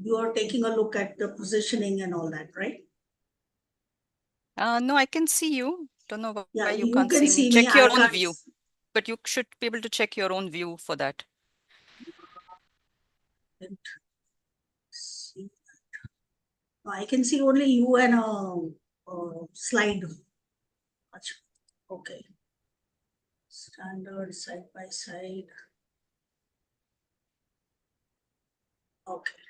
you are taking a look at the positioning and all that, right? No, I can see you. Don't know why Yeah, you you can't can see me. see me. Check your I own can't. view. But you should be able to check your own view for that. See. I can see only you and a slide. Okay. Standard side by side. Okay.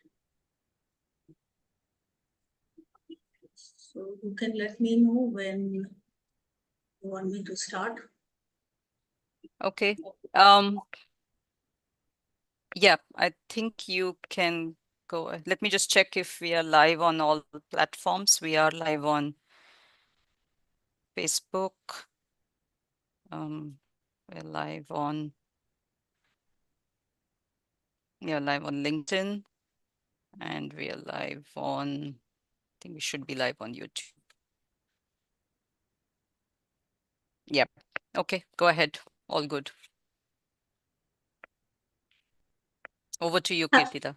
So you can let me know when you want me to start. Okay. Yeah, I think you can go. Let me just check if we are live on all platforms. We are live on Facebook. We're live on LinkedIn, and we are live on, I think we should be live on YouTube. Yep. Okay, go ahead. All good. Over to you, Kirtida.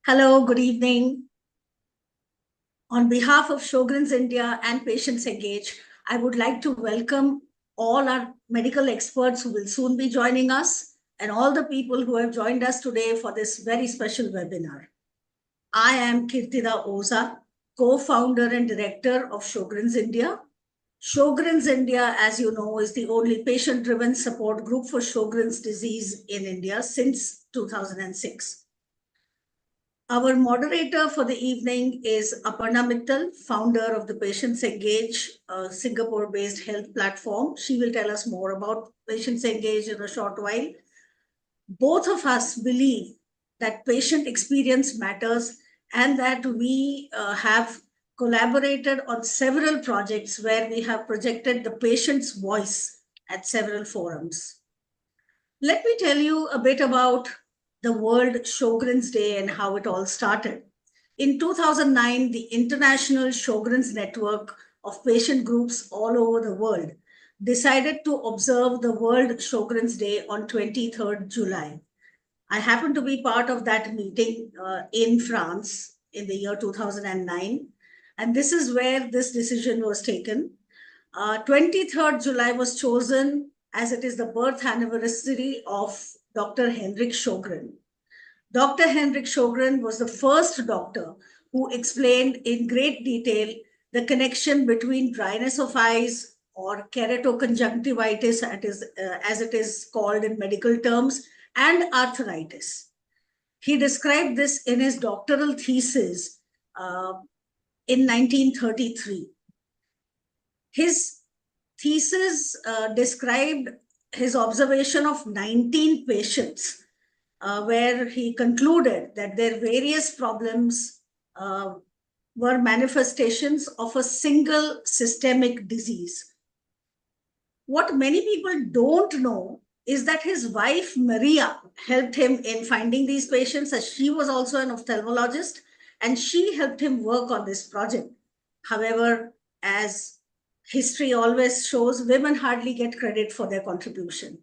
Hello, good evening. On behalf of Sjogrens India and PatientsEngage, I would like to welcome all our medical experts who will soon be joining us and all the people who have joined us today for this very special webinar. I am Kirtida Oza, co-founder and director of Sjogrens India. Sjogrens India, as you know, is the only patient-driven support group for Sjogren's disease in India since 2006. Our moderator for the evening is Aparna Mittal, founder of the PatientsEngage, a Singapore-based health platform. She will tell us more about PatientsEngage in a short while. Both of us believe that patient experience matters and that we have collaborated on several projects where we have projected the patient's voice at several forums. Let me tell you a bit about the World Sjogren's Day and how it all started. In 2009, the International Sjogren's Network of patient groups all over the world decided to observe the World Sjogren's Day on 23rd July. I happened to be part of that meeting in France in the year 2009, and this is where this decision was taken. 23rd July was chosen as it is the birth anniversary of Dr. Henrik Sjogren. Dr. Henrik Sjogren was the first doctor who explained in great detail the connection between dryness of eyes or keratoconjunctivitis, as it is called in medical terms, and arthritis. He described this in his doctoral thesis in 1933. His thesis described his observation of 19 patients, where he concluded that their various problems were manifestations of a single systemic disease. What many people don't know is that his wife, Maria, helped him in finding these patients, as she was also an ophthalmologist, and she helped him work on this project. However, as history always shows, women hardly get credit for their contribution.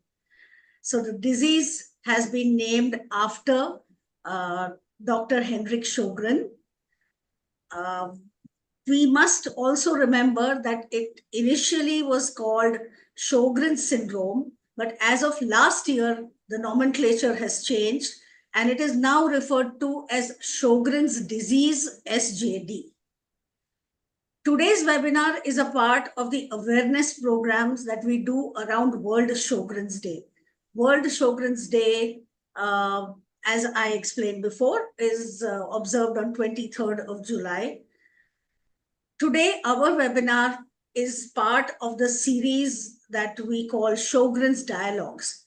So the disease has been named after Dr. Henrik Sjogren. We must also remember that it initially was called Sjogren's syndrome, but as of last year, the nomenclature has changed and it is now referred to as Sjogren's disease, SJD. Today's webinar is a part of the awareness programs that we do around World Sjogren's Day. World Sjogren's Day, as I explained before, is observed on 23rd of July. Today, our webinar is part of the series that we call Sjogren's Dialogues.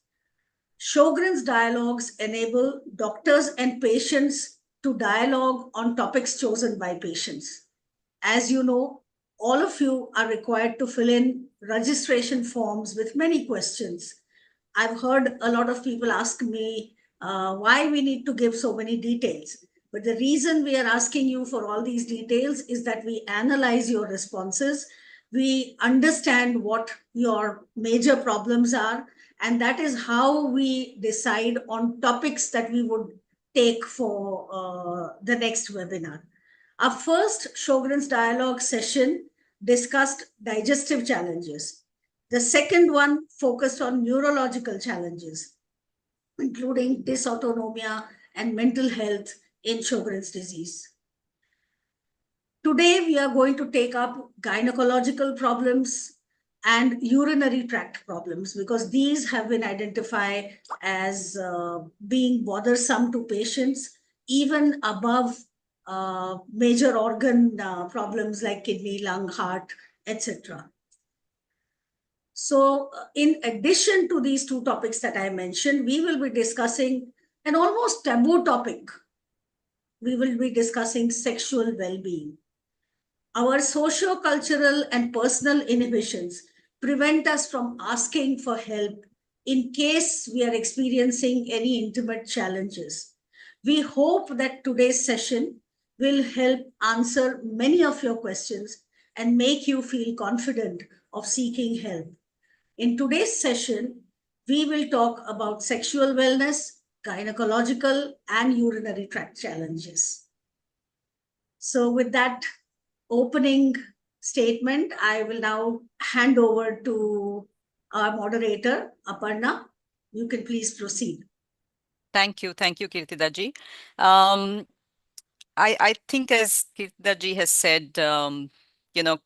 Sjogren's Dialogues enable doctors and patients to dialogue on topics chosen by patients. As you know, all of you are required to fill in registration forms with many questions. I've heard a lot of people ask me why we need to give so many details. But the reason we are asking you for all these details is that we analyze your responses, we understand what your major problems are, and that is how we decide on topics that we would take for the next webinar. Our first Sjogren's dialogue session discussed digestive challenges. The second one focused on neurological challenges, including dysautonomia and mental health in Sjogren's disease. Today, we are going to take up gynecological problems and urinary tract problems because these have been identified as being bothersome to patients, even above major organ problems like kidney, lung, heart, etc. So, in addition to these two topics that I mentioned, we will be discussing an almost taboo topic. We will be discussing sexual well-being. Our socio-cultural and personal inhibitions prevent us from asking for help in case we are experiencing any intimate challenges. We hope that today's session will help answer many of your questions and make you feel confident of seeking help. In today's session, we will talk about sexual wellness, gynecological, and urinary tract challenges. So with that opening statement, I will now hand over to our moderator, Aparna. You can please proceed. Thank you, Kirtida ji. I think as Kirtida ji has said, you know,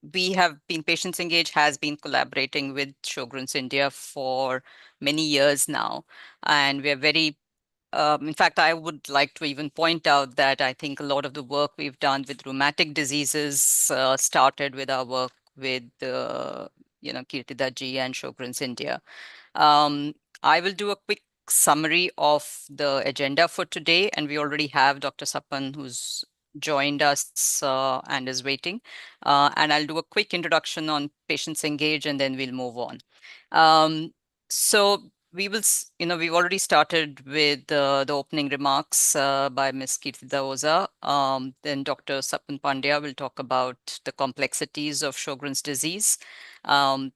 PatientsEngage has been collaborating with Sjogrens India for many years now, and we're very in fact, I would like to even point out that I think a lot of the work we've done with rheumatic diseases started with our work with, Kirtida ji and Sjogrens India. I will do a quick summary of the agenda for today, and we already have Dr. Sapan who's joined us and is waiting. And I'll do a quick introduction on PatientsEngage, and then we'll move on. So we will, we've already started with the opening remarks by Ms. Kirtida Oza. Then Dr. Sapan Pandya will talk about the complexities of Sjogren's disease. And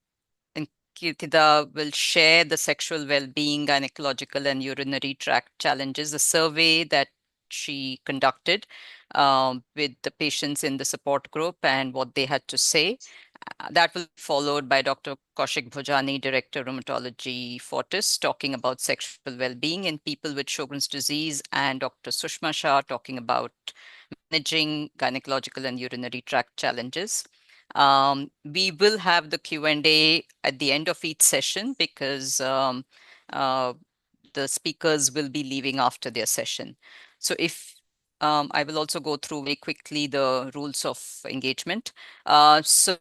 Kirtida will share the sexual well-being, gynecological, and urinary tract challenges, the survey that she conducted with the patients in the support group and what they had to say. That will be followed by Dr. Kaushik Bhojani, Director, Rheumatology, Fortis, talking about sexual well-being in people with Sjogren's disease, and Dr. Sushma Shah talking about managing gynecological and urinary tract challenges. We will have the Q&A at the end of each session because the speakers will be leaving after their session. So if I will also go through very quickly the rules of engagement. So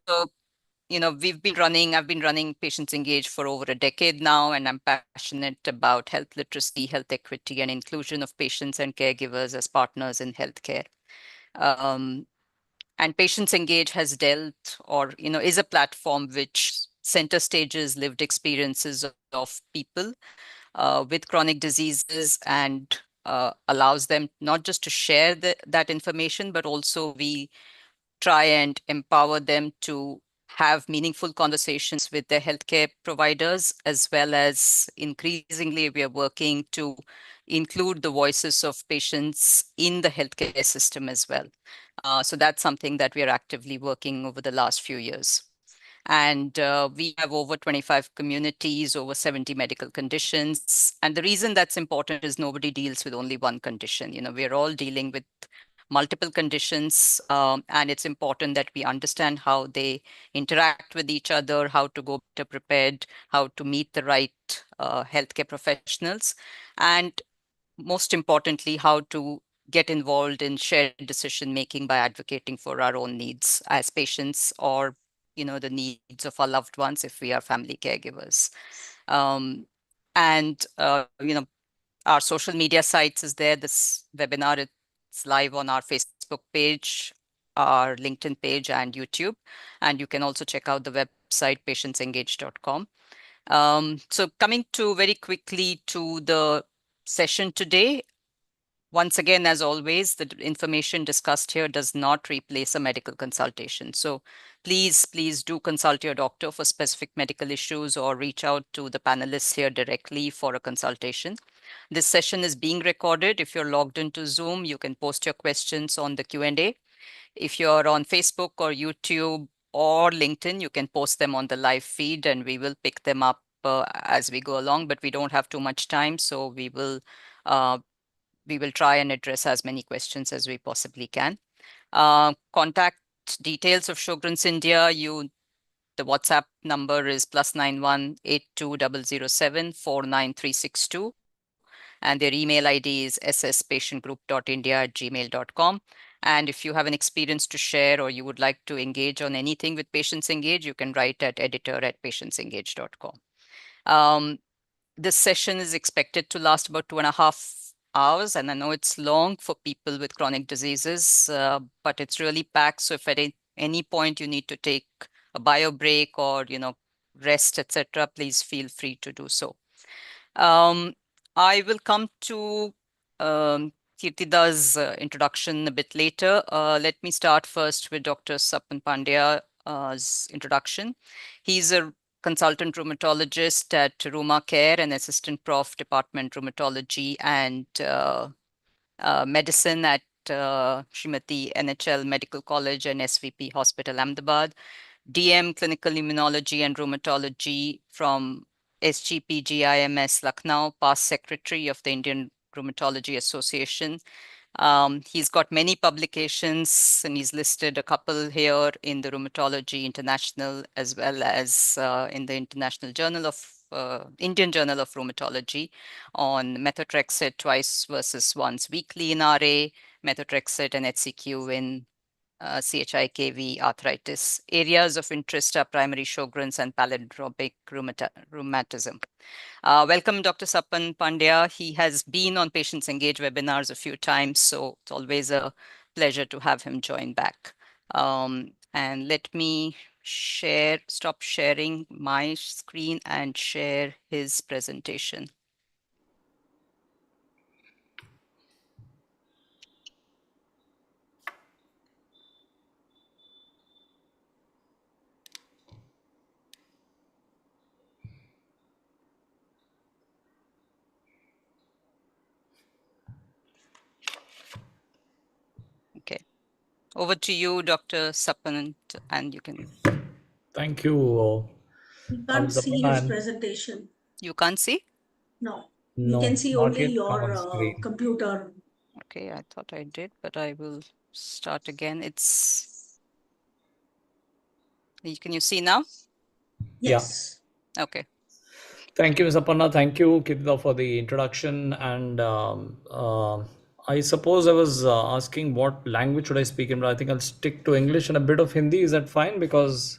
I've been running PatientsEngage for over a decade now, and I'm passionate about health literacy, health equity, and inclusion of patients and caregivers as partners in healthcare. And PatientsEngage has dealt or, is a platform which center stages lived experiences of people with chronic diseases and allows them not just to share that information, but also we try and empower them to have meaningful conversations with their healthcare providers, as well as increasingly we are working to include the voices of patients in the healthcare system as well. So that's something that we are actively working over the last few years. And we have over 25 communities, over 70 medical conditions. And the reason that's important is nobody deals with only one condition. We're all dealing with multiple conditions, and it's important that we understand how they interact with each other, how to go better prepared, how to meet the right healthcare professionals, and most importantly, how to get involved in shared decision making by advocating for our own needs as patients, or the needs of our loved ones if we are family caregivers. And our social media sites is there. This webinar, it's live on our Facebook page, our LinkedIn page, and YouTube. And you can also check out the website, patientsengage.com. So coming to very quickly to the session today. Once again, as always, the information discussed here does not replace a medical consultation. So please do consult your doctor for specific medical issues or reach out to the panelists here directly for a consultation. This session is being recorded. If you're logged into Zoom, you can post your questions on the Q&A. If you're on Facebook or YouTube or LinkedIn, you can post them on the live feed and we will pick them up as we go along, but we don't have too much time, so we will try and address as many questions as we possibly can. Contact details of Sjogrens India, the WhatsApp number is +91 82 007 49362. And their email ID is sspatientgroup.india@gmail.com. And if you have an experience to share or you would like to engage on anything with PatientsEngage, you can write at editor@patientsengage.com. This session is expected to last about 2.5 hours, and I know it's long for people with chronic diseases, but it's really packed. So if at any point you need to take a bio break or rest, etc., please feel free to do so. I will come to Kirtida's introduction a bit later. Let me start first with Dr. Sapan Pandya's introduction. He's a consultant rheumatologist at Rheuma Care and assistant prof department rheumatology and medicine at Srimati NHL Medical College and SVP Hospital Ahmedabad. DM Clinical Immunology and Rheumatology from SGPGIMS Lucknow, past secretary of the Indian Rheumatology Association. He's got many publications and he's listed a couple here in the Rheumatology International as well as in the International Journal of Indian Journal of Rheumatology on methotrexate twice versus once weekly in RA, methotrexate and HCQ in CHIKV arthritis. Areas of interest are primary Sjogren's and palindromic rheumatism. Welcome, Dr. Sapan Pandya. He has been on PatientsEngage webinars a few times, so it's always a pleasure to have him join back. And let me stop sharing my screen and share his presentation. Okay. Over to you, Dr. Sapan, and you can. Thank you. We can't see his presentation. You can't see? No, we can see only your computer. Okay, I thought I did, but I will start again. Can you see now? Yes. Yeah. Okay. Thank you, Ms. Aparna. Thank you, Kirtida, for the introduction. And I suppose I was asking what language should I speak in, but I think I'll stick to English and a bit of Hindi. Is that fine? Because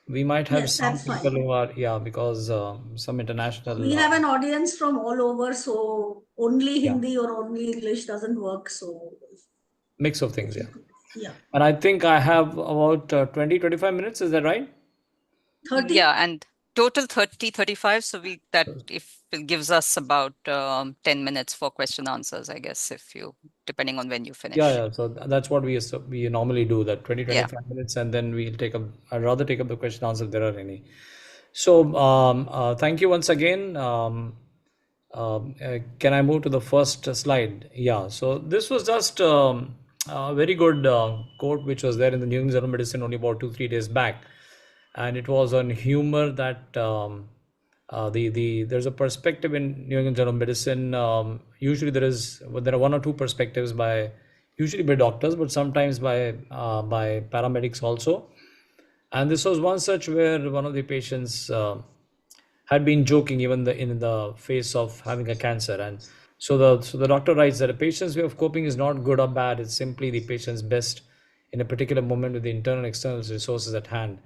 we might have some people who are, because some international. We have an audience from all over, so only Hindi or only English doesn't work. So mix of things, yeah. And I think I have about 20, 25 minutes. Is that right? 30? Yeah, and total 30, 35. So if it gives us about 10 minutes for question answers, I guess, depending on when you finish. Yeah. So that's what we normally do, that 20, 25 minutes, and then we'll I'd rather take up the question answer if there are any. So thank you once again. Can I move to the first slide? Yeah. So this was just a very good quote which was there in the New England Journal of Medicine only about 2-3 days back, and it was on humor that there's a perspective in New England Journal of Medicine. Usually there are one or two perspectives usually by doctors, but sometimes by paramedics also. And this was one such where one of the patients had been joking even in the face of having a cancer. And so the doctor writes that a patient's way of coping is not good or bad. It's simply the patient's best in a particular moment with the internal and external resources at hand.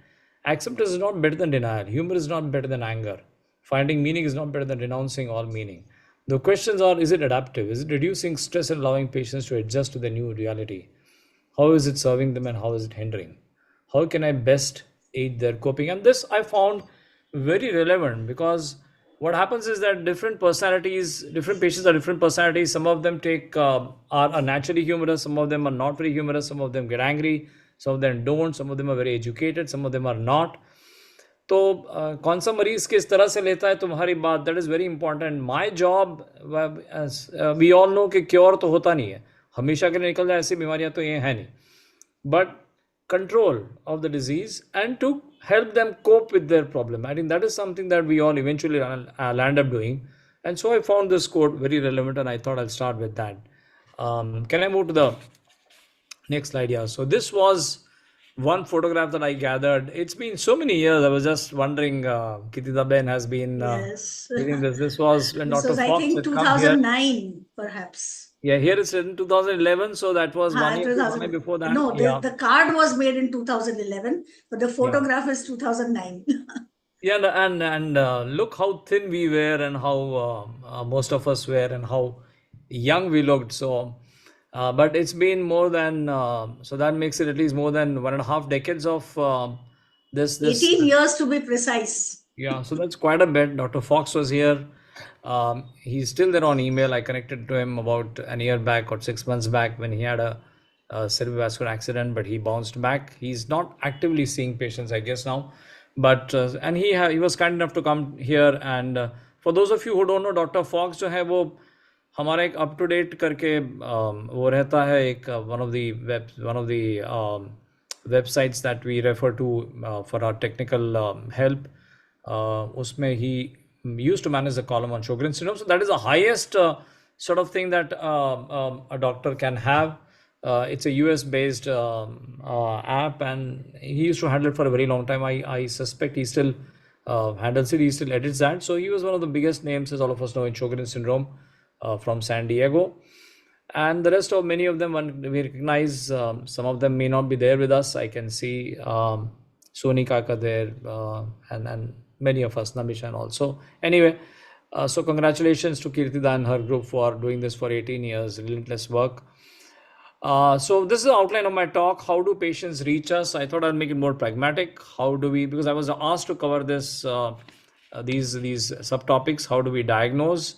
Acceptance is not better than denial. Humor is not better than anger. Finding meaning is not better than renouncing all meaning. The questions are, is it adaptive? Is it reducing stress and allowing patients to adjust to the new reality? How is it serving them and how is it hindering? How can I best aid their coping? And this I found very relevant, because what happens is that different patients are different personalities. Some of them are naturally humorous, some of them are not very humorous, some of them get angry, some of them don't, some of them are very educated, some of them are not. तो कौन सा मरीज किस तरह से लेता है तुम्हारी बात, that is very important. My job, we all know कि क्योर तो होता नहीं है, हमेशा के लिए निकल जाए ऐसी बीमारियां तो ये है नहीं, but control of the disease and to help them cope with their problem. I think that is something that we all eventually land up doing. And so I found this quote very relevant and I thought I'll start with that. Can I move to the next slide? Yeah. So this was one photograph that I gathered. It's been so many years. I was just wondering, Kirtida Ben has been Yes. doing this. This was when This Dr. was, I Fox think, had come here. 2009, perhaps. Yeah, here it's in 2011. So that was one year 2000. before that. No, Yeah. the card was made in 2011, but the photograph is 2009. Yeah, and look how thin we were and how most of us were and how young we looked. So, but it's been more than so that makes it at least more than 1.5 decades of this 18 years to be precise. Yeah, so that's quite a bit. Dr. Fox was here. He's still there on email. I connected to him about a year back or 6 months back when he had a cerebrovascular accident, but he bounced back. He's not actively seeing patients, I guess now, but and he was kind enough to come here. And for those of you who don't know, Dr. Fox जो है वो हमारा एक up to date करके वो रहता है एक one of the websites that we refer to for our technical help. Usme he used to manage the column on Sjogren syndrome. So that is the highest sort of thing that a doctor can have. It's a US based app, and he used to handle it for a very long time. I suspect he still handles it, he still edits that. So he was one of the biggest names, as all of us know, in Sjogren syndrome from San Diego. And the rest of many of them, we recognize, some of them may not be there with us. I can see Soni Kaka there, and many of us, Namishan also. Anyway, so congratulations to Kirtida and her group for doing this for 18 years, relentless work. So this is the outline of my talk. How do patients reach us? I thought I'd make it more pragmatic. How do we, because I was asked to cover this, these subtopics. How do we diagnose?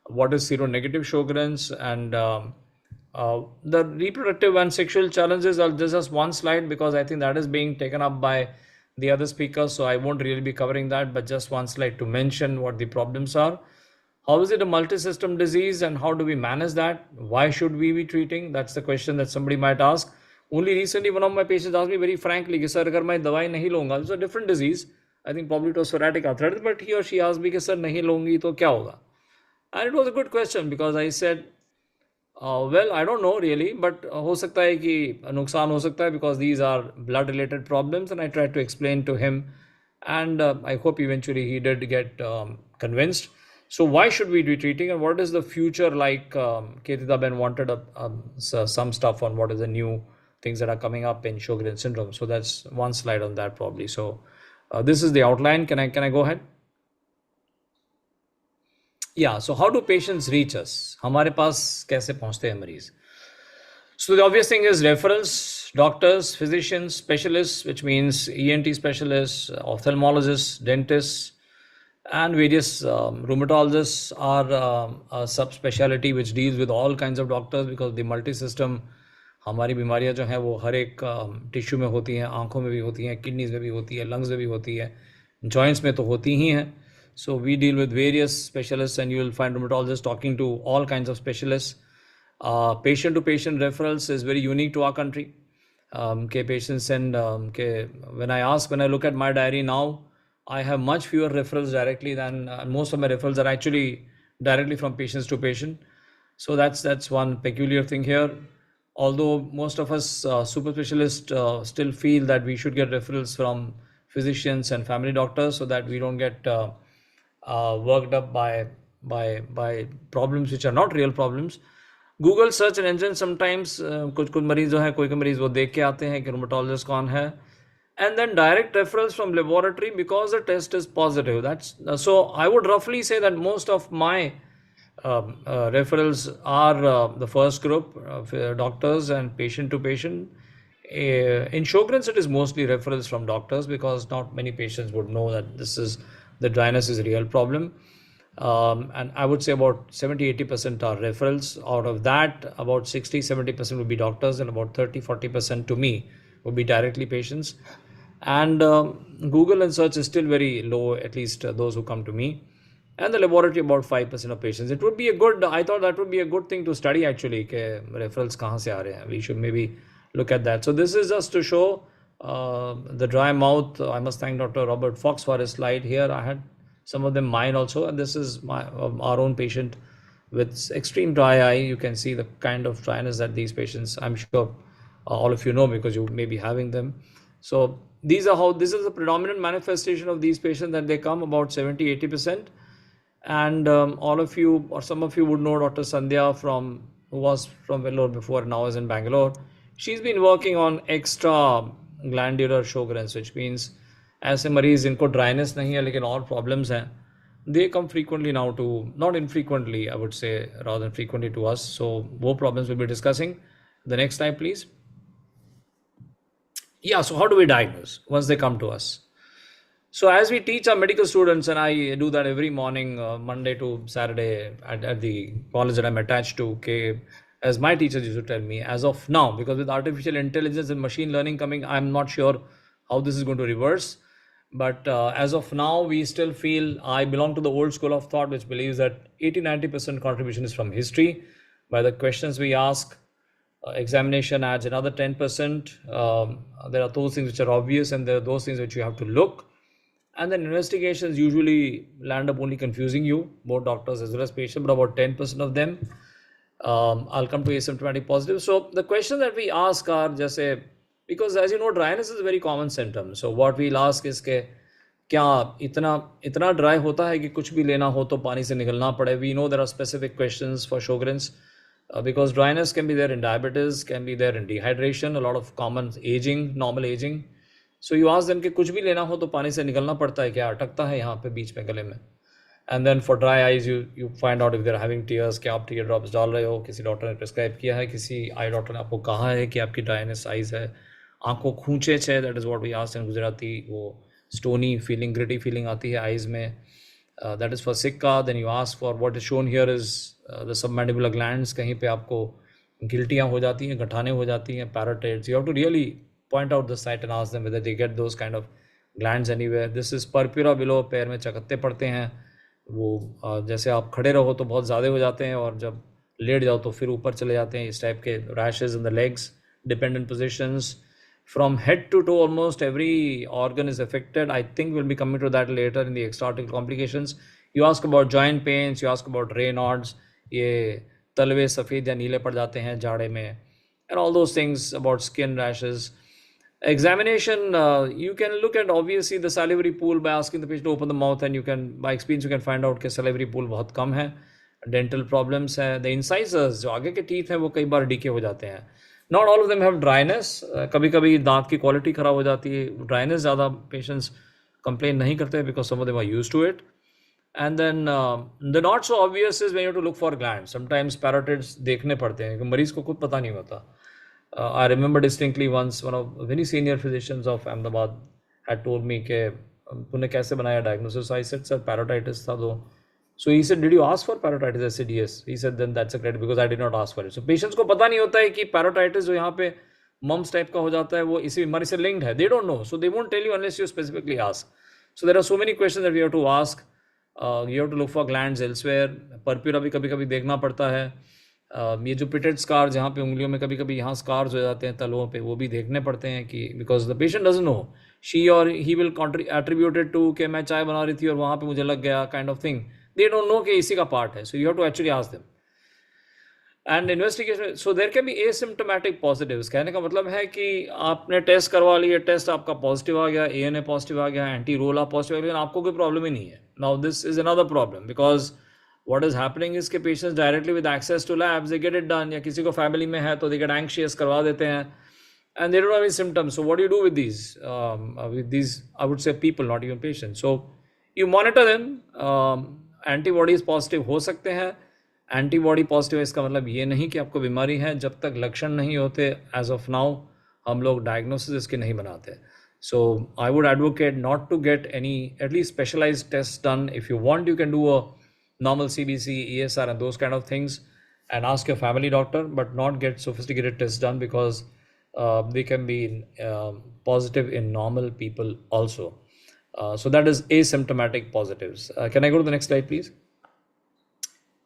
What is seronegative Sjogren's? And the reproductive and sexual challenges are just one slide because I think that is being taken up by the other speakers. So I won't really be covering that, but just one slide to mention what the problems are. How is it a multi-system disease and how do we manage that? Why should we be treating? That's the question that somebody might ask. Only recently, one of my patients asked me very frankly, sir, agar main dawai nahi lunga, it's a different disease. I think probably it was psoriatic arthritis, but he or she asked me, sir, nahi lungi to kya hoga? And it was a good question because I said, well, I don't know really, but ho sakta hai ki nuksan ho sakta hai because these are blood related problems, and I tried to explain to him, and I hope eventually he did get convinced. So why should we be treating and what is the future like? Kirtida Ben wanted some stuff on what is the new things that are coming up in Sjogren syndrome. So that's one slide on that probably. So this is the outline. Can I go ahead? Yeah, so how do patients reach us? हमारे पास कैसे पहुंचते हैं मरीज? So the obvious thing is referrals, doctors, physicians, specialists, which means ENT specialists, ophthalmologists, dentists, and various rheumatologists are a subspecialty which deals with all kinds of doctors because the multi-system हमारी बीमारियां जो हैं वो हर एक tissue में होती हैं, आंखों में भी होती हैं, किडनीज में भी होती है, लंग्स में भी होती है, जॉइंट्स में तो होती ही हैं. So we deal with various specialists and you will find rheumatologists talking to all kinds of specialists. Patient-to-patient referrals is very unique to our country. Patients and when I look at my diary now, I have much fewer referrals directly than most of my referrals are actually directly from patients to patient. So that's one peculiar thing here. Although most of us super specialists still feel that we should get referrals from physicians and family doctors so that we don't get worked up by problems which are not real problems. Google search engine sometimes कुछ मरीज जो है कोई मरीज वो देख के आते हैं कि rheumatologist कौन है, and then direct referrals from laboratory because the test is positive. That's so I would roughly say that most of my referrals are the first group of doctors and patient to patient. In Sjogren's it is mostly referrals from doctors because not many patients would know that the dryness is a real problem. And I would say about 70-80% are referrals. Out of that, about 60-70% would be doctors and about 30-40% to me would be directly patients. And Google and search is still very low, at least those who come to me. And the laboratory, about 5% of patients. It would be a good, I thought that would be a good thing to study actually, ke referrals kahan se aa rahe hain. We should maybe look at that. So this is just to show the dry mouth. I must thank Dr. Robert Fox for his slide here. I had some of them mine also, and this is our own patient with extreme dry eye. You can see the kind of dryness that these patients, I'm sure all of you know because you may be having them. So this is the predominant manifestation of these patients, that they come about 70-80%. And all of you or some of you would know Dr. Sandhya, who was from Vellore before, now is in Bangalore. She's been working on extra glandular Sjogrens, which means ऐसे मरीज इनको dryness नहीं है लेकिन और problems हैं, they come frequently now to, not infrequently I would say, rather than frequently to us. So वो problems we'll be discussing. The next slide please. Yeah, so how do we diagnose once they come to us? So as we teach our medical students, and I do that every morning, Monday to Saturday at the college that I'm attached to, okay, as my teachers used to tell me, as of now, because with artificial intelligence and machine learning coming, I'm not sure how this is going to reverse. But as of now, we still feel, I belong to the old school of thought, which believes that 80-90% contribution is from history. By the questions we ask, examination adds another 10%. There are those things which are obvious, and there are those things which you have to look. And then investigations usually land up only confusing you, both doctors as well as patients, but about 10% of them. I'll come to asymptomatic positive. So the question that we ask are just because as you know, dryness is a very common symptom. So what we'll ask is के क्या इतना dry होता है कि कुछ भी लेना हो तो पानी से निकलना पड़े. We know there are specific questions for Sjogren's because dryness can be there in diabetes, can be there in dehydration, a lot of common aging, normal aging. So you ask them कि कुछ भी लेना हो तो पानी से निकलना पड़ता है क्या, अटकता है यहाँ पे बीच में गले में. And then for dry eyes, you find out if they're having tears, क्या आप tear drops डाल रहे हो, किसी डॉक्टर ने प्रिस्क्राइब किया है, किसी आई डॉक्टर ने आपको कहा है कि आपकी ड्राइनेस आइज है, आंखों खूंचे छे, that is what we ask in Gujarati, वो स्टोनी फीलिंग, ग्रिटी फीलिंग आती है आइज में, that is for sicca. Then you ask for what is shown here is the submandibular glands, कहीं पे आपको गिल्टियाँ हो जाती हैं, गठाने हो जाती हैं, parotids. You have to really point out the site and ask them whether they get those kind of glands anywhere. This is purpura below, पैर में चकत्ते पड़ते हैं, वो जैसे आप खड़े रहो तो बहुत ज़्यादा हो जाते हैं और जब लेट जाओ तो फिर ऊपर चले जाते हैं. इस टाइप के rashes in the legs, dependent positions. From head to toe, almost every organ is affected. I think we'll be coming to that later in the extra-articular complications. You ask about joint pains, you ask about Raynaud's, ये तलवे सफ़ेद या नीले पड़ जाते हैं जाड़े में, and all those things about skin rashes. Examination, you can look at obviously the salivary pool by asking the patient to open the mouth, and you can, by experience, you can find out कि salivary pool बहुत कम है. Dental problems है, the incisors जो आगे के teeth हैं वो कई बार decay हो जाते हैं. Not all of them have dryness. कभी कभी दांत की quality खराब हो जाती है. Dryness ज़्यादा patients complain नहीं करते because some of them are used to it. And then the not so obvious is when you have to look for glands. Sometimes parotids देखने पड़ते हैं क्योंकि मरीज को खुद पता नहीं होता. I remember distinctly once one of very senior physicians of Ahmedabad had told me कि तूने कैसे बनाया diagnosis? I said sir parotitis था तो. So he said, did you ask for parotitis? I said yes. He said then that's a credit because I did not ask for it. So patients को पता नहीं होता है कि parotitis जो यहाँ पे mumps type का हो जाता है वो इसी बीमारी से linked है. They don't know, so they won't tell you unless you specifically ask. So there are so many questions that we have to ask. You have to look for glands elsewhere. Purpura भी कभी कभी देखना पड़ता है. ये जो pitted scar जहाँ पे उंगलियों में कभी कभी यहाँ स्कार्स हो जाते हैं तलवों पे, वो भी देखने पड़ते हैं कि because the patient doesn't know, she और ही विल एट्रीब्यूटेड टू कि मैं चाय बना रही थी और वहाँ पे मुझे लग गया kind of thing. They don't know कि इसी का पार्ट है. So you have to actually ask them. And investigation, so there can be asymptomatic positives. कहने का मतलब है कि आपने टेस्ट करवा लिए, टेस्ट आपका पॉजिटिव आ गया, ANA पॉजिटिव आ गया, एंटी रोला पॉजिटिव आ गया, लेकिन आपको कोई प्रॉब्लम ही नहीं है. Now this is another problem because what is happening is कि patients directly with access to labs they get it done, या किसी को family में है तो they get anxious करवा देते हैं and they don't have any symptoms. So what do you do with these I would say people, not even patients? So you monitor them. Antibodies positive हो सकते हैं. Antibody positive इसका मतलब ये नहीं कि आपको बीमारी है. जब तक लक्षण नहीं होते as of now हम लोग diagnosis इसके नहीं बनाते. So I would advocate not to get any at least specialized tests done. If you want you can do a normal CBC, ESR and those kind of things and ask your family doctor, but not get sophisticated tests done because they can be positive in normal people also. So that is asymptomatic positives. Can I go to the next slide, please?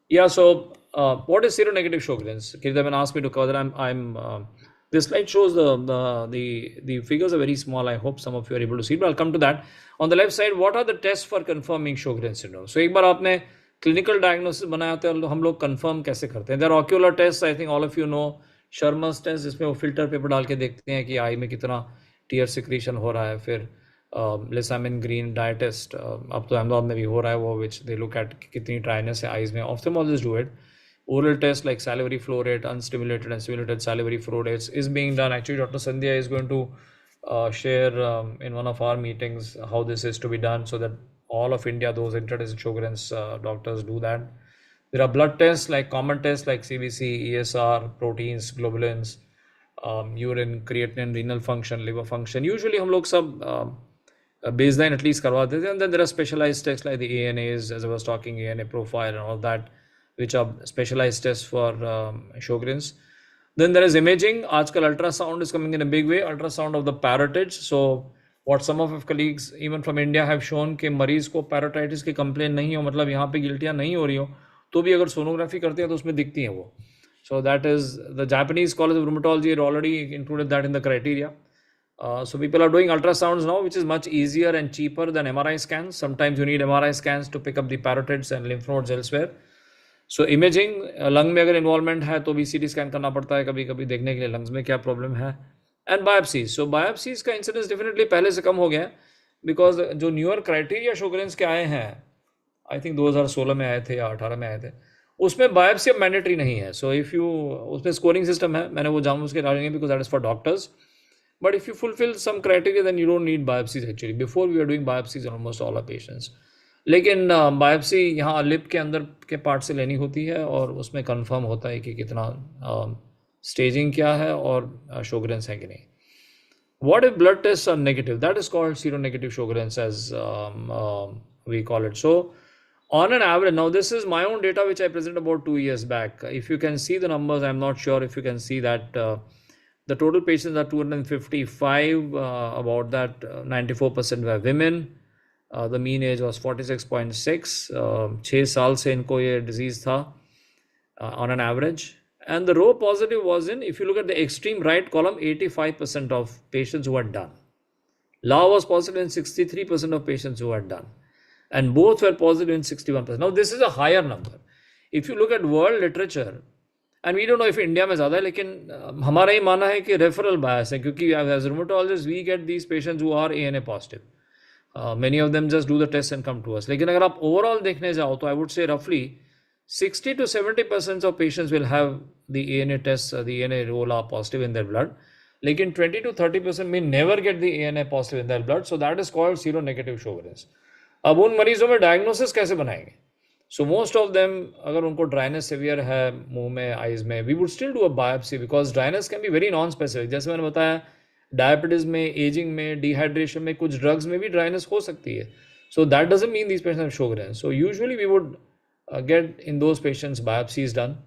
Yeah. So, what is seronegative Sjogren's? Kirtida asked me to cover that. This slide shows the figures are very small. I hope some of you are able to see it, but I'll come to that. On the left side, what are the tests for confirming Sjogren's syndrome? So, एक बार आपने clinical diagnosis बनाया तो हम लोग confirm कैसे करते हैं? There are ocular tests. I think all of you know Sherman's test, जिसमें वो filter paper डाल के देखते हैं कि eye में कितना tear secretion हो रहा है. फिर लिसामिन ग्रीन डाई टेस्ट अब तो अहमदाबाद में भी हो रहा है वो, विच दे लुक एट कितनी ड्राइनेस है आइज में. Ophthalmologist do it. Oral tests like salivary flow rate, unstimulated and stimulated salivary flow rates is being done. Actually, Dr. Sandhya is going to share in one of our meetings how this is to be done, so that all of India, those interested in Sjogren's doctors, do that. There are blood tests like common tests like CBC, ESR, proteins, globulins, urine, creatinine, renal function, liver function. Usually हम लोग सब baseline at least करवा देते हैं. And then there are specialized tests like the ANAs, as I was talking, ANA profile and all that, which are specialized tests for Sjogren's. Then there is imaging. आजकल ultrasound is coming in a big way. Ultrasound of the parotids. So what some of our colleagues even from India have shown कि मरीज को parotitis की complaint नहीं हो, मतलब यहाँ पे गिल्टियाँ नहीं हो रही हो, तो भी अगर सोनोग्राफी करते हैं तो उसमें दिखती हैं वो. So that is the Japanese College of Rheumatology had already included that in the criteria. So people are doing ultrasounds now, which is much easier and cheaper than MRI scans. Sometimes you need MRI scans to pick up the parotids and lymph nodes elsewhere. So imaging, lung में अगर involvement है तो भी CT scan करना पड़ता है कभी कभी देखने के लिए लंग्स में क्या प्रॉब्लम है. And biopsies. सो बायोप्सीज का इंसिडेंस डेफिनेटली पहले से कम हो गया है, बिकॉज जो न्यूअर क्राइटेरिया Sjogren's के आए हैं, आई थिंक 2016 में आए थे या 18 में आए थे, उसमें बायोप्सी अब मैंडेटरी नहीं है. सो इफ़ यू, उसमें स्कोरिंग सिस्टम है, मैंने वो जानबूझ के डालेंगे because that is for doctors. But if you fulfill some criteria, then you don't need biopsies actually. Before we were doing biopsies on almost all our patients. लेकिन biopsy यहाँ lip के अंदर के पार्ट से लेनी होती है और उसमें कंफर्म होता है कि कितना स्टेजिंग क्या है और Sjogren's है कि नहीं. What if blood tests are negative? That is called seronegative Sjogren's, as we call it. So on an average, now this is my own data which I presented about 2 years back. If you can see the numbers, I'm not sure if you can see that the total patients are 255. About that 94% were women. The mean age was 46.6. 6 साल से इनको ये disease था on an average. And the row positive was in, if you look at the extreme right column, 85% of patients who had done. La was positive in 63% of patients who had done. And both were positive in 61%. Now this is a higher number. If you look at world literature, and we don't know if India में ज़्यादा है, लेकिन हमारा ही मानना है कि referral bias है, क्योंकि as rheumatologists we get these patients who are ANA positive. Many of them just do the test and come to us. लेकिन अगर आप overall देखने जाओ तो I would say roughly 60 to 70% of patients will have the ANA tests, the ANA roll are positive in their blood. लेकिन 20 to 30% may never get the ANA positive in their blood. So that is called seronegative Sjogren's. अब उन मरीजों में diagnosis कैसे बनाएंगे? So most of them, अगर उनको dryness severe है मुंह में, आइज में, we would still do a biopsy because dryness can be very non-specific. जैसे मैंने बताया, डायबिटीज में, एजिंग में, डिहाइड्रेशन में, कुछ ड्रग्स में भी ड्राइनेस हो सकती है. So that doesn't mean these patients have Sjogren's. So usually we would get in those patients biopsies done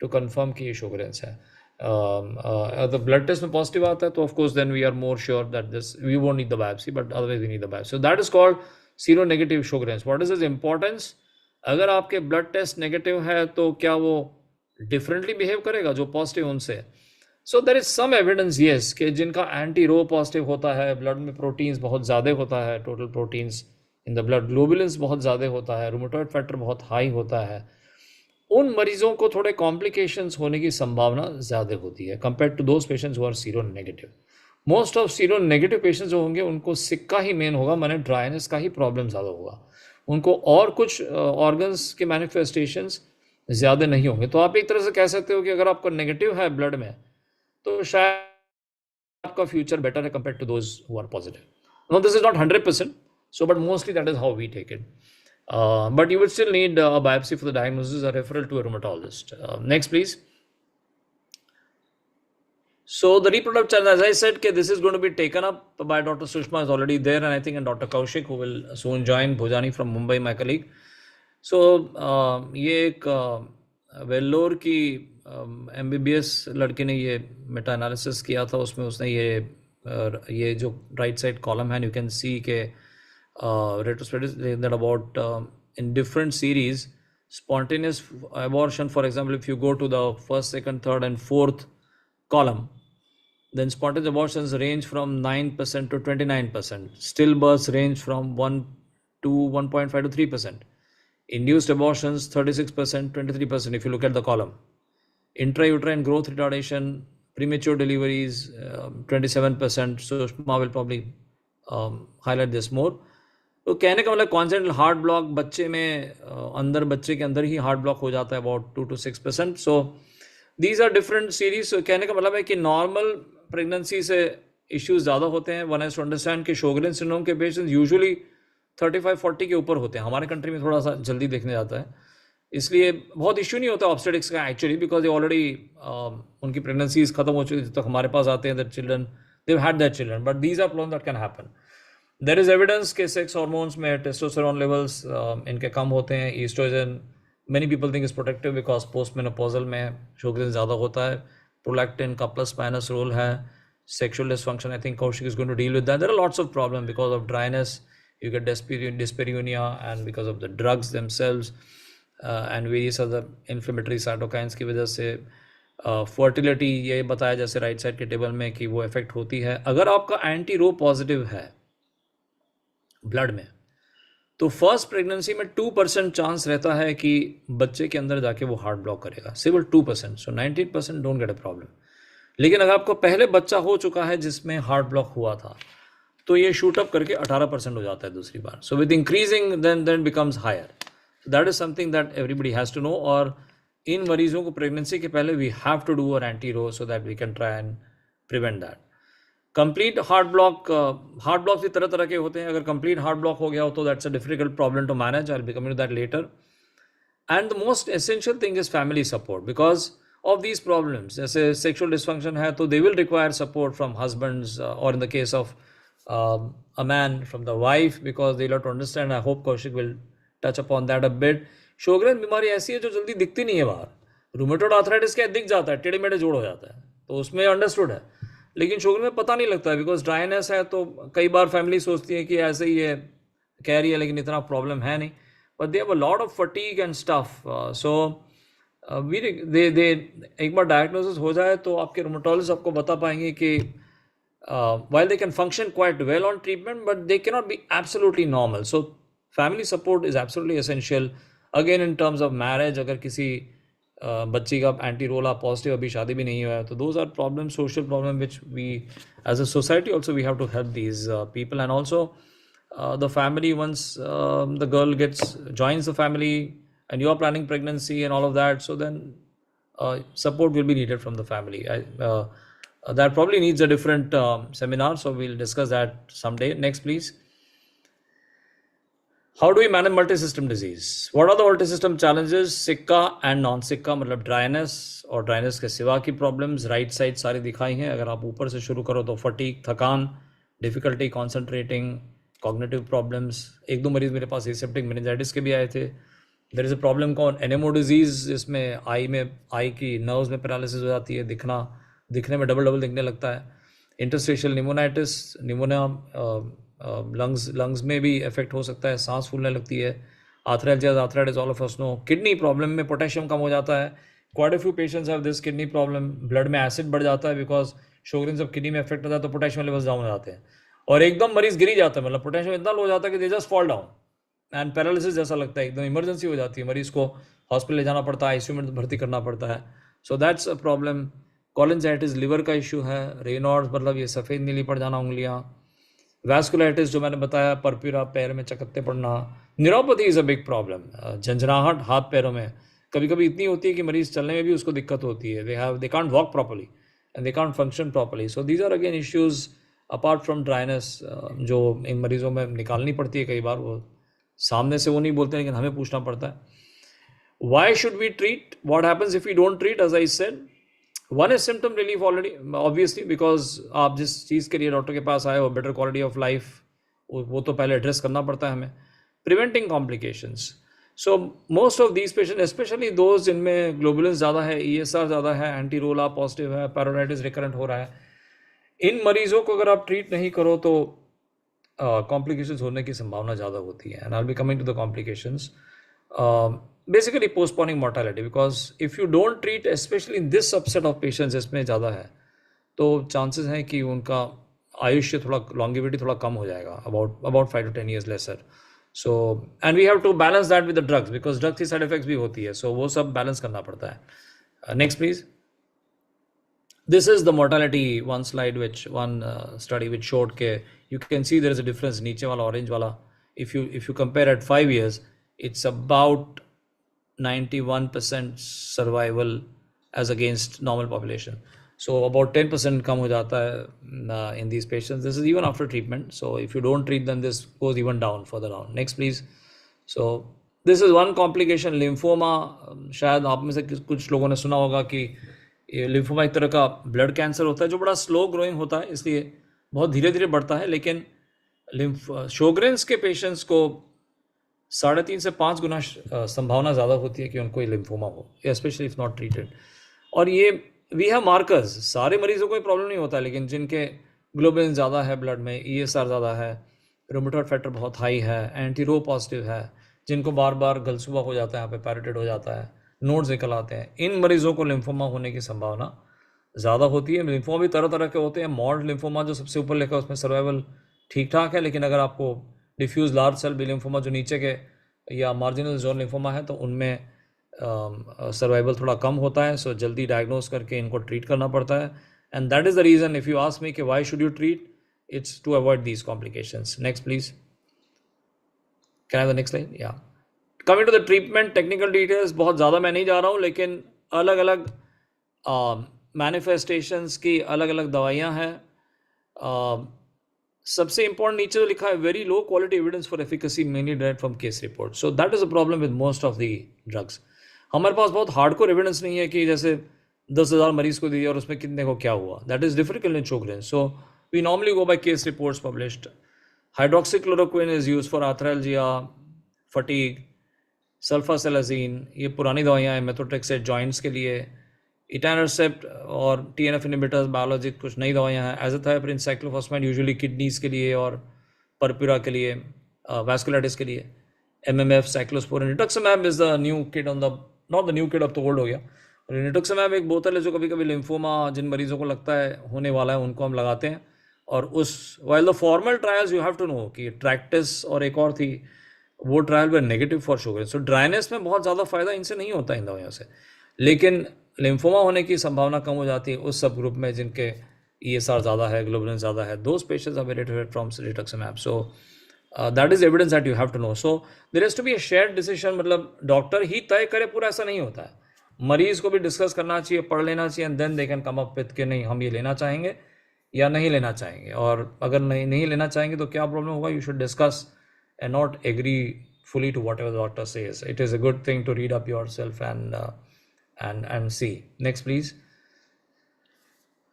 to confirm कि ये Sjogren's है. The blood test में positive आता है तो of course then we are more sure that this, we won't need the biopsy, but otherwise we need the biopsy. So that is called seronegative Sjogren's. What is its importance? अगर आपके blood test negative है तो क्या वो differently behave करेगा जो positive उनसे? So there is some evidence yes कि जिनका एंटी रो पॉजिटिव होता है, ब्लड में प्रोटीन्स बहुत ज़्यादा होता है, total proteins in the blood, globulins बहुत ज़्यादा होता है, रूमेटॉइड फैक्टर बहुत हाई होता है, उन मरीजों को थोड़े कॉम्प्लिकेशंस होने की संभावना ज़्यादा होती है compare to those patients who are seronegative. Most of seronegative patients जो होंगे उनको सिक्का ही मेन होगा, माने ड्राइनेस का ही प्रॉब्लम ज़्यादा होगा, उनको और कुछ ऑर्गन्स के मैनिफेस्टेशंस ज़्यादा नहीं होंगे. तो आप एक तरह से कह सकते हो कि अगर आपका नेगेटिव है ब्लड में तो शायद आपका फ्यूचर बेटर है compare to those who are positive. No, this is not 100%, so but mostly that is how we take it. But you would still need a biopsy for the diagnosis or referral to a rheumatologist. Next, please. So the reproductive challenge, as I said, this is going to be taken up by Dr. Sushma, is already there, and I think and Dr. Kaushik, who will soon join, Bhojani from Mumbai, my colleague. So ये एक वेल्लोर की MBBS लड़की ने ये Meta analysis किया था, उसमें उसने ये जो राइट साइड कॉलम है, यू कैन सी के retrospectives that about in different series spontaneous abortion, for example, if you go to the first, second, third and fourth column, then spontaneous abortions range from 9% to 29%. Stillbirths range from 1 to 1.5 to 3%. Induced abortions 36%, 23% if you look at the column. Intrauterine growth retardation, premature deliveries 27%. Sushma will probably highlight this more. तो कहने का मतलब कॉन्सेंट्रल heart block बच्चे में अंदर बच्चे के अंदर ही हार्ट ब्लॉक हो जाता है about 2 to 6%. So these are different series. कहने का मतलब है कि नॉर्मल प्रेगनेंसी से इश्यूज ज़्यादा होते हैं. वन हैज़ टू अंडरस्टैंड कि शोगरेन सिंड्रोम के पेशेंट्स यूजुअली 35-40 के ऊपर होते हैं. हमारे कंट्री में थोड़ा सा जल्दी देखने जाता है, इसलिए बहुत इश्यू नहीं होता ऑब्स्टेटिक्स का एक्चुअली, बिकॉज दे ऑलरेडी उनकी प्रेगनेंसीज खत्म हो चुकी है. जब तक हमारे पास आते हैं that children they had that children, but these are problem that can happen. There is evidence के सेक्स हार्मोन्स में टेस्टोस्टेरोन लेवल्स इनके कम होते हैं. Oestrogen many people think is protective because post menopausal में शोगरेन ज़्यादा होता है. प्रोलैक्टिन का प्लस माइनस रोल है. Sexual dysfunction, I think Kaushik is going to deal with that. There are lots of problem because of dryness. You get dyspareunia and because of the drugs themselves and various other inflammatory cytokines की वजह से fertility ये बताया जैसे right side के table में कि वो इफेक्ट होती है. अगर आपका एंटी रो पॉजिटिव है ब्लड में तो फर्स्ट प्रेगनेंसी में 2% चांस रहता है कि बच्चे के अंदर जाके वो हार्ट ब्लॉक करेगा, सिर्फ 2%. सो 19% डोंट गेट अ प्रॉब्लम. लेकिन अगर आपको पहले बच्चा हो चुका है जिसमें हार्ट ब्लॉक हुआ था तो ये शूट अप करके 18% हो जाता है दूसरी बार. So with increasing then becomes higher. That is something that everybody has to know. और इन मरीजों को प्रेगनेंसी के पहले we have to do uh anti Ro so that we can try and prevent that. Complete heart block भी तरह तरह के होते हैं. अगर कंप्लीट हार्ट ब्लॉक हो गया हो तो that's a difficult problem to manage. I will be coming to that later. And the most essential thing is family support because of these problems. जैसे सेक्शुअल डिसफंक्शन है तो they will require support from husbands और in the case of a man from the wife because they'll have to understand. I hope Kaushik will touch upon that a bit. शोगरेन बीमारी ऐसी है जो जल्दी दिखती नहीं है बाहर. रूमेटॉइड आर्थराइटिस क्या दिख जाता है, टेढ़े मेढ़े जोड़ हो जाता है, तो उसमें अंडरस्टूड है. लेकिन शोगरेन में पता नहीं लगता है बिकॉज ड्राइनेस है. तो कई बार फैमिली सोचती है कि ऐसे ही है, कह रही है लेकिन इतना प्रॉब्लम है नहीं. But they have a lot of fatigue and stuff. So they एक बार डायग्नोसिस हो जाए तो आपके रूमेटोलॉजिस्ट आपको बता पाएंगे कि while they can function quite well on treatment, but they cannot be absolutely normal. So family support is absolutely essential. Again, in terms of marriage, अगर किसी बच्ची का एंटी रोला पॉजिटिव अभी शादी भी नहीं हुआ है तो those are problems, social problem which we as a society also we have to help these people. And also the family, once the girl joins the family and you are planning pregnancy and all of that, so then support will be needed from the family. That probably needs a different seminar, so we'll discuss that someday. Next, please. How do we manage multi-system disease? What are the multi-system challenges? सिक्का and non-सिक्का, मतलब dryness और dryness के सिवा की problems right side सारी दिखाई हैं. अगर आप ऊपर से शुरू करो तो फटीग, थकान, डिफिकल्टी कॉन्सेंट्रेटिंग, कॉग्निटिव प्रॉब्लम्स. एक दो मरीज मेरे पास एसेप्टिक मेनिंजाइटिस के भी आए थे. देयर इज़ अ प्रॉब्लम कॉन एनेमो डिजीज़, इसमें आई की नर्व्स में पैरालिसिस हो जाती है, दिखने में डबल दिखने लगता है. इंटरस्टिशियल निमोनाइटिस, निमोनिया लंग्स में भी इफेक्ट हो सकता है, सांस फूलने लगती है. Arthritis all of us know. Kidney problem में पोटेशियम कम हो जाता है. Quite a few patients have this kidney problem. Blood में एसिड बढ़ जाता है बिकॉज शोगरेन जब किडनी में इफेक्ट होता है तो पोटेशियम लेवल्स डाउन हो जाते हैं और एकदम मरीज गिर जाता है. मतलब पोटेशियम इतना लो हो जाता है कि they just fall down and paralysis जैसा लगता है. एकदम इमरजेंसी हो जाती है, मरीज को हॉस्पिटल ले जाना पड़ता है, आईसीयू में भर्ती करना पड़ता है. So that's a problem. Cholangitis liver का इशू है. रेनॉर्ड्स मतलब ये सफ़ेद नीली पड़ जाना उंगलियां. वैस्कुलाइटिस जो मैंने बताया, परप्यूरा, पैर में चकत्ते पड़ना. Neuropathy is a big problem. झंझनाहट हाथ पैरों में कभी कभी इतनी होती है कि मरीज चलने में भी उसको दिक्कत होती है. They can't walk properly and they can't function properly. So these are again issues apart from dryness जो इन मरीजों में निकालनी पड़ती है. कई बार वो सामने से वो नहीं बोलते लेकिन हमें पूछना पड़ता है. Why should we treat? What happens if we don't treat? As I said, one is symptom relief already obviously because आप जिस चीज़ के लिए डॉक्टर के पास आए हो, बेटर क्वालिटी ऑफ लाइफ, वो तो पहले एड्रेस करना पड़ता है हमें. Preventing complications, So most of these patients, especially those जिनमें ग्लोबुलिन ज़्यादा है, ESR ज़्यादा है, एंटी रोला पॉजिटिव है, पैरालाइटिस रिकरेंट हो रहा है, इन मरीजों को अगर आप ट्रीट नहीं करो तो कॉम्प्लिकेशंस होने की संभावना ज़्यादा होती है. And I will be coming to the complications. Basically postponing mortality, because if you don't treat, especially in this subset of patients जिसमें ज़्यादा है, तो चांसेस हैं कि उनका आयुष्य थोड़ा लॉन्गिविटी थोड़ा कम हो जाएगा, about 5 to 10 years lesser. So and we have to balance that with the drugs, because drugs की साइड इफेक्ट्स भी होती है, so वो सब बैलेंस करना पड़ता है. Next please. This is the mortality, one slide which one study which showed के you can see there is a difference. नीचे वाला orange वाला, if you compare at 5 years, it's about 91% survival as against normal population. So about 10% कम हो जाता है in these patients. This is even after treatment. So if you don't treat them, this goes even down, further down. Next please. So this is one complication, lymphoma. शायद आप में से कुछ लोगों ने सुना होगा कि ये लिम्फोमा एक तरह का ब्लड कैंसर होता है जो बड़ा स्लो ग्रोइंग होता है, इसलिए बहुत धीरे धीरे बढ़ता है. लेकिन शोग्रेन्स के पेशेंट्स को 3.5 से 5 गुना संभावना ज़्यादा होती है कि उनको ये लिम्फोमा हो, स्पेशली इफ़ नॉट ट्रीटेड. और ये वी हैव मार्कर्स, सारे मरीजों को ये प्रॉब्लम नहीं होता, लेकिन जिनके ग्लोबुलिन ज़्यादा है ब्लड में, ESR ज़्यादा है, रूमेटॉइड फैक्टर बहुत हाई है, एंटी रो पॉजिटिव है, जिनको बार बार गलसूबा हो जाता है, यहाँ पे पैरेटेड हो जाता है, नोड्स निकल आते हैं, इन मरीजों को लिम्फोमा होने की संभावना ज़्यादा होती है. लिम्फोमा भी तरह तरह के होते हैं. मॉड लिम्फोमा जो सबसे ऊपर लिखा है उसमें सर्वाइवल ठीक ठाक है, लेकिन अगर आपको diffuse large cell B lymphoma जो नीचे के या मार्जिनल जोन लिम्फोमा है तो उनमें सर्वाइवल थोड़ा कम होता है. सो जल्दी डायग्नोज करके इनको ट्रीट करना पड़ता है. And that is the reason if you ask me कि why should you treat, it's to avoid these complications. Next please. Can I have the next slide? Yeah. Coming to the treatment technical details, बहुत ज़्यादा मैं नहीं जा रहा हूँ, लेकिन अलग अलग manifestations की अलग अलग दवाइयाँ हैं. सबसे important नीचे तो लिखा है very low quality evidence for efficacy mainly derived from case report. So that is a problem with most of the drugs. हमारे पास बहुत हार्डकोर एविडेंस नहीं है कि जैसे 10,000 मरीज को दिया और उसमें कितने को क्या हुआ. That is difficult in Sjogren. So we normally go by case reports published. Hydroxychloroquine is used for arthralgia, fatigue, sulfasalazine, ये पुरानी दवाइयाँ हैं, methotrexate joints के लिए, etanercept और TNF inhibitors biologic कुछ नई दवाइयाँ हैं, azathioprine, cyclophosphamide usually kidneys के लिए और purpura के लिए, vasculitis के लिए, MMF, cyclosporin, rituximab is the new kid on the, not the new kid, अब तो old हो गया. rituximab एक बोतल है जो कभी कभी लिम्फोमा जिन मरीजों को लगता है होने वाला है उनको हम लगाते हैं. और उस while the formal trials you have to know कि ट्रैक्टिस और एक और थी, वो trial way negative for sugar. So dryness में बहुत ज़्यादा फायदा इनसे नहीं होता इन दवाइयों से, लेकिन लिम्फोमा होने की संभावना कम हो जाती है उस सब ग्रुप में जिनके ESR ज़्यादा है, ग्लोबुलिन ज़्यादा है. Those patients are benefited from rituximab. So that is evidence that you have to know. So there has to be a shared decision, मतलब डॉक्टर ही तय करे पूरा, ऐसा नहीं होता है. मरीज को भी डिस्कस करना चाहिए, पढ़ लेना चाहिए, and then they can come up with कि नहीं हम ये लेना चाहेंगे या नहीं लेना चाहेंगे. और अगर नहीं लेना चाहेंगे तो क्या प्रॉब्लम होगा, you should discuss and not agree fully to whatever the doctor says. It is a good thing to read up yourself and see. Next please.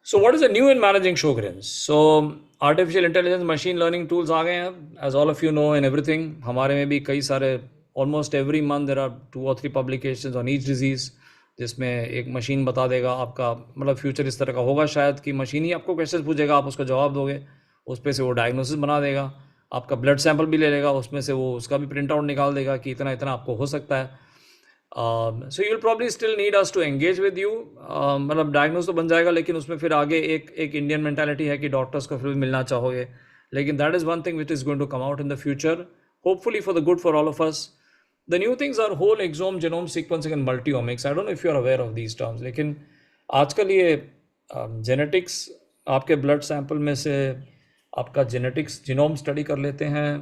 So what is the new in managing Sjogrens? So artificial intelligence, machine learning tools आ गए हैं, as all of you know, and everything. हमारे में भी कई सारे, almost every month there are 2 or 3 publications on each disease, जिसमें एक machine बता देगा आपका, मतलब फ्यूचर इस तरह का होगा शायद कि मशीन ही आपको क्वेश्चन पूछेगा, आप उसका जवाब दोगे, उस पर से वो डायग्नोसिस बना देगा, आपका ब्लड सैंपल भी ले लेगा, उसमें से वो उसका भी प्रिंट आउट निकाल देगा कि इतना इतना आपको हो सकता है. So you will probably still need us to engage with you. मतलब डायग्नोस तो बन जाएगा, लेकिन उसमें फिर आगे एक इंडियन मेंटालिटी है कि डॉक्टर्स को फिर मिलना चाहोगे, लेकिन that is one thing which is going to come out in the future, hopefully for the good for all of us. The new things are whole exome genome sequencing and multiomics. I don't know if you are aware of these terms, लेकिन आजकल ये genetics, आपके blood sample में से आपका genetics genome study कर लेते हैं,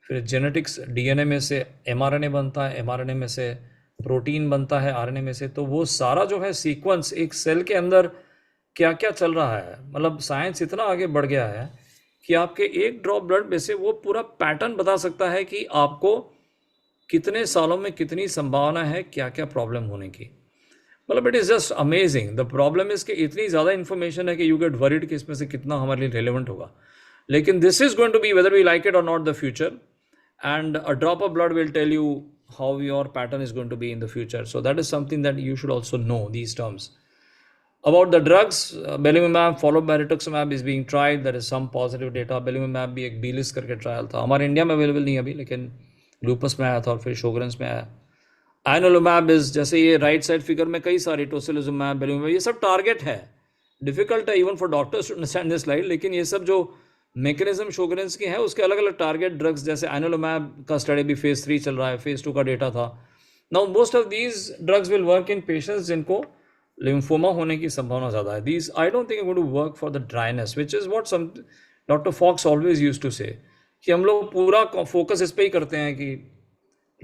फिर जेनेटिक्स DNA में से mRNA बनता है, mRNA में से प्रोटीन बनता है RNA में से. तो वो सारा जो है सीक्वेंस, एक सेल के अंदर क्या क्या चल रहा है, मतलब साइंस इतना आगे बढ़ गया है कि आपके एक ड्रॉप ब्लड में से वो पूरा पैटर्न बता सकता है कि आपको कितने सालों में कितनी संभावना है क्या क्या प्रॉब्लम होने की. मतलब it is just amazing. The problem is कि इतनी ज़्यादा इन्फॉर्मेशन है कि यू गेट वरीड कि इसमें से कितना हमारे लिए रेलेवेंट होगा, लेकिन this is going to be whether we like it or not the future. And a drop of blood will tell you how your pattern is going to be in the future. So that is something that you should also know, these terms. About the drugs, belimumab followed by rituximab is being tried. There is some positive data. belimumab भी एक बीलिस करके trial था, हमारे India में available नहीं अभी, लेकिन loops में आया था और फिर शोगरेंस में आया. Anolumab इज, जैसे ये राइट साइड फिगर में कई सारी टोसिलिजुमैब, बेलिमुब, ये सब टारगेट है. डिफिकल्ट है even for doctors to understand this slide, लेकिन ये सब जो मैकेनिज्म शोगरेंस की है उसके अलग अलग टारगेट ड्रग्स, जैसे एनोलुमैब का स्टडी भी फेज 3 चल रहा है, फेज 2 का डेटा था. Now most of these drugs will work in patients जिनको लिम्फोमा होने की संभावना ज़्यादा है. These I don't think going to work for the dryness, which is what some doctor folks always used to say, कि हम लोग पूरा फोकस इस पर ही करते हैं कि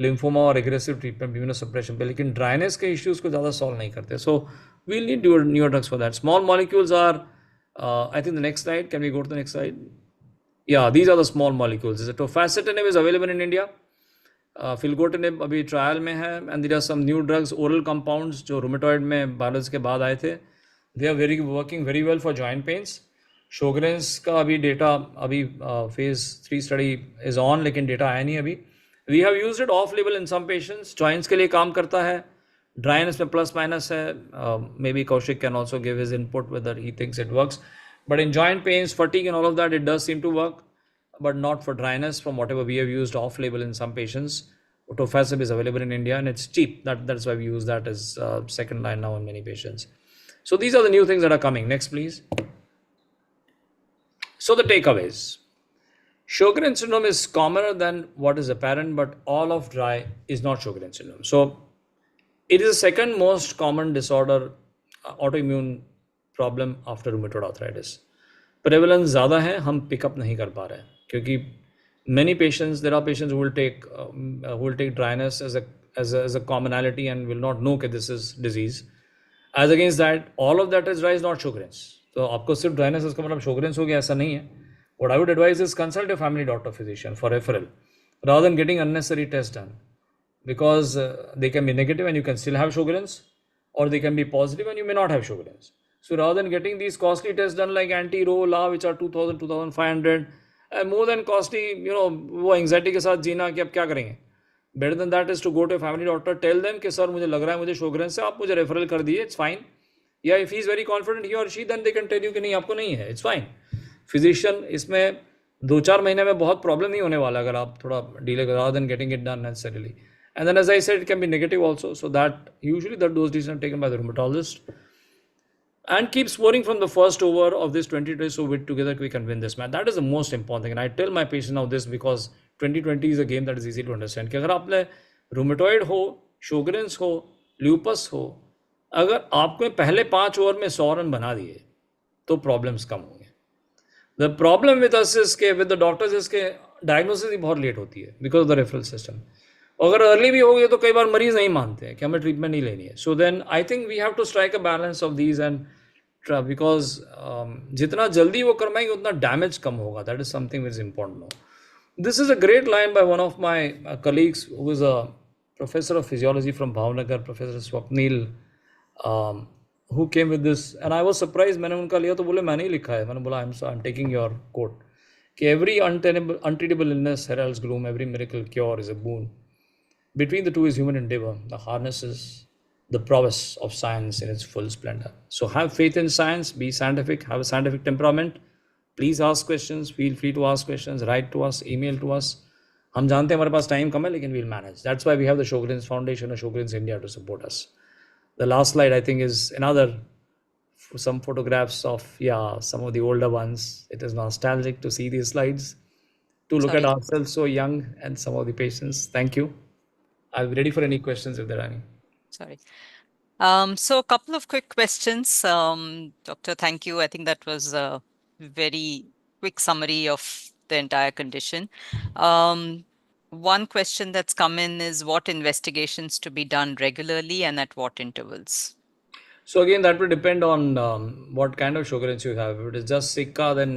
लिम्फोमा और एग्रेसिव ट्रीटमेंट, इम्यूनोसप्रेशन पे, लेकिन ड्राइनेस के इश्यूज को ज़्यादा सॉल्व नहीं करते. So we'll need new drugs for that. Small molecules are, I think the next slide, can we go to the next slide? Yeah, these are the small molecules. Tofacitinib is available in India. Filgotinib अभी trial में है, and there are some new drugs, oral compounds जो rheumatoid में biology के बाद आए थे. They are working very well for joint pains. Sjogren's का अभी डेटा, अभी phase 3 study is on, लेकिन डेटा आया नहीं अभी. We have used it off label in some patients. Joints के लिए काम करता है. Dryness में plus minus है. Maybe Kaushik can also give his input whether he thinks it works. But in joint pains, fatigue and all of that, it does seem to work, but not for dryness from whatever we have used off-label in some patients. Tofasib is available in India and it's cheap. That's why we use that as second line now in many patients. So these are the new things that are coming. Next, please. So the takeaways. Sjogren syndrome is commoner than what is apparent, but all of dry is not Sjogren syndrome. So it is the second most common disorder, autoimmune problem after rheumatoid arthritis. Prevalence ज़्यादा है, हम pickup नहीं कर पा रहे हैं क्योंकि many patients, there are patients who will take dryness as a commonality and will not know that this is disease. As against that, all of that is dry is not Sjogren's. तो आपको सिर्फ dryness इसका मतलब Sjogren's हो गया, ऐसा नहीं है. What I would advise is consult a family doctor physician for referral rather than getting unnecessary tests done, because they can be negative and you can still have Sjogren's, or they can be positive and you may not have Sjogren's. So rather than getting these costly tests done like anti-Ro, La, which are 2,000, 2,500, and more than costly, वो anxiety के साथ जीना कि अब क्या करेंगे. Better than that is to go to a family doctor, tell them कि sir मुझे लग रहा है मुझे Sjogren's से, आप मुझे रेफरल कर दिए, it's fine. Yeah, if he is very confident, he or she, then they can tell you कि नहीं आपको नहीं है, it's fine. Physician इसमें 2-4 महीने में बहुत प्रॉब्लम नहीं होने वाला अगर आप थोड़ा delay rather than getting it done necessarily. And then as I said, it can be negative also. So that usually those decisions are taken by the rheumatologist. And keep scoring from the first over of this 20 days, so with together we can win this match. That is the most important thing. And I tell my patients now this because 2020 is a game that is easy to understand. कि अगर आपने rheumatoid हो, Sjogren's हो, lupus हो, अगर आपको पहले 5 over में 100 रन बना दिए तो प्रॉब्लम्स कम होंगे. The problem with us is के with the doctors is के डायग्नोसिस ही बहुत लेट होती है because of the referral system. अगर अर्ली भी हो गई तो कई बार मरीज नहीं मानते हैं कि हमें ट्रीटमेंट नहीं लेनी है. So then I think we have to strike a balance of these and because जितना जल्दी वो करवाएंगे उतना डैमेज कम होगा. That is something which is important no. This is a great line by one of my colleagues who is a professor of physiology from Bhavnagar, professor Swapnil, who came with this and I was surprised. मैंने उनका लिया तो बोले मैंने ही लिखा है. मैंने बोला I'm taking your quote कि every untreatable illness heralds gloom, every miracle cure is a boon. Between the two is human endeavor. The harness is the prowess of science in its full splendor. So have faith in science, be scientific, have a scientific temperament. Please ask questions, feel free to ask questions, write to us, email to us. हम जानते हैं हमारे पास time कम है लेकिन we'll manage. That's why we have the Sjogren's Foundation or Sjogren's India to support us. The last slide I think is another some photographs of some of the older ones. It is nostalgic to see these slides, to look at ourselves so young and some of the patients. Thank you. I'll be ready for any questions if there are any. Sorry. So a couple of quick questions. Doctor, thank you. I think that was a very quick summary of the entire condition. One question that's come in is what investigations to be done regularly and at what intervals? So again, that will depend on what kind of Sjogren's you have. If it is just Sika, then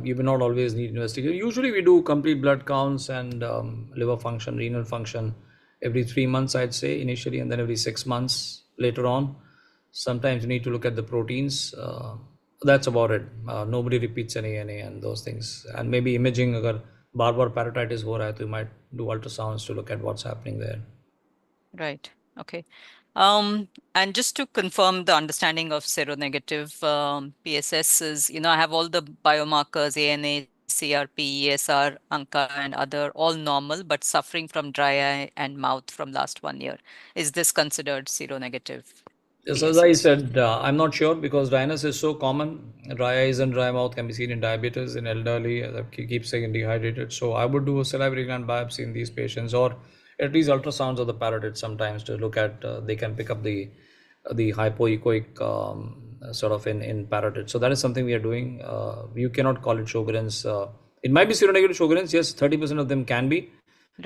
you may not always need investigation. Usually we do complete blood counts and liver function, renal function every 3 months, I'd say initially, and then every 6 months later on. Sometimes you need to look at the proteins. That's about it. Nobody repeats any NA and those things. And maybe imaging, agar bar parotitis ho raha hai, to you might do ultrasounds to look at what's happening there. Right. Okay. And just to confirm the understanding of seronegative PSS is, I have all the biomarkers, ANA, CRP, ESR, ANCA, and other, all normal, but suffering from dry eye and mouth from last 1 year. Is this considered seronegative Yes, as I PSS? said, I'm not sure because dryness is so common. Dry eyes and dry mouth can be seen in diabetes, in elderly, as I keep saying, dehydrated. So I would do a salivary gland biopsy in these patients, or at least ultrasounds of the parotid sometimes to look at. They can pick up the hypoechoic sort of in parotid. So that is something we are doing. You cannot call it Sjogren's. It might be seronegative Sjogren's. Yes, 30% of them can be.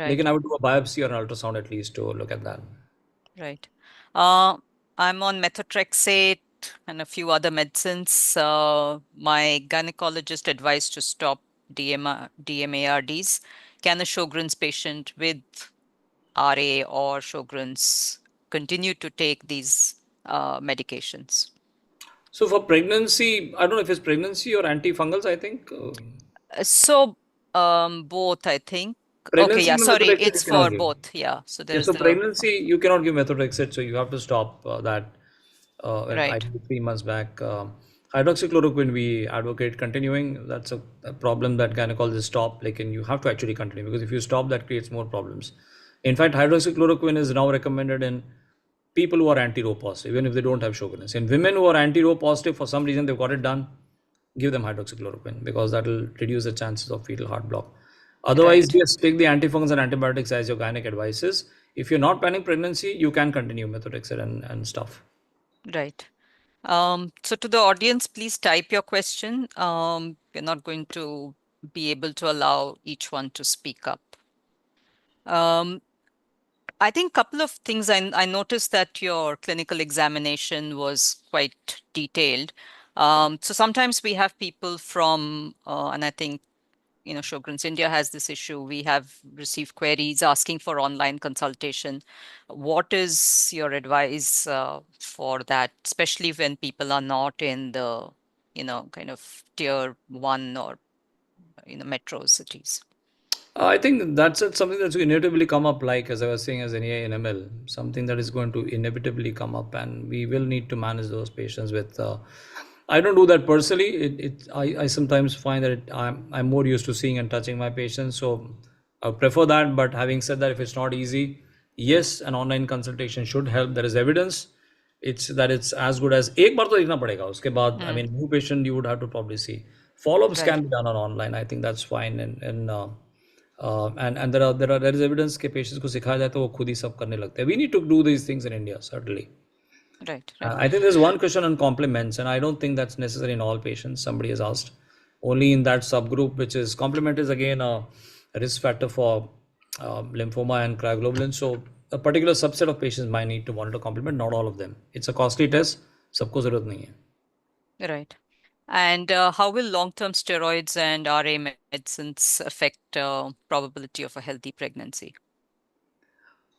Like, Right. I would do a biopsy or an ultrasound at least to look at that. Right. Uh, I'm on methotrexate and a few other medicines. My gynecologist advised to stop DMARDs. Can a Sjogren's patient with RA or Sjogren's continue to take these medications? So for pregnancy, I don't know if it's pregnancy or antifungals, I think. So, both, I think. Okay, Pregnancy yeah, में sorry, methotrexate you it's cannot for give. both. Yeah, so Yeah, there's so the pregnancy you cannot give methotrexate, so you have to stop that. And I right, did 3 months back. Hydroxychloroquine we advocate continuing. That's a problem that gynecologists stop. Like, and you have to actually continue because if you stop, that creates more problems. In fact, hydroxychloroquine is now recommended in people who are anti-Rho positive, even if they don't have Sjogren's. In women who are anti-Rho positive, for some reason they've got it done, give them hydroxychloroquine because that will reduce the chances of fetal heart block. Otherwise, right, yes, take the antifungals and antibiotics as your gynec advices. If you're not planning pregnancy, you can continue methotrexate and stuff. right. So to the audience, please type your question. We're not going to be able to allow each one to speak up. Um, I think a couple of things I noticed that your clinical examination was quite detailed. So sometimes we have people from, and I think Sjogren's India has this issue. We have received queries asking for online consultation. What is your advice for that, especially when people are not in the, kind of tier one or, metro cities? I think something that's inevitably come up, like as I was saying, as NEI and ML, something that is going to inevitably come up, and we will need to manage those patients with. I don't do that personally. I sometimes find that I'm more used to seeing and touching my patients, so I prefer that. But having said that, if it's not easy, yes, an online consultation should help. There is evidence. It's as good as एक बार तो देखना पड़ेगा उसके बाद I Mm, mean new patient you would have to probably see follow-ups right, can be done on online. I think that's fine and there is evidence कि patients को सिखाया जाए तो वो खुद ही सब करने लगते हैं. We need to do these things in India certainly. right, right, I think there's one question on complements, and I don't think that's necessary in all patients. Somebody has asked. Only in that subgroup, which is complement, is again a risk factor for lymphoma and cryoglobulin. So a particular subset of patients might need to monitor complement, not all of them. It's a costly test. सबको जरूरत नहीं है. right. And how will long-term steroids and RA medicines affect probability of a healthy pregnancy?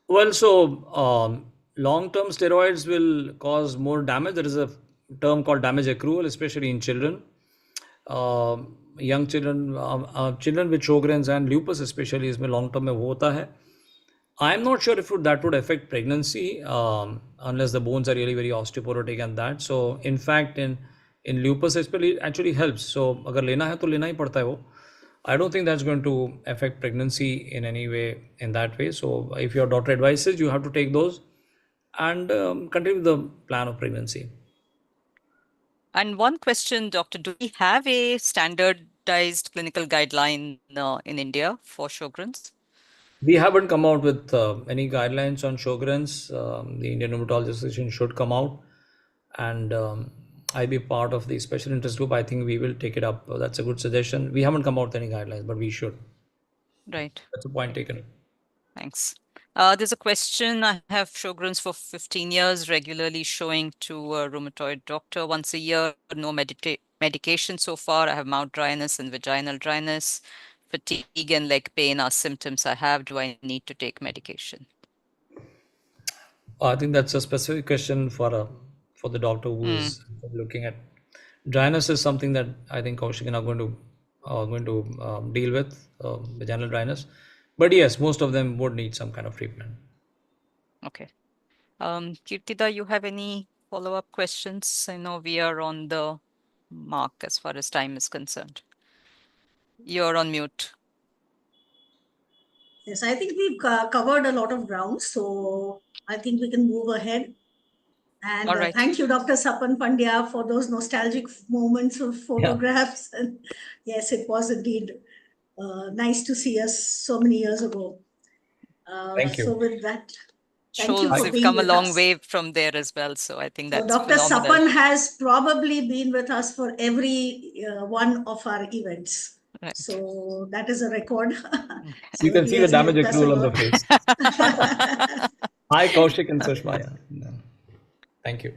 Well, so long-term steroids will cause more damage. There is a term called damage accrual, especially in children. Young children, children with Sjogren's and lupus especially, इसमें long term में वो होता है. I'm not sure if that would affect pregnancy unless the bones are really very osteoporotic and that. So in fact, in lupus especially, it actually helps. So अगर लेना है तो लेना ही पड़ता है वो. I don't think that's going to affect pregnancy in any way in that way. So if your doctor advises, you have to take those and continue the plan of pregnancy. And one question, doctor, do we have a standardized clinical guideline in India for Sjogren's? We haven't come out with any guidelines on Sjogren's. The Indian Rheumatology Association should come out, and I be part of the special interest group. I think we will take it up. That's a good suggestion. We haven't come out with any guidelines, but we should. Right. That's a point Right. taken. Thanks. There's a question. I have Sjogren's for 15 years, regularly showing to a rheumatoid doctor once a year. No medication so far. I have mouth dryness and vaginal dryness. Fatigue and leg pain are symptoms I have. Do I need to take medication? I think that's a specific question for the doctor who Mm, is looking at dryness is something that I think Kaushik are going to deal with vaginal dryness. But yes, most of them would need some kind of treatment. Okay. Kirtida, you have any follow-up questions? I know we are on the mark as far as time is concerned. You're on mute. Yes, I think we've covered a lot of ground, so I think we can move ahead. And All right. thank you, Dr. Sapan Pandya, for those nostalgic moments of photographs. And yes, it was indeed nice to see us so many years ago. Thank So you. with that, thank you Shows for you've being come a with long us. way from there as well. So I think So that's Dr. phenomenal. Sapan has probably been with us for every one of our events. Right. So that is a record. You So can he see the has damage helped us a accrual on the lot. face. Hi, Kaushik and Sushma. Yeah. Thank you.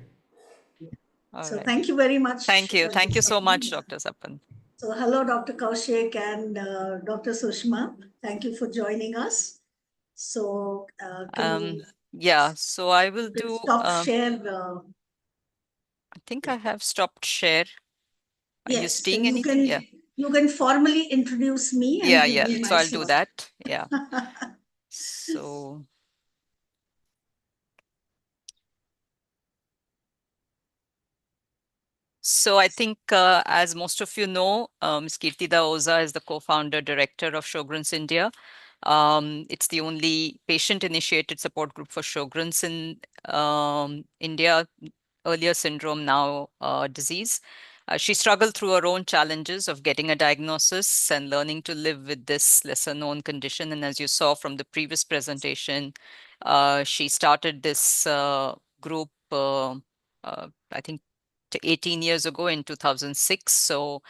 All So right. thank you very much. Thank you. Dr. Thank you so Sapan. much, Dr. Sapan. So hello, Dr. Kaushik and Dr. Sushma. Thank you for joining us. So Yeah, so I will can do, stop I share. think I have stopped share. Are you Yes, seeing anything? Yeah. you can formally introduce me and give Yeah. me my So I'll do slot. that. Yeah. So I think, as most of you know, Ms. Kirtida Oza is the co-founder director of Sjogrens India. It's the only patient-initiated support group for Sjogrens in India, earlier syndrome, now disease. She struggled through her own challenges of getting a diagnosis and learning to live with this lesser-known condition. And as you saw from the previous presentation, she started this group, I think, 18 years ago in 2006. So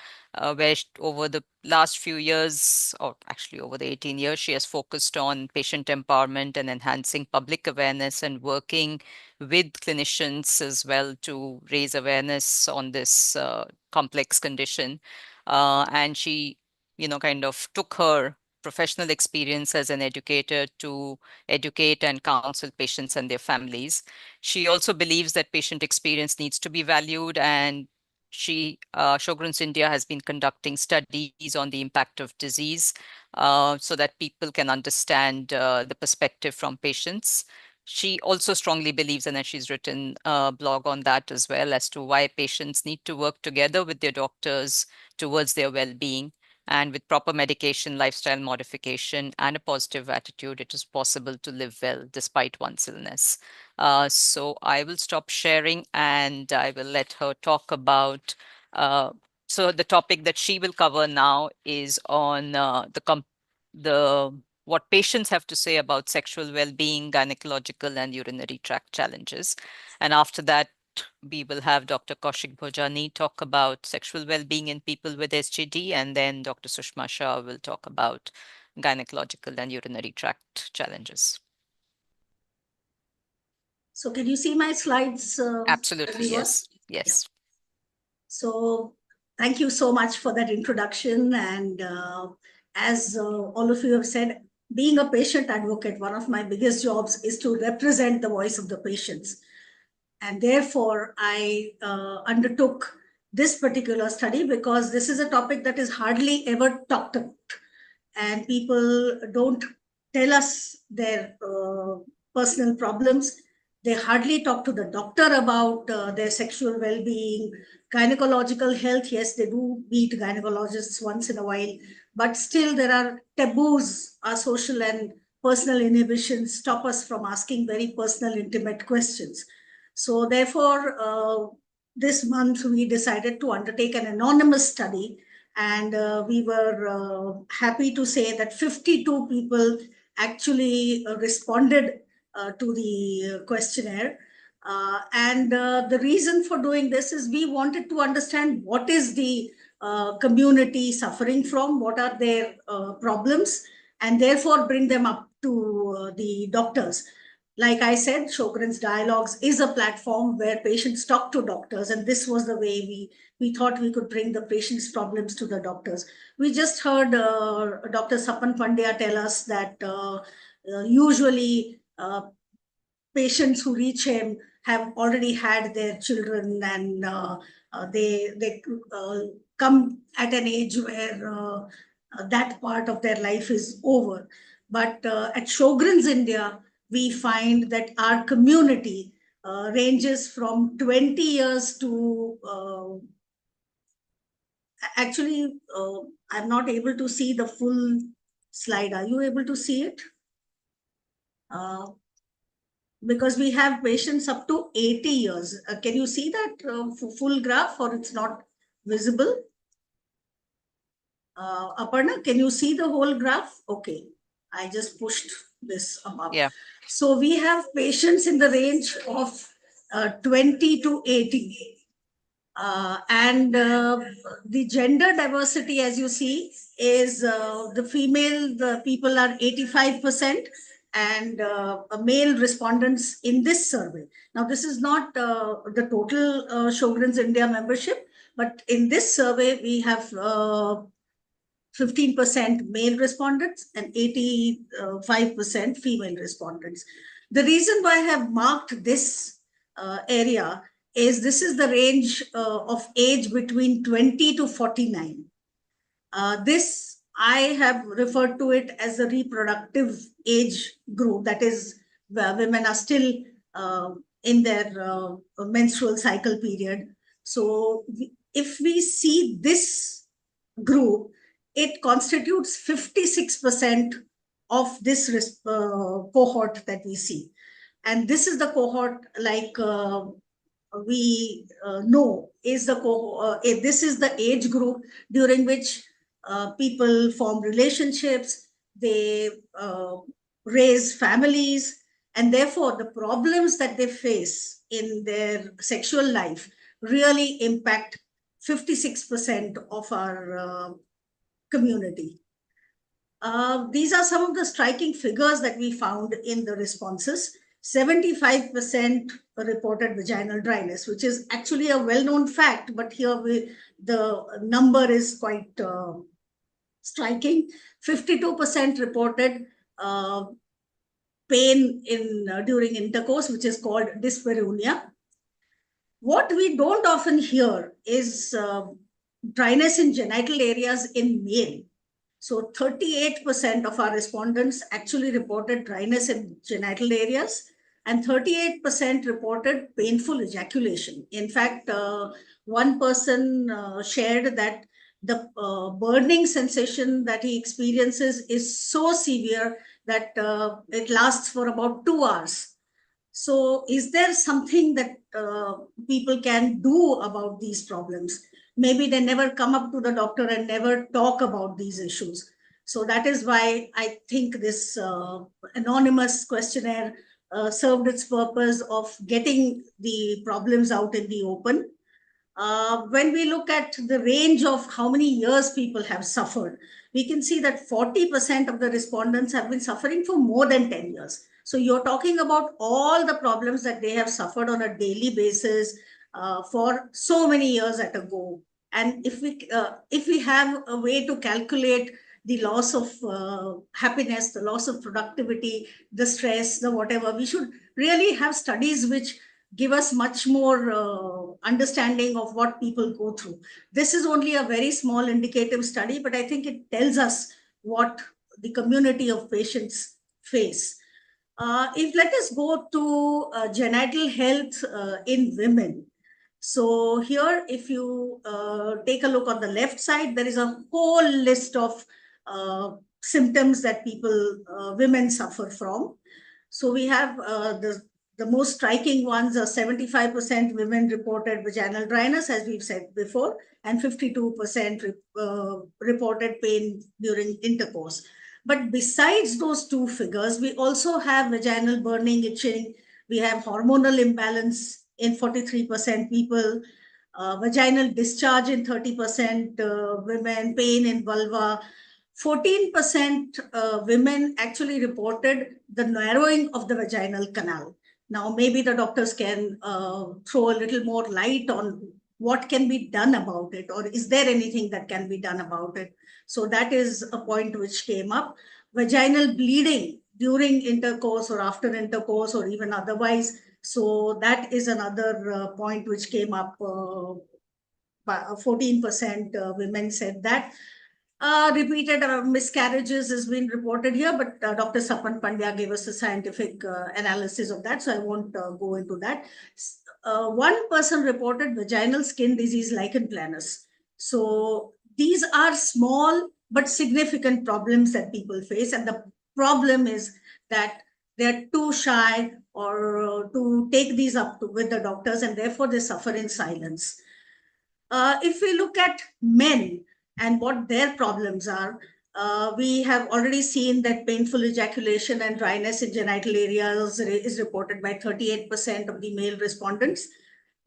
where over the last few years, or actually over the 18 years, she has focused on patient empowerment and enhancing public awareness and working with clinicians as well to raise awareness on this complex condition. And she, kind of took her professional experience as an educator to educate and counsel patients and their families. She also believes that patient experience needs to be valued, and Sjogrens India has been conducting studies on the impact of disease so that people can understand the perspective from patients. She also strongly believes, and she's written a blog on that as well, as to why patients need to work together with their doctors towards their well-being. And with proper medication, lifestyle modification, and a positive attitude, it is possible to live well despite one's illness. So I will stop sharing and I will let her talk about. So the topic that she will cover now is on the what patients have to say about sexual well-being, gynecological, and urinary tract challenges. And after that, we will have Dr. Kaushik Bhojani talk about sexual well-being in people with SGD, and then Dr. Sushma Shah will talk about gynecological and urinary tract challenges. So can you see my slides? Absolutely, everyone? yes. Yes. Yeah. So thank you so much for that introduction. And as all of you have said, being a patient advocate, one of my biggest jobs is to represent the voice of the patients. And therefore, I undertook this particular study because this is a topic that is hardly ever talked about. And people don't tell us their personal problems. They hardly talk to the doctor about their sexual well-being, gynecological health. Yes, they do meet gynecologists once in a while, but still there are taboos. Our social and personal inhibitions stop us from asking very personal, intimate questions. So therefore, this month we decided to undertake an anonymous study, and we were happy to say that 52 people actually responded to the questionnaire. And the reason for doing this is we wanted to understand what is the community suffering from, what are their problems, and therefore bring them up to the doctors. Like I said, Sjogren's Dialogues is a platform where patients talk to doctors, and this was the way we thought we could bring the patient's problems to the doctors. We just heard Dr. Sapan Pandya tell us that usually patients who reach him have already had their children, and they come at an age where that part of their life is over. But at Sjogren's India, we find that our community ranges from 20 years to actually, I'm not able to see the full slide. Are you able to see it? Because we have patients up to 80 years. Can you see that full graph, or it's not visible? Aparna, can you see the whole graph? Okay, I just pushed this above. Yeah. So we have patients in the range of 20 to 80. And the gender diversity, as you see, is the people are 85%, and male respondents in this survey. Now, this is not the total Sjogrens India membership, but in this survey, we have 15% male respondents and 85% female respondents. The reason why I have marked this area is this is the range of age between 20 to 49. This, I have referred to it as a reproductive age group. That is, women are still in their menstrual cycle period. So if we see this group, it constitutes 56% of this cohort that we see. And this is the cohort, like we know, is the cohort. This is the age group during which people form relationships, they raise families, and therefore the problems that they face in their sexual life really impact 56% of our community. These are some of the striking figures that we found in the responses. 75% reported vaginal dryness, which is actually a well-known fact, but here the number is quite striking. 52% reported pain during intercourse, which is called dyspareunia. What we don't often hear is dryness in genital areas in male. So 38% of our respondents actually reported dryness in genital areas, and 38% reported painful ejaculation. In fact, one person shared that the burning sensation that he experiences is so severe that it lasts for about 2 hours. So is there something that people can do about these problems? Maybe they never come up to the doctor and never talk about these issues. So that is why I think this anonymous questionnaire served its purpose of getting the problems out in the open. When we look at the range of how many years people have suffered, we can see that 40% of the respondents have been suffering for more than 10 years. So you're talking about all the problems that they have suffered on a daily basis for so many years at a go. And if we have a way to calculate the loss of happiness, the loss of productivity, the stress, the whatever, we should really have studies which give us much more understanding of what people go through. This is only a very small indicative study, but I think it tells us what the community of patients face. If let us go to genital health in women. So here, if you take a look on the left side, there is a whole list of symptoms that women suffer from. So we have the most striking ones are 75% women reported vaginal dryness, as we've said before, and 52% reported pain during intercourse. But besides those two figures, we also have vaginal burning, itching. We have hormonal imbalance in 43% people, vaginal discharge in 30% women, pain in vulva. 14% women actually reported the narrowing of the vaginal canal. Now, maybe the doctors can throw a little more light on what can be done about it, or is there anything that can be done about it? So that is a point which came up. Vaginal bleeding during intercourse or after intercourse or even otherwise. So that is another point which came up. 14% women said that. Repeated miscarriages has been reported here, but Dr. Sapan Pandya gave us a scientific analysis of that, so I won't go into that. One person reported vaginal skin disease lichen planus. So these are small but significant problems that people face, and the problem is that they're too shy or to take these up with the doctors, and therefore they suffer in silence. If we look at men and what their problems are, we have already seen that painful ejaculation and dryness in genital areas is reported by 38% of the male respondents.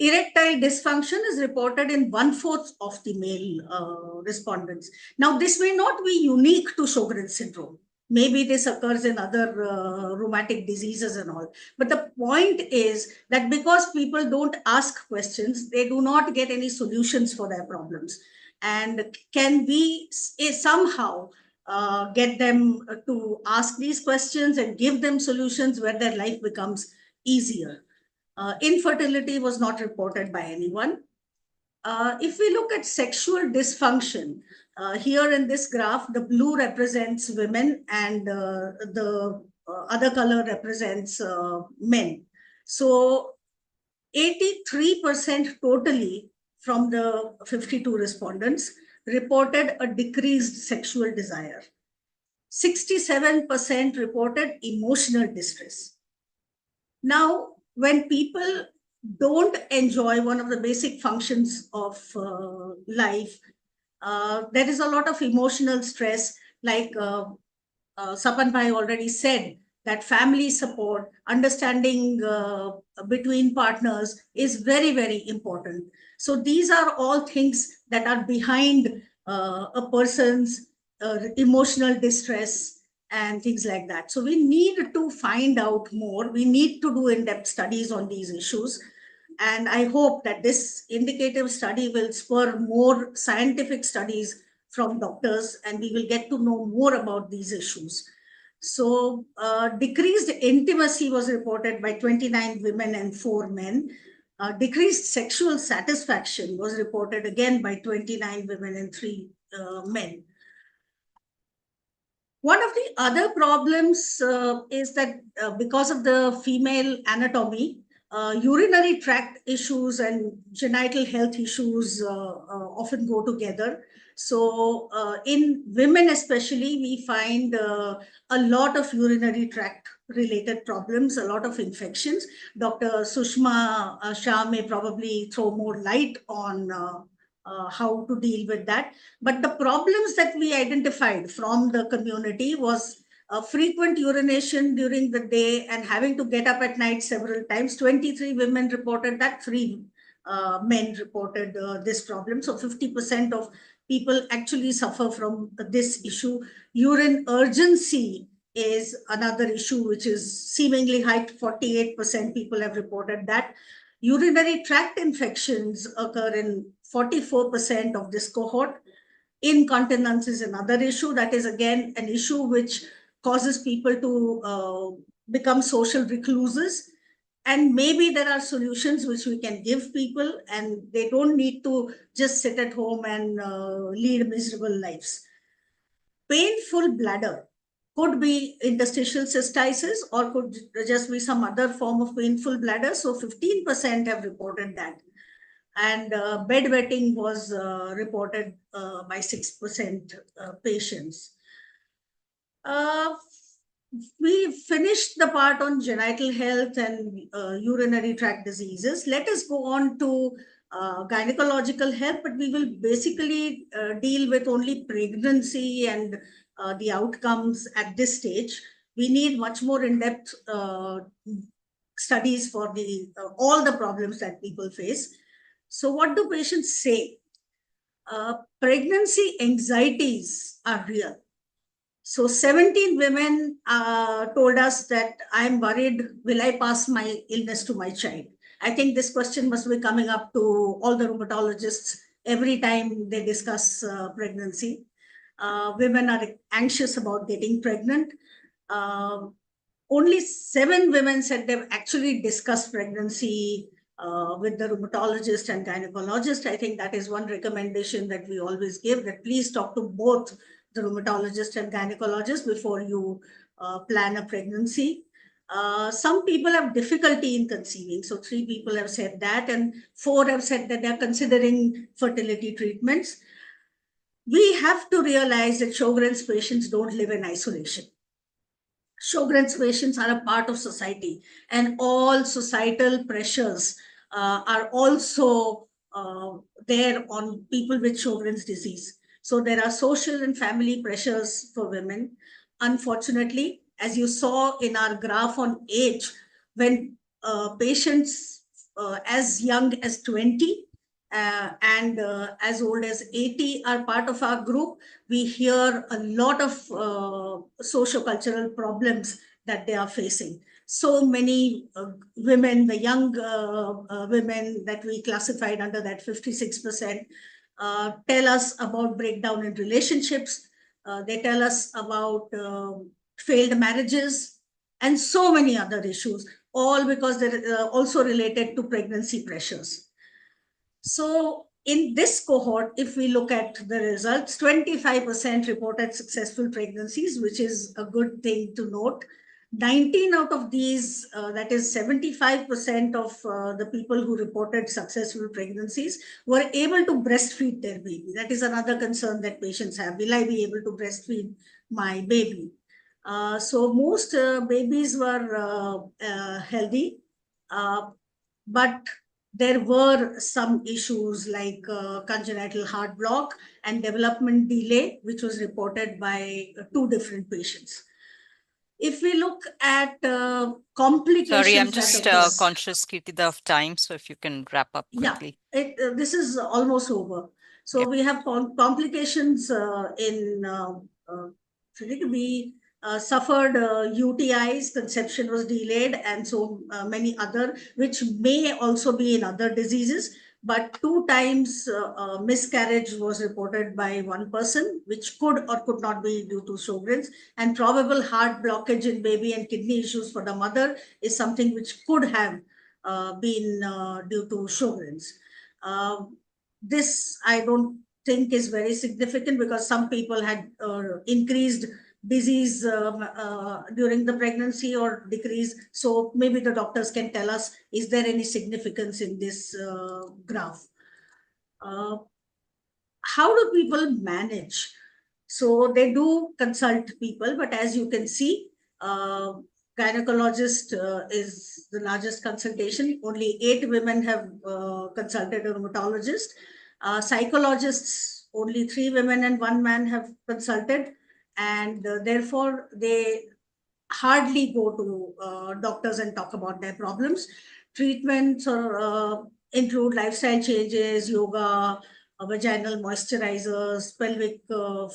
Erectile dysfunction is reported in 1/4 of the male respondents. Now, this may not be unique to Sjogren's syndrome. Maybe this occurs in other rheumatic diseases and all. But the point is that because people don't ask questions, they do not get any solutions for their problems. And can we somehow get them to ask these questions and give them solutions where their life becomes easier? Infertility was not reported by anyone. If we look at sexual dysfunction, here in this graph, the blue represents women and the other color represents men. So 83% totally from the 52 respondents reported a decreased sexual desire. 67% reported emotional distress. Now, when people don't enjoy one of the basic functions of life, there is a lot of emotional stress, like Sapan Bhai already said, that family support, understanding between partners is very, very important. So these are all things that are behind a person's emotional distress and things like that. So we need to find out more. We need to do in-depth studies on these issues. And I hope that this indicative study will spur more scientific studies from doctors, and we will get to know more about these issues. So decreased intimacy was reported by 29 women and 4 men. Decreased sexual satisfaction was reported again by 29 women and 3 men. One of the other problems is that because of the female anatomy, urinary tract issues and genital health issues often go together. So in women especially, we find a lot of urinary tract related problems, a lot of infections. Dr. Sushma Shah may probably throw more light on how to deal with that. But the problems that we identified from the community was frequent urination during the day and having to get up at night several times. 23 women reported that, 3 men reported this problem. So 50% of people actually suffer from this issue. Urine urgency is another issue which is seemingly high. 48% people have reported that. Urinary tract infections occur in 44% of this cohort. Incontinence is another issue. That is, again, an issue which causes people to become social recluses. And maybe there are solutions which we can give people, and they don't need to just sit at home and lead miserable lives. Painful bladder could be interstitial cystitis or could just be some other form of painful bladder. So 15% have reported that. And bedwetting was reported by 6% patients. We finished the part on genital health and urinary tract diseases. Let us go on to gynecological health, but we will basically deal with only pregnancy and the outcomes at this stage. We need much more in-depth studies for all the problems that people face. So what do patients say? Pregnancy anxieties are real. So 17 women told us that I'm worried, will I pass my illness to my child? I think this question must be coming up to all the rheumatologists every time they discuss pregnancy. Women are anxious about getting pregnant. Only 7 women said they've actually discussed pregnancy with the rheumatologist and gynecologist. I think that is one recommendation that we always give, that please talk to both the rheumatologist and gynecologist before you plan a pregnancy. Some people have difficulty in conceiving. So 3 people have said that, and 4 have said that they're considering fertility treatments. We have to realize that Sjogren's patients don't live in isolation. Sjogren's patients are a part of society, and all societal pressures are also there on people with Sjogren's disease. So there are social and family pressures for women. Unfortunately, as you saw in our graph on age, when patients as young as 20 and as old as 80 are part of our group, we hear a lot of socio-cultural problems that they are facing. So many women, the young women that we classified under that 56%, tell us about breakdown in relationships. They tell us about failed marriages and so many other issues, all because they're also related to pregnancy pressures. So in this cohort, if we look at the results, 25% reported successful pregnancies, which is a good thing to note. 19 out of these, that is 75% of the people who reported successful pregnancies, were able to breastfeed their baby. That is another concern that patients have. Will I be able to breastfeed my baby? So most babies were healthy, but there were some issues like congenital heart block and development delay, which was reported by 2 different patients. If we look at complications, sorry, I'm just conscious, Kirtida, of time. So if you can wrap up quickly. Yeah, this is almost over. So we have complications in we suffered UTIs, conception was delayed, and so many other, which may also be in other diseases. But 2 times miscarriage was reported by 1 person, which could or could not be due to Sjogren's. And probable heart blockage in baby and kidney issues for the mother is something which could have been due to Sjogren's. This I don't think is very significant, because some people had increased disease during the pregnancy or decrease. So maybe the doctors can tell us, is there any significance in this graph? How do people manage? So they do consult people, but as you can see, gynecologist is the largest consultation. Only 8 women have consulted a rheumatologist. Psychologists, only 3 women and 1 man have consulted, and therefore they hardly go to doctors and talk about their problems. Treatments or include lifestyle changes, yoga, vaginal moisturizers, pelvic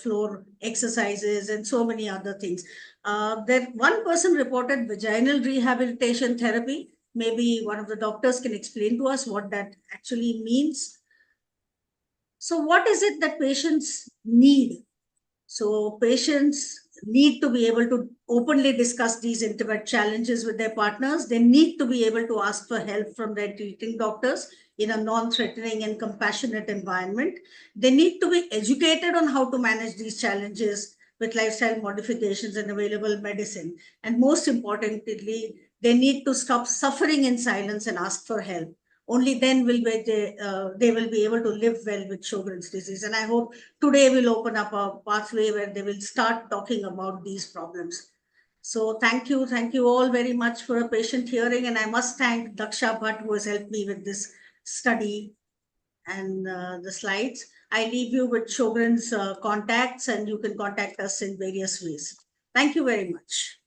floor exercises, and so many other things. That 1 person reported vaginal rehabilitation therapy. Maybe one of the doctors can explain to us what that actually means. So what is it that patients need? So patients need to be able to openly discuss these intimate challenges with their partners. They need to be able to ask for help from their treating doctors in a non-threatening and compassionate environment. They need to be educated on how to manage these challenges with lifestyle modifications and available medicine. And most importantly, they need to stop suffering in silence and ask for help. Only then will they will be able to live well with Sjogren's disease. And I hope today will open up a pathway where they will start talking about these problems. So thank you all very much for a patient hearing. And I must thank Daksha Bhatt, who has helped me with this study and the slides. I leave you with Sjogren's contacts, and you can contact us in various ways. Thank you very much.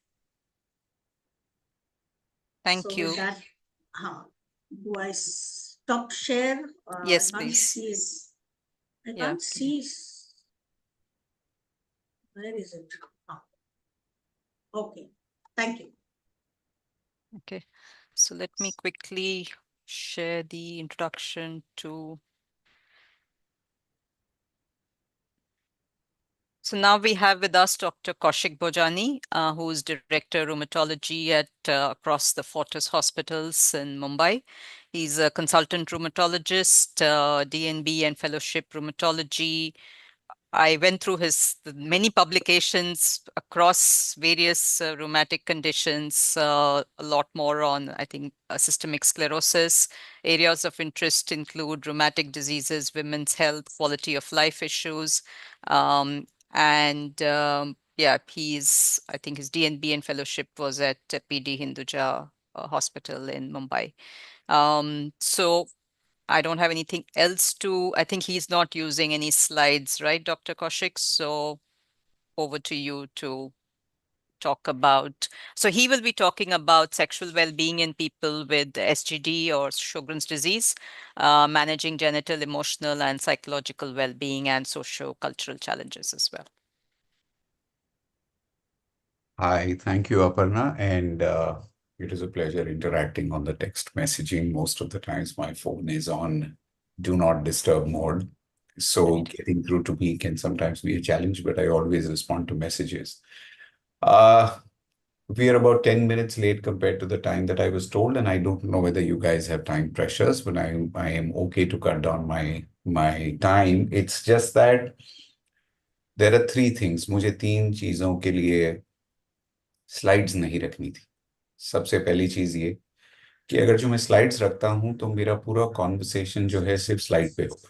Thank you. With that, do I stop share? Yes, please. I can't see. Where is it? Okay. Thank you. Okay. So let me quickly share the introduction to. So now we have with us Dr. Kaushik Bhojani, who is Director Rheumatology at across the Fortis hospitals in Mumbai. He's a consultant rheumatologist, DNB and fellowship rheumatology. I went through his many publications across various rheumatic conditions, a lot more on, I think, systemic sclerosis. Areas of interest include rheumatic diseases, women's health, quality of life issues. Yeah, I think his DNB and fellowship was at PD Hinduja Hospital in Mumbai. So I don't have anything else to, I think he's not using any slides, right, Dr. Kaushik? So over to you to talk about. So he will be talking about sexual well-being in people with SGD or Sjogren's disease, managing genital, emotional, and psychological well-being and socio-cultural challenges as well. Hi, thank you, Aparna. And it is a pleasure interacting on the text messaging. Most of the times my phone is on do not disturb mode. So getting through to me can sometimes be a challenge, but I always respond to messages. We are about 10 minutes late compared to the time that I was told, and I don't know whether you guys have time pressures, but I am okay to cut down my time. It's just that there are three things. मुझे तीन चीजों के लिए slides नहीं रखनी थी। सबसे पहली चीज ये कि अगर जो मैं स्लाइड्स रखता हूं तो मेरा पूरा कॉन्वर्सेशन जो है सिर्फ स्लाइड पे होगा।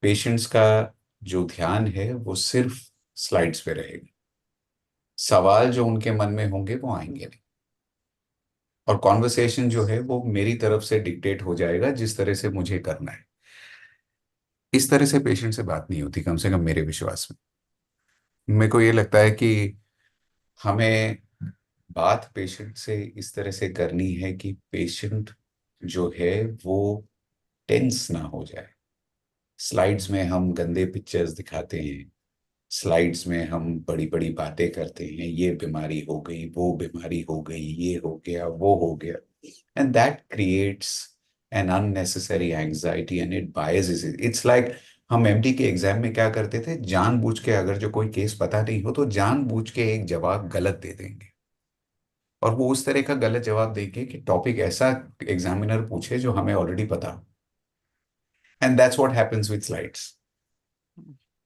पेशेंट्स का जो ध्यान है वो सिर्फ स्लाइड्स पे रहेगा। सवाल जो उनके मन में होंगे वो आएंगे नहीं, और कॉन्वर्सेशन जो है वो मेरी तरफ से डिक्टेट हो जाएगा जिस तरह से मुझे करना है। इस तरह से पेशेंट से बात नहीं होती, कम से कम मेरे विश्वास में। मेरे को ये लगता है कि हमें बात पेशेंट से इस तरह से करनी है कि पेशेंट जो है वो टेंस ना हो जाए। स्लाइड्स में हम गंदे पिक्चर्स दिखाते हैं, स्लाइड्स में हम बड़ी बड़ी बातें करते हैं, ये बीमारी हो गई, वो बीमारी हो गई, ये हो गया, वो हो गया, and that creates an unnecessary anxiety and it biases it. It's like हम एमडी के एग्जाम में क्या करते थे, जानबूझ के अगर जो कोई केस पता नहीं हो तो जानबूझ के एक जवाब गलत दे देंगे, और वो उस तरह का गलत जवाब देंगे कि टॉपिक ऐसा एग्जामिनर पूछे जो हमें ऑलरेडी पता हो। And that's what happens with slides.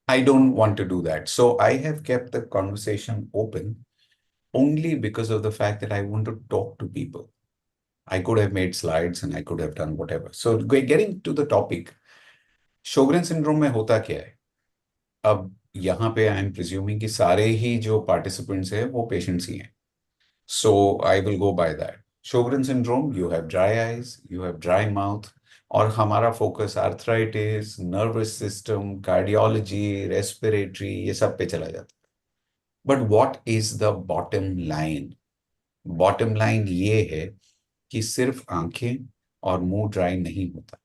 I don't want to do that. So I have kept the conversation open only because of the fact that I want to talk to people. I could have made slides and I could have done whatever. So getting to the topic, Sjogren syndrome में होता क्या है? अब यहाँ पे I am presuming कि सारे ही जो participants हैं वो patients ही हैं. So I will go by that. Sjogren syndrome, you have dry eyes, you have dry mouth, और हमारा focus arthritis, nervous system, cardiology, respiratory, ये सब पे चला जाता है। But what is the bottom line? Bottom line ये है कि सिर्फ आंखें और मुंह ड्राई नहीं होता,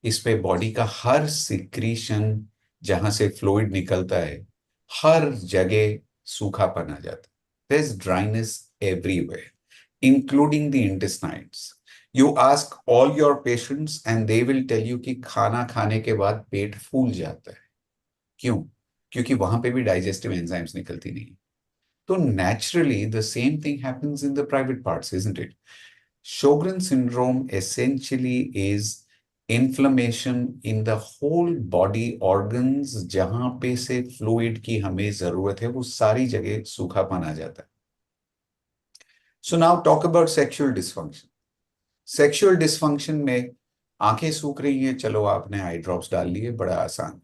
इस पे बॉडी का हर सिक्रीशन जहां से फ्लूइड निकलता है हर जगह सूखापन आ जाता है। There is dryness everywhere, including the intestines. You ask all your patients and they will tell you कि खाना खाने के बाद पेट फूल जाता है। क्यों? क्योंकि वहां पे भी digestive enzymes निकलती नहीं। तो naturally the same thing happens in the private parts, isn't it? Sjogren syndrome essentially is inflammation in the whole body organs, जहां पे से fluid की हमें जरूरत है वो सारी जगह सूखापन आ जाता है। So now talk about sexual dysfunction. Sexual dysfunction में आंखें सूख रही हैं, चलो आपने आई ड्रॉप्स डाल लिए, बड़ा आसान।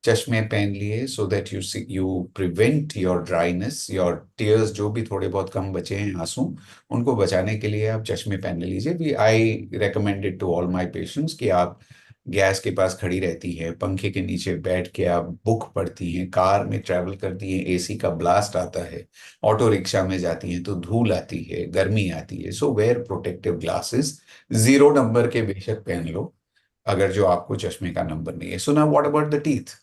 चश्मे पहन लिए so that you prevent your dryness, your tears जो भी थोड़े बहुत कम बचे हैं आंसू, उनको बचाने के लिए आप चश्मे पहन लीजिए। I recommend it to all my patients कि आप गैस के पास खड़ी रहती है, पंखे के नीचे बैठ के आप बुक पढ़ती हैं, कार में ट्रैवल करती हैं, एसी का ब्लास्ट आता है, ऑटो रिक्शा में जाती हैं तो धूल आती है, गर्मी आती है। So wear protective glasses, 0 number के बेशक पहन लो अगर जो आपको चश्मे का नंबर नहीं है। So now what about the teeth?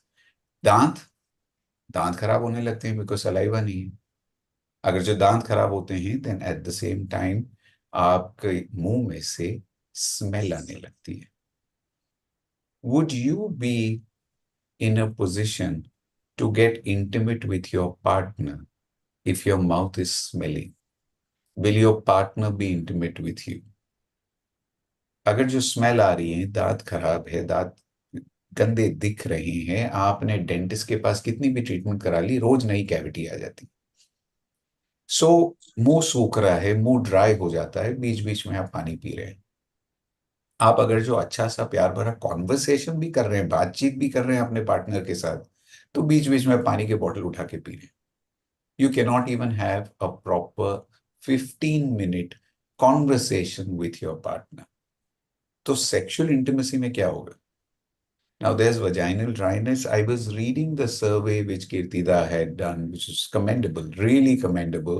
दांत, दांत खराब होने लगते हैं बिकॉज सलाइवा नहीं है। अगर जो दांत खराब होते हैं then at the same time आपके मुंह में से स्मेल आने लगती है। Would you be in a position to get intimate with your partner if your mouth is smelling? Will your partner be intimate with you? अगर जो स्मेल आ रही है, दांत खराब है, दांत गंदे दिख रहे हैं, आपने डेंटिस्ट के पास कितनी भी ट्रीटमेंट करा ली, रोज नई कैविटी आ जाती। सो मुंह सूख रहा है, मुंह ड्राई हो जाता है, बीच बीच में आप पानी पी रहे हैं। आप अगर जो अच्छा सा प्यार भरा कॉन्वर्सेशन भी कर रहे हैं, बातचीत भी कर रहे हैं अपने पार्टनर के साथ, तो बीच बीच में पानी की बोतल उठा के पी रहे हैं। You can not even have a proper 15 minute conversation with your partner. तो सेक्सुअल इंटीमेसी में क्या होगा? Now there's vaginal dryness. I was reading the survey which Kirtida had done, which is commendable, really commendable,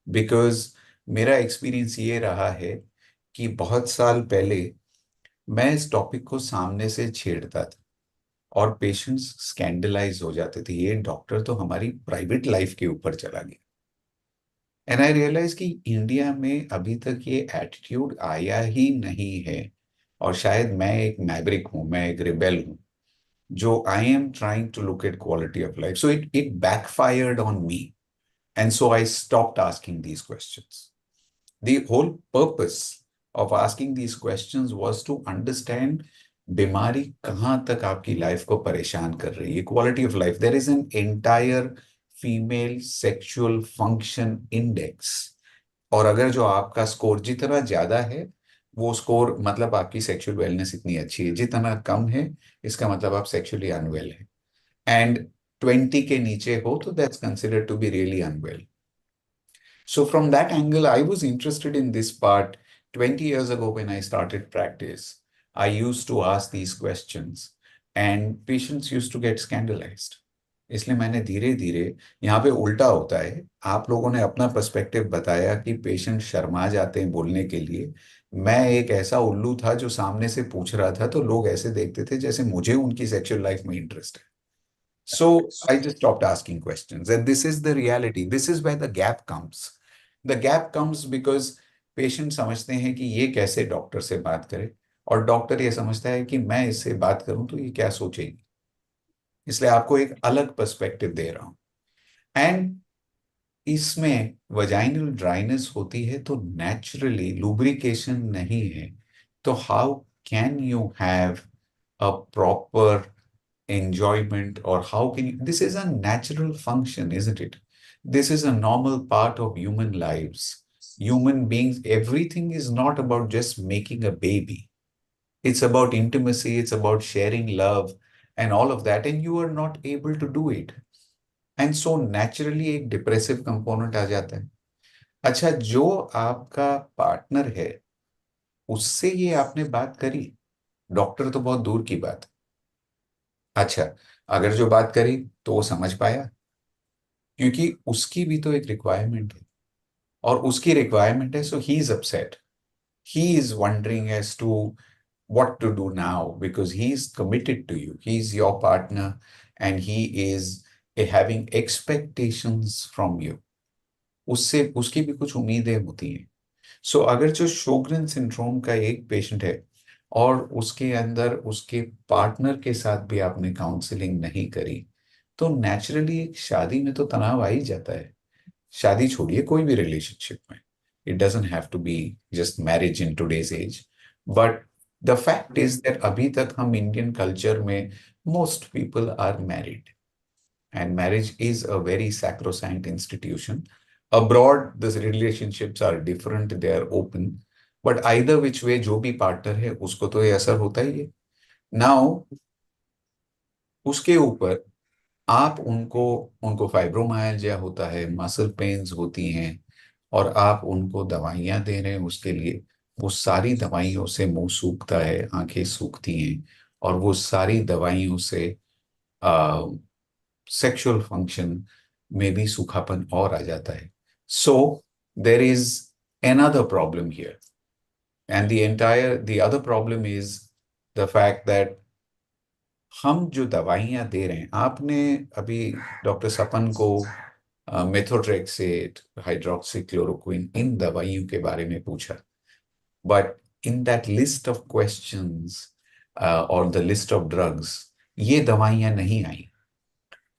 because मेरा experience ये रहा है कि बहुत साल पहले मैं इस टॉपिक को सामने से छेड़ता था और पेशेंट्स स्कैंडलाइज हो जाते थे, ये डॉक्टर तो हमारी प्राइवेट लाइफ के ऊपर चला गया। एंड आई रियलाइज कि इंडिया में अभी तक ये एटीट्यूड आया ही नहीं है। और शायद मैं एक मैवरिक हूँ, मैं एक रिबेल हूँ, जो I am trying to look at quality of life. So it backfired on me, and so I stopped asking these questions. The whole purpose of asking these questions was to understand बीमारी कहाँ तक आपकी life को परेशान कर रही है, quality of life. There is an entire female sexual function index, और अगर जो आपका स्कोर जितना ज्यादा है, वो स्कोर मतलब आपकी सेक्सुअल वेलनेस इतनी अच्छी है, जितना कम है इसका मतलब आप सेक्सुअली अनवेल है। एंड 20 के नीचे हो तो that's considered to be really unwell. So from that angle, I was interested in this part 20 years ago when I started practice. I used to ask these questions and patients used to get scandalized. इसलिए मैंने धीरे धीरे, यहाँ पे उल्टा होता है, आप लोगों ने अपना पर्सपेक्टिव बताया कि पेशेंट शर्मा जाते हैं बोलने के लिए। मैं एक ऐसा उल्लू था जो सामने से पूछ रहा था, तो लोग ऐसे देखते थे जैसे मुझे उनकी सेक्सुअल लाइफ में इंटरेस्ट है। So I just stopped asking questions. And this is the reality. This is where the gap comes. The gap comes because patient समझते हैं कि ये कैसे डॉक्टर से बात करे, और डॉक्टर ये समझता है कि मैं इससे बात करूं तो ये क्या सोचेगी। इसलिए आपको एक अलग पर्सपेक्टिव दे रहा हूं। एंड इसमें वजाइनल ड्राइनेस होती है तो नेचुरली लुब्रिकेशन नहीं है, तो how can you have a proper enjoyment, or how can you, this is a natural function, isn't it? This is a normal part of human lives, human beings. Everything is not about just making a baby. It's about intimacy, it's about sharing love and all of that, and you are not able to do it, and so naturally एक depressive component आ जाता है। अच्छा, जो आपका partner है उससे ये आपने बात करी, डॉक्टर तो बहुत दूर की बात। अच्छा, अगर जो बात करी तो वो समझ पाया, क्योंकि उसकी भी तो एक रिक्वायरमेंट है, और उसकी रिक्वायरमेंट है, so he is upset, he is wondering as to what to do now, because he is committed to you, he is your partner, and he is having expectations from you, उससे उसकी भी कुछ उम्मीदें होती हैं। सो अगर जो शोगरेन सिंड्रोम का एक पेशेंट है और उसके अंदर उसके पार्टनर के साथ भी आपने काउंसलिंग नहीं करी, तो नेचुरली एक शादी में तो तनाव आ ही जाता है। शादी छोड़िए, कोई भी रिलेशनशिप में, it doesn't have to be just marriage in today's age, but the fact is that अभी तक हम इंडियन कल्चर में most people are married, and marriage is a very sacrosanct institution. Abroad, the relationships are different, they are open, but either which way जो भी partner है उसको तो ये असर होता ही है। नाउ उसके ऊपर आप उनको उनको फाइब्रोमाइल्जिया होता है, मसल पेन्स होती हैं, और आप उनको दवाइयाँ दे रहे हैं उसके लिए, वो सारी दवाइयों से मुंह सूखता है, आंखें सूखती हैं, और वो सारी दवाइयों से सेक्सुअल फंक्शन में भी सूखापन और आ जाता है। So there is another problem here, and the other problem is the fact that हम जो दवाइयाँ दे रहे हैं, आपने अभी डॉक्टर सपन को मेथोट्रेक्सेट, हाइड्रोक्सीक्लोरोक्विन, इन दवाइयों के बारे में पूछा, but in that list of questions और द लिस्ट ऑफ ड्रग्स ये दवाइयाँ नहीं आई।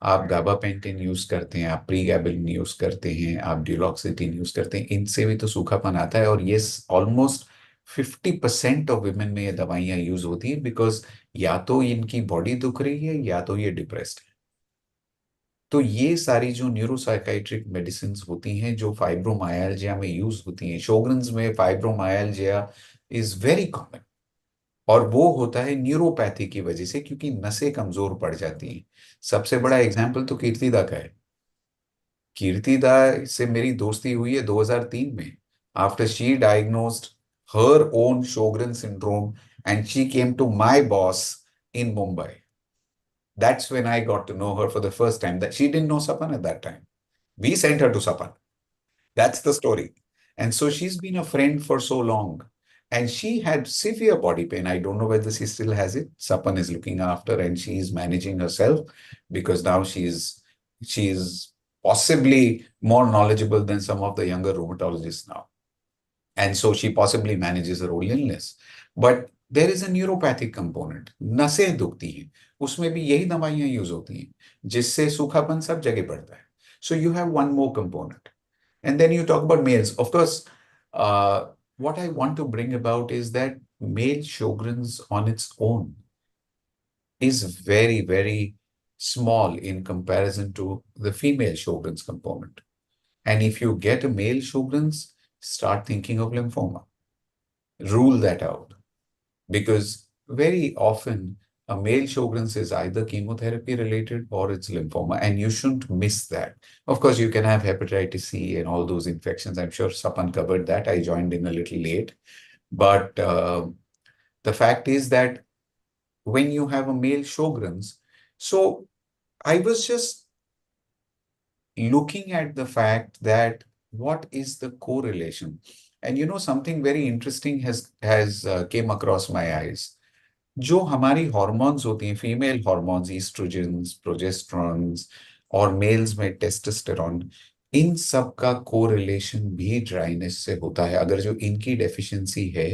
आप गाबापेंटिन यूज करते हैं, आप प्रीगैबिलिन यूज करते हैं, आप ड्यूलॉक्सिटिन यूज करते हैं, इनसे भी तो सूखापन आता है, और ये ऑलमोस्ट 50% ऑफ विमेन में ये दवाइयां यूज होती हैं, बिकॉज या तो इनकी बॉडी दुख रही है या तो ये डिप्रेस्ड है। तो ये सारी जो न्यूरोसाइकाइट्रिक मेडिसिन होती हैं जो फाइब्रोमाइल्जिया में यूज होती हैं, शोगरन्स में फाइब्रोमाइल्जिया इज वेरी कॉमन, और वो होता है न्यूरोपैथी की वजह से, क्योंकि नसें कमजोर पड़ जाती हैं। सबसे बड़ा एग्जाम्पल तो कीर्तिदा का है। कीर्तिदा से मेरी दोस्ती हुई है 2003 में, after she diagnosed her own Sjogren syndrome and she came to my boss in Mumbai. That's when I got to know her for the first time. That she didn't know Sapan at that time. We sent her to Sapan. That's the story. And so she's been a friend for so long. And she had severe body pain. I don't know whether she still has it. Sapan is looking after and she is managing herself, because now she is possibly more knowledgeable than some of the younger rheumatologists now. And so she possibly manages her own illness. But there is a neuropathic component. नसें दुखती हैं, उसमें भी यही दवाइयां use होती हैं, जिससे सूखापन सब जगह पड़ता है. So you have one more component. And then you talk about males. Of course, what I want to bring about is that male Sjogren's on its own is very, very small in comparison to the female Sjogren's component. And if you get a male Sjogren's, start thinking of lymphoma. Rule that out. Because very often a male Sjogren's is either chemotherapy related or it's lymphoma, and you shouldn't miss that. Of course, you can have hepatitis C and all those infections. I'm sure Sapan covered that. I joined in a little late. But the fact is that when you have a male Sjogren's, so I was just looking at the fact that what is the correlation? And something very interesting has came across my eyes. जो हमारी hormones होती हैं, female hormones, ईस्ट्रोजेंस, प्रोजेस्टेरॉन्स, और mails में testosterone, इन सब का correlation भी dryness से होता है. अगर जो इनकी डेफिशिएंसी है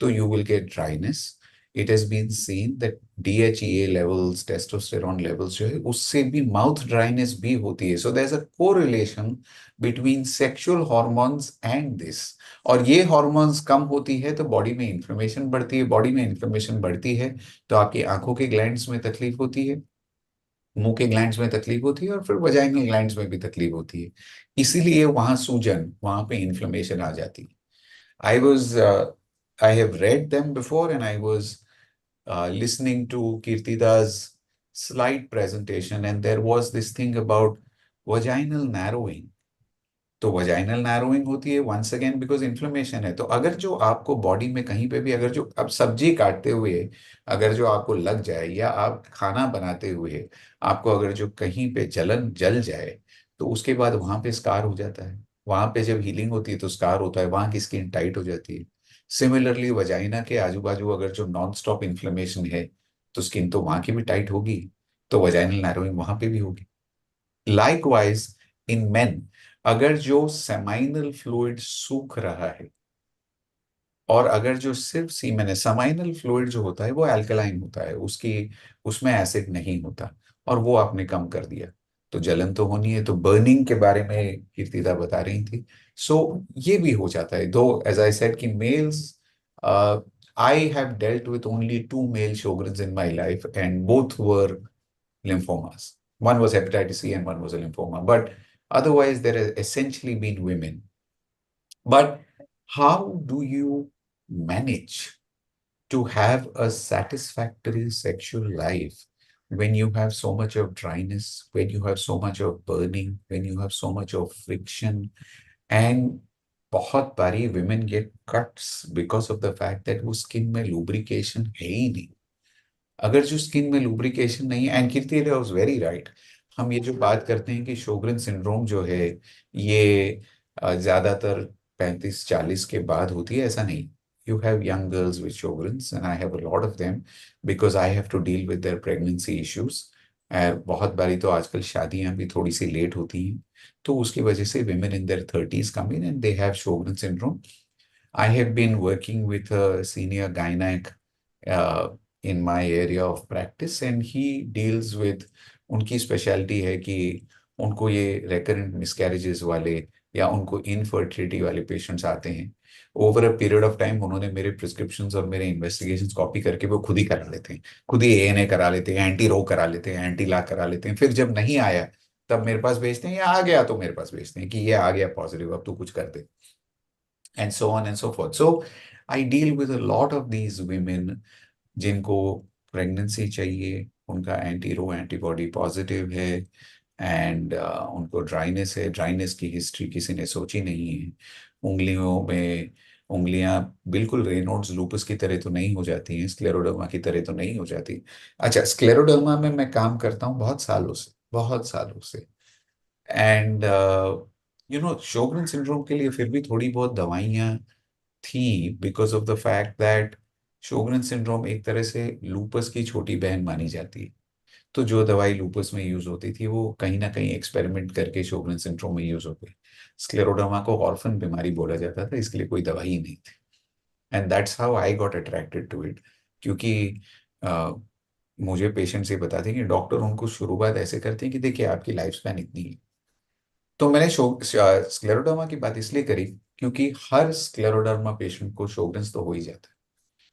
तो you will get dryness. It has been seen that DHEA levels, testosterone levels जो है उससे भी माउथ ड्राइनेस भी होती है. So there is a correlation between sexual hormones and this. और ये हॉर्मोन्स कम होती है तो बॉडी में इन्फ्लेमेशन बढ़ती है, बॉडी में इन्फ्लेमेशन बढ़ती है तो आपकी आंखों के ग्लैंड्स में तकलीफ होती है, मुंह के ग्लैंड्स में तकलीफ होती है, और फिर वजाइनल ग्लैंड्स में भी तकलीफ होती है. इसीलिए वहां सूजन, वहां पे इन्फ्लेमेशन आ जाती है. I have read them before and I was listening to Kirtida's slide presentation, and there was this thing about vaginal narrowing. तो वजाइनल नैरोइंग होती है वंस अगेन बिकॉज इन्फ्लेमेशन है. तो अगर जो आपको बॉडी में कहीं पे भी, अगर जो अब सब्जी काटते हुए अगर जो आपको लग जाए, या आप खाना बनाते हुए आपको अगर जो कहीं पे जलन जल जाए, तो उसके बाद वहां पे स्कार हो जाता है. वहां पे जब हीलिंग होती है तो स्कार होता है, वहां की स्किन टाइट हो जाती है. सिमिलरली वजाइना के आजू बाजू अगर जो नॉन स्टॉप इन्फ्लेमेशन है तो स्किन तो वहां की भी टाइट होगी, तो वजाइनल नैरोइंग वहां पे भी होगी. लाइकवाइज इन मेन, अगर जो सेमाइनल फ्लूइड सूख रहा है, और अगर जो सिर्फ सीमेन है, सेमाइनल फ्लूइड जो होता है वो अल्कलाइन होता है, उसमें एसिड नहीं होता, और वो आपने कम कर दिया तो जलन तो होनी है. तो बर्निंग के बारे में कीर्तिदा बता रही थी. सो ये भी हो जाता है. दो एज आई सेड कि males, I have dealt with only 2 male Sjogren's in my life and both were lymphomas. One was hepatitis C and one was a lymphoma. But otherwise, there has essentially been women. But how do you manage to have a satisfactory sexual life when you have so much of dryness, when you have so much of burning, when you have so much of friction, and बहुत बारी women get cuts because of the fact that वो skin में lubrication है ही नहीं. अगर जो skin में lubrication नहीं है, and Kirti was very right. हम ये जो बात करते हैं कि शोगरन सिंड्रोम जो है ये ज्यादातर 35-40 के बाद होती है, ऐसा नहीं. You have young girls with Sjogren's and I have a lot of them because I have to deal with their pregnancy issues. बहुत बारी तो आजकल शादियां भी थोड़ी सी लेट होती हैं, तो उसकी वजह से women in their 30s come in and they have Sjogren syndrome. I have been working with a senior gynec in my area of practice, and he deals with, उनकी स्पेशलिटी है कि उनको ये recurrent miscarriages वाले या उनको infertility वाले patients आते हैं, over a period of time उन्होंने मेरे प्रिस्क्रिप्शंस और मेरे इन्वेस्टिगेशंस कॉपी करके वो खुद ही करा लेते हैं, खुद ही एएनए करा लेते हैं, एंटी रो करा लेते हैं, एंटी ला करा लेते हैं। फिर जब नहीं आया तब मेरे पास भेजते हैं, या आ गया तो मेरे पास भेजते हैं कि ये आ गया पॉजिटिव, अब तू कुछ कर दे, and so on and so forth. So I deal with a lot of these women जिनको प्रेगनेंसी चाहिए, उनका एंटी रो एंटीबॉडी पॉजिटिव है, एंड उनको ड्राइनेस है, ड्राइनेस की हिस्ट्री किसी ने सोची नहीं है। उंगलियों में उंगलियां बिल्कुल रेनॉल्ड्स लूपस की तरह तो नहीं हो जाती हैं, स्क्लेरोडर्मा की तरह तो नहीं हो जाती। अच्छा, स्क्लेरोडर्मा में मैं काम करता हूँ बहुत सालों से, बहुत सालों से। एंड शोगरन सिंड्रोम के लिए फिर भी थोड़ी बहुत दवाइयाँ थी, because of the fact that Sjogren syndrome एक तरह से लूपस की छोटी बहन मानी जाती है। तो जो दवाई लूपस में यूज होती थी वो कहीं ना कहीं एक्सपेरिमेंट करके शोगरन सिंड्रोम में यूज हो गई। स्क्लेरोडर्मा को ऑर्फन बीमारी बोला जाता था, इसके लिए कोई दवाई ही नहीं थी। And that's how I got attracted to it. क्योंकि अ, मुझे पेशेंट्स ये बताते हैं कि डॉक्टर उनको शुरुआत ऐसे करते हैं कि देखिए आपकी लाइफ स्पैन इतनी है। तो मैंने स्क्लेरोडर्मा की बात इसलिए करी क्योंकि हर स्क्लेरोडर्मा पेशेंट को शोगरन्स तो हो ही जाता है,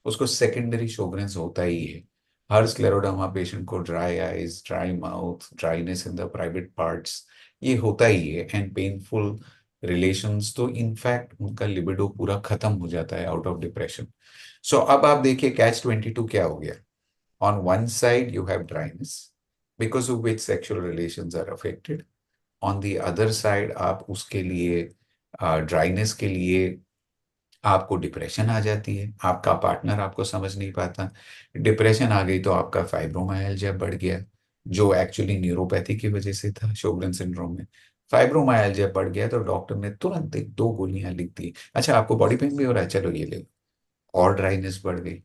उसको सेकेंडरी शोगरन्स होता ही है। हर स्क्लेरोडर्मा पेशेंट को dry eyes, dry mouth, dryness in the private parts, ये होता ही है, एंड पेनफुल रिलेशंस। तो इनफैक्ट उनका लिबिडो पूरा खत्म हो जाता है आउट ऑफ डिप्रेशन। सो अब आप देखिए कैच 22 क्या हो गया। On one side you have dryness because of which sexual relations are affected, on the other side आप उसके लिए ड्राइनेस के लिए आपको डिप्रेशन आ जाती है, आपका पार्टनर आपको समझ नहीं पाता। डिप्रेशन आ गई तो आपका फाइब्रोमाइल्जिया बढ़ गया, जो एक्चुअली न्यूरोपैथी की वजह से था शोगरन सिंड्रोम में। फाइब्रोमाइल्जिया बढ़ गया तो डॉक्टर ने तुरंत एक 2 गोलियां लिख दी, अच्छा आपको बॉडी पेन भी हो रहा है, चलो ये ले लो, और ड्राइनेस बढ़ गई।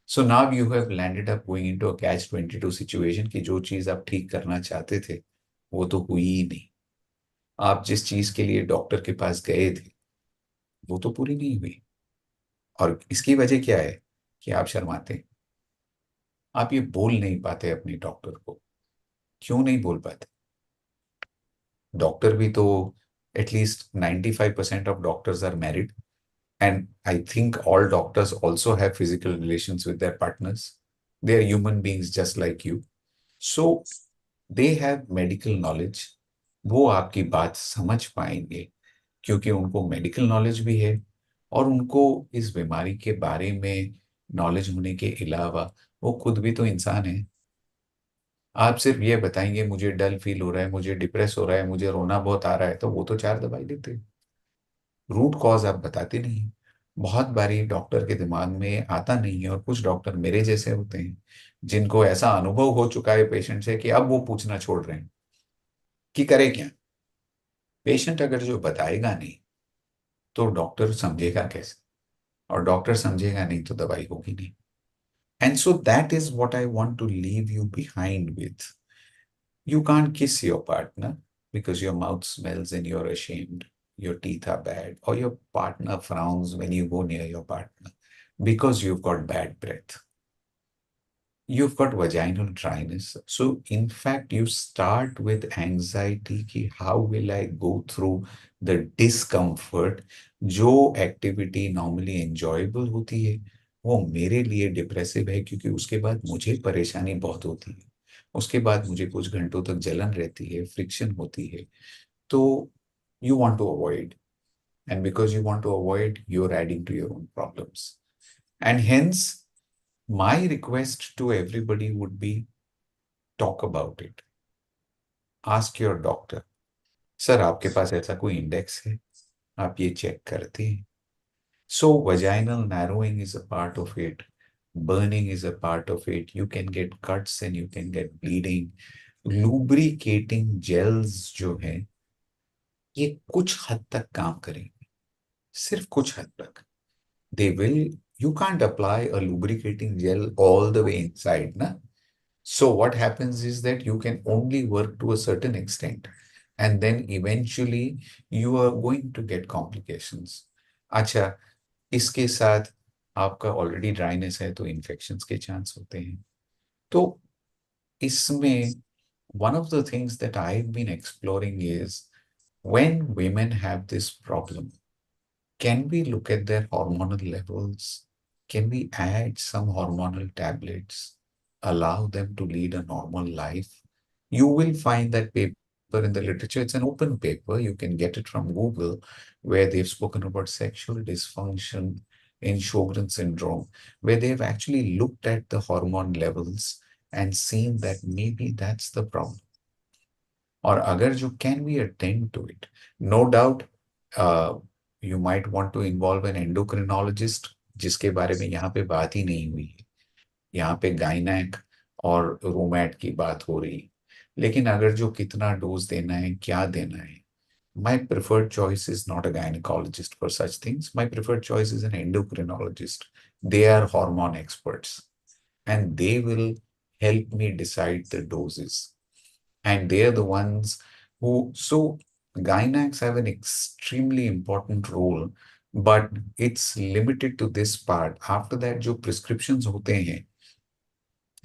So now you have landed up going into a catch 22 situation कि जो चीज आप ठीक करना चाहते थे वो तो हुई ही नहीं। आप जिस चीज के लिए डॉक्टर के पास गए थे वो तो पूरी नहीं हुई। और इसकी वजह क्या है कि आप शर्माते हैं, आप ये बोल नहीं पाते अपने डॉक्टर को। क्यों नहीं बोल पाते? डॉक्टर भी तो, at least 95% of doctors are married, and I think all doctors also have physical relations with their partners. They are human beings just like you. So they have medical knowledge, वो आपकी बात समझ पाएंगे क्योंकि उनको मेडिकल नॉलेज भी है, और उनको इस बीमारी के बारे में नॉलेज होने के अलावा वो खुद भी तो इंसान है। आप सिर्फ ये बताएंगे मुझे डल फील हो रहा है, मुझे डिप्रेस हो रहा है, मुझे रोना बहुत आ रहा है, तो वो तो 4 दवाई देते हैं। रूट कॉज आप बताते नहीं। बहुत बारी डॉक्टर के दिमाग में आता नहीं है, और कुछ डॉक्टर मेरे जैसे होते हैं जिनको ऐसा अनुभव हो चुका है पेशेंट से कि अब वो पूछना छोड़ रहे हैं कि करे क्या। पेशेंट अगर जो बताएगा नहीं तो डॉक्टर समझेगा कैसे, और डॉक्टर समझेगा नहीं तो दवाई होगी नहीं। And so that is what I want to leave you behind with. You can't kiss your partner because your mouth smells and you're ashamed. Your teeth are bad, or your partner frowns when you go near your partner because you've got bad breath. You've got vaginal dryness. So, in fact, you start with anxiety ki how will I go through the discomfort? जो activity normally enjoyable होती है वो मेरे लिए depressive है, क्योंकि उसके बाद मुझे परेशानी बहुत होती है, उसके बाद मुझे कुछ घंटों तक जलन रहती है, फ्रिक्शन होती है। तो you want to avoid, and because you want to avoid, you're adding to your own problems. And hence my request to everybody would be, talk about it. Ask your doctor, sir आपके पास ऐसा कोई index है, आप ये check करते हैं? So vaginal narrowing is a part of it. Burning is a part of it. You can get cuts and you can get bleeding. Lubricating gels जो है ये कुछ हद तक काम करेंगे, सिर्फ कुछ हद तक। They will, you can't apply a lubricating gel all the way inside, na? So what happens is that you can only work to a certain extent, and then eventually you are going to get complications. अच्छा, इसके साथ आपका already dryness है तो infections के chance होते हैं। तो इसमें one of the things that I've been exploring is when women have this problem, Can we look at their hormonal levels? Can we add some hormonal tablets, allow them to lead a normal life? You will find that paper in the literature. It's an open paper. You can get it from Google, where they've spoken about sexual dysfunction in Sjogren syndrome, where they've actually looked at the hormone levels and seen that maybe that's the problem. और अगर जो can we attend to it? No doubt, you might want to involve an endocrinologist, जिसके बारे में यहाँ पे बात ही नहीं हुई है. यहाँ पे गायनेक और रूमैट की बात हो रही. लेकिन अगर जो कितना डोज देना है, क्या देना है, my preferred choice is not a gynecologist for such things. My preferred choice is an endocrinologist. They are hormone experts and they will help me decide the doses. And they're the ones who, so gynacs have an extremely important role, but it's limited to this part. After that, जो prescriptions होते हैं,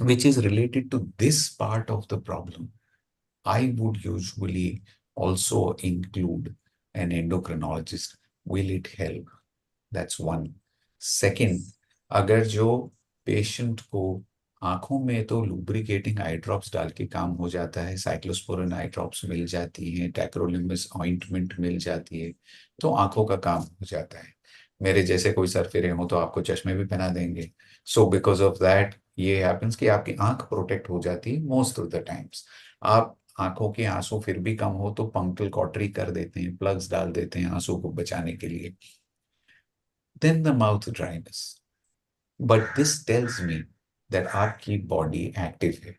which is related to this part of the problem, I would usually also include an endocrinologist. Will it help? That's one. Second, अगर जो patient को आंखों में तो lubricating eye drops डाल के काम हो जाता है, साइक्लोस्पोरिन आई ड्रॉप्स मिल जाती हैं, टैक्रोलिम्बस ऑइंटमेंट मिल जाती है, तो आंखों का काम हो जाता है. मेरे जैसे कोई सरफिरे हो तो आपको चश्मे भी पहना देंगे. सो बिकॉज ऑफ दैट ये हैपेंस कि आपकी आंख प्रोटेक्ट हो जाती है मोस्ट ऑफ द टाइम्स. आप आंखों के आंसू फिर भी कम हो तो पंक्चुअल कॉटरी कर देते हैं, प्लग्स डाल देते हैं आंसू को बचाने के लिए. Then the mouth dryness. But this tells me that आपकी body active है.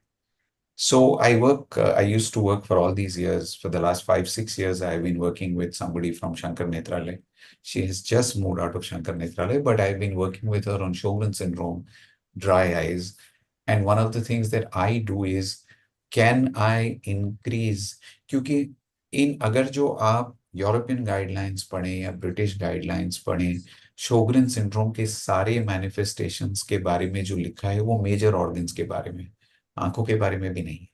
So I used to work for all these years. For the last 5-6 years, I've been working with somebody from Shankar Nethralaya. She has just moved out of Shankar Nethralaya, but I've been working with her on Sjogren syndrome, dry eyes. And one of the things that I do is, can I increase? क्योंकि अगर जो आप European guidelines पढ़ें या British guidelines पढ़ें, शोगरेन syndrome के सारे manifestations के बारे में जो लिखा है वो मेजर ऑर्गन्स के बारे में, आंखों के बारे में भी नहीं.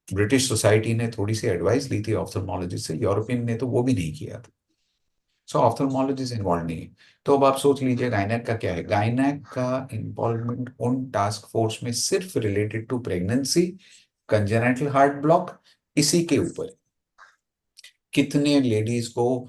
ब्रिटिश सोसाइटी ने थोड़ी सी एडवाइस ली थी ऑफ्थल्मोलॉजिस्ट से, यूरोपियन ने तो वो भी नहीं किया था. सो ऑफ्थल्मोलॉजिस्ट इन्वॉल्व नहीं है. तो अब आप सोच लीजिए गायनेक का क्या है. गायनेक का इन्वॉल्वमेंट उन टास्क फोर्स में सिर्फ related to pregnancy, congenital heart block, इसी के ऊपर. कितने लेडीज को,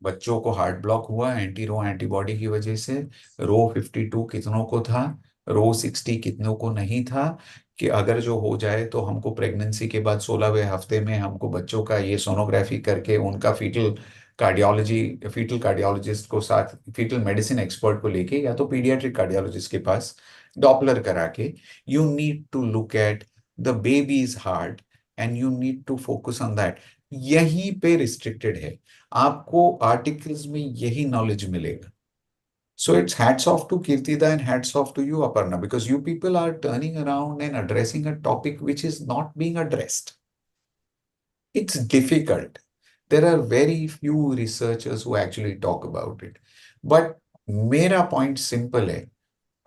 बच्चों को हार्ट ब्लॉक हुआ एंटी रो एंटीबॉडी की वजह से. रो 52 कितनों को था, रो 60 कितनों को नहीं था. कि अगर जो हो जाए तो हमको प्रेगनेंसी के बाद 16वें हफ्ते में हमको बच्चों का ये सोनोग्राफी करके उनका फीटल कार्डियोलॉजिस्ट को साथ, फीटल मेडिसिन एक्सपर्ट को लेके या तो पीडियाट्रिक कार्डियोलॉजिस्ट के पास डॉपलर करा के, you need to look at the baby's heart and you need to focus on that. यहीं पे रिस्ट्रिक्टेड है. आपको आर्टिकल्स में यही नॉलेज मिलेगा. So it's hats off to Kirtida and hats off to you, Aparna, because you people are turning around and addressing a topic which is not being addressed. It's difficult. There are very few researchers who actually talk about it. But मेरा point simple है.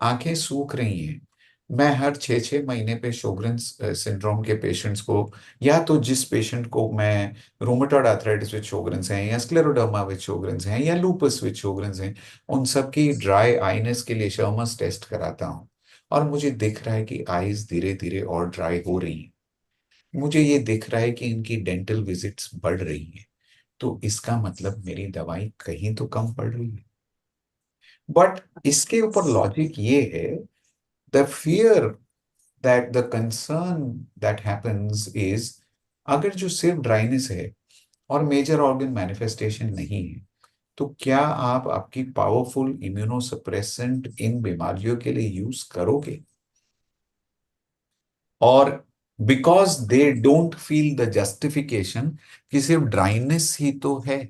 आंखें सूख रही हैं. मैं हर 6-6 महीने पे शोगरेन syndrome के पेशेंट्स को, या तो जिस पेशेंट को मैं रूमेटॉइड आर्थराइटिस विद शोगरेन्स हैं या स्क्लेरोडर्मा विद शोगरेन्स हैं या लूपस विद शोगरेन्स हैं, उन सब की ड्राई आईनेस के लिए शर्मस टेस्ट कराता हूँ. और मुझे दिख रहा है कि आईज धीरे धीरे और ड्राई हो रही हैं. मुझे ये दिख रहा है कि इनकी डेंटल विजिट्स बढ़ रही हैं. तो इसका मतलब मेरी दवाई कहीं तो कम पड़ रही है. बट इसके ऊपर लॉजिक ये है, the fear that the concern that happens is, अगर जो सिर्फ ड्राइनेस है और मेजर ऑर्गन मैनिफेस्टेशन नहीं है, तो क्या आप आपकी पावरफुल इम्यूनोसप्रेसेंट इन बीमारियों के लिए यूज करोगे? और because they don't feel the justification कि सिर्फ ड्राइनेस ही तो है,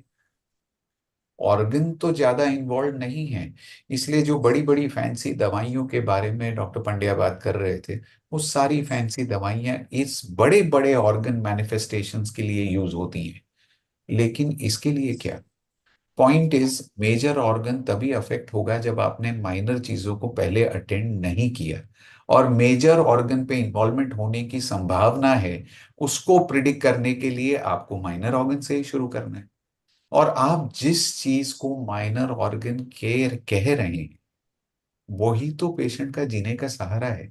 ऑर्गन तो ज्यादा इन्वॉल्व नहीं है, इसलिए जो बड़ी बड़ी फैंसी दवाइयों के बारे में डॉक्टर पंड्या बात कर रहे थे, वो सारी फैंसी दवाइयां इस बड़े बड़े ऑर्गन मैनिफेस्टेशंस के लिए यूज होती हैं. लेकिन इसके लिए क्या? पॉइंट इज, मेजर ऑर्गन तभी अफेक्ट होगा जब आपने माइनर चीजों को पहले अटेंड नहीं किया. और मेजर ऑर्गन पे इन्वॉल्वमेंट होने की संभावना है, उसको प्रिडिक्ट करने के लिए आपको माइनर ऑर्गन से ही शुरू करना है. और आप जिस चीज को माइनर ऑर्गन केयर कह रहे हैं वही तो पेशेंट का जीने का सहारा है।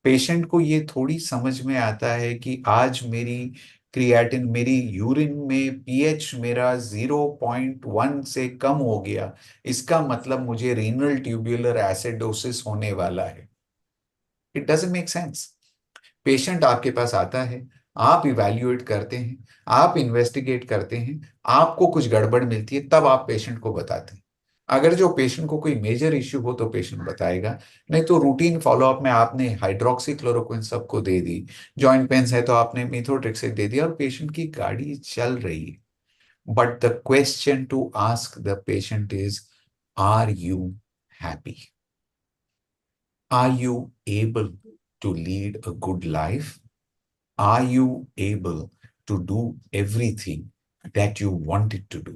पेशेंट को ये थोड़ी समझ में आता है कि आज मेरी क्रिएटिन, मेरी यूरिन में पीएच मेरा 0.1 से कम हो गया, इसका मतलब मुझे रीनल ट्यूब्यूलर एसिडोसिस होने वाला है। It doesn't make sense. Patient आपके पास आता है, आप इवैल्यूएट करते हैं, आप इन्वेस्टिगेट करते हैं, आपको कुछ गड़बड़ मिलती है, तब आप पेशेंट को बताते हैं। अगर जो पेशेंट को कोई मेजर इश्यू हो तो पेशेंट बताएगा, नहीं तो रूटीन फॉलोअप में आपने हाइड्रोक्सी क्लोरोक्विन सबको दे दी, जॉइंट पेन्स है तो आपने मिथोट्रिक्सेट दे दिया और पेशेंट की गाड़ी चल रही है। But the question to ask the patient is, are you happy? Are you able to lead a good life? Are you able to do everything that you wanted to do?